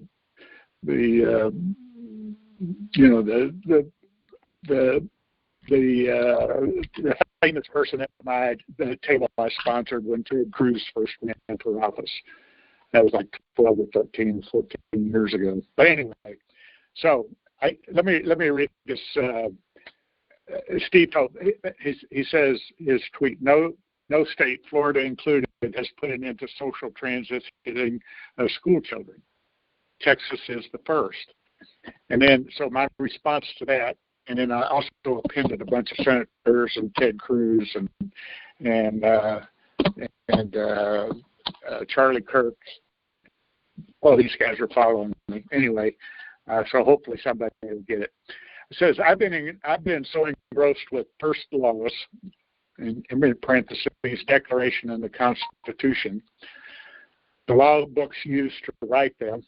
famous person at the table I sponsored when Ted Cruz first ran for office. That was like 12 or 13, 14 years ago. But anyway, so let me read this. Steve Toth, he says, his tweet, no state, Florida included, has put an end to social transitioning of school children. Texas is the first. And then, so my response to that, and then I also appended a bunch of senators and Ted Cruz and Charlie Kirk. Well, these guys are following me anyway, so hopefully somebody will get it. It says, I've been so engrossed with first laws, in parentheses, Declaration and the Constitution, the law books used to write them,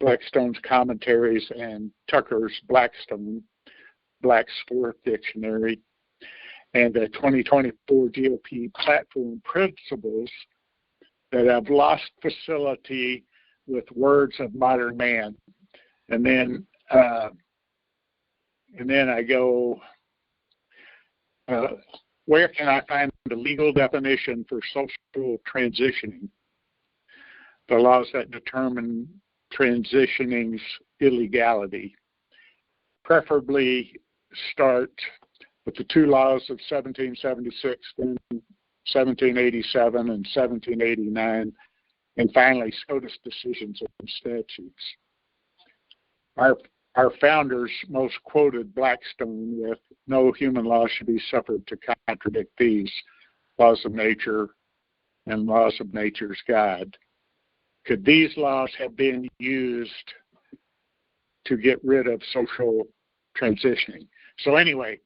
Blackstone's commentaries and Tucker's Black's Fourth Dictionary, and the 2024 GOP platform principles, that I've lost facility with words of modern man. And then I go, where can I find the legal definition for social transitioning? The laws that determine transitioning's illegality. Preferably start with the two laws of 1776, then 1787 and 1789, and finally SCOTUS decisions and statutes. Our founders most quoted Blackstone with, "No human law should be suffered to contradict these laws of nature and laws of nature's God." Could these laws have been used to get rid of social transitioning? So anyway,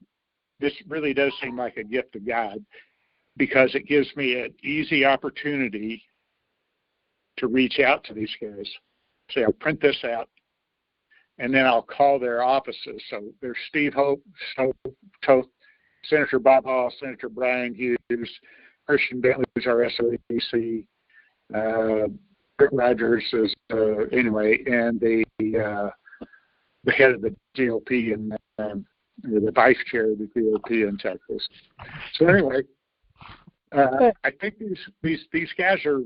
this really does seem like a gift of God, because it gives me an easy opportunity to reach out to these guys. Say, I'll print this out, and then I'll call their offices. So there's Steve Hope, Senator Bob Hall, Senator Brian Hughes, Christian Bentley is our SOEC, Rick Rogers is, anyway, and the head of the GOP and the vice chair of the GOP in Texas. So anyway, I think these guys are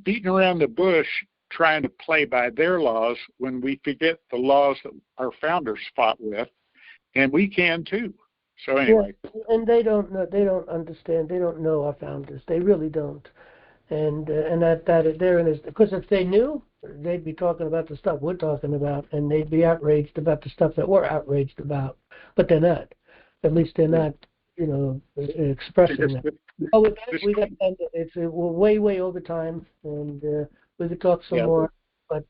beating around the bush trying to play by their laws when we forget the laws that our founders fought with, and we can too. So anyway, and they don't know, they don't understand, they don't know our founders. They really don't, and that they're in this, because if they knew, they'd be talking about the stuff we're talking about, and they'd be outraged about the stuff that we're outraged about. But they're not. At least they're not, expressing that. Oh, with that, we got we're way over time, and we could talk some more, but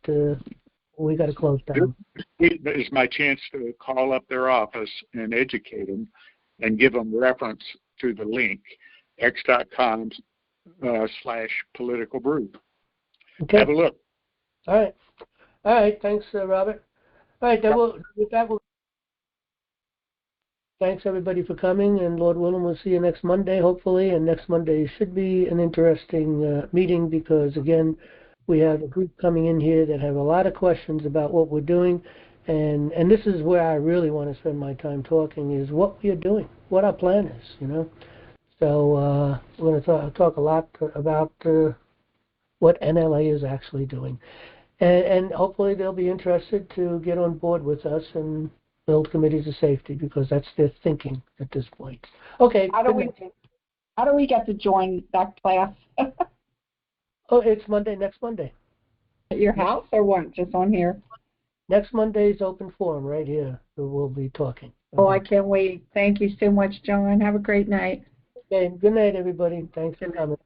we got to close down. It's my chance to call up their office and educate them, and give them reference to the link x.com/political brew. Okay. Have a look. All right. Thanks, Robert. All right. Thanks everybody for coming, and Lord willing, we'll see you next Monday, hopefully. And next Monday should be an interesting meeting, because again, we have a group coming in here that have a lot of questions about what we're doing, and this is where I really want to spend my time talking, is what we are doing, what our plan is, So we're going to talk a lot about what NLA is actually doing, and hopefully they'll be interested to get on board with us and build committees of safety, because that's their thinking at this point. Okay. How do we get to join that class? Oh, it's next Monday. At your house or what? Just on here? Next Monday's open forum right here. We'll be talking. Oh, I can't wait. Thank you so much, John. Have a great night. Okay. Good night, everybody. Thanks for coming.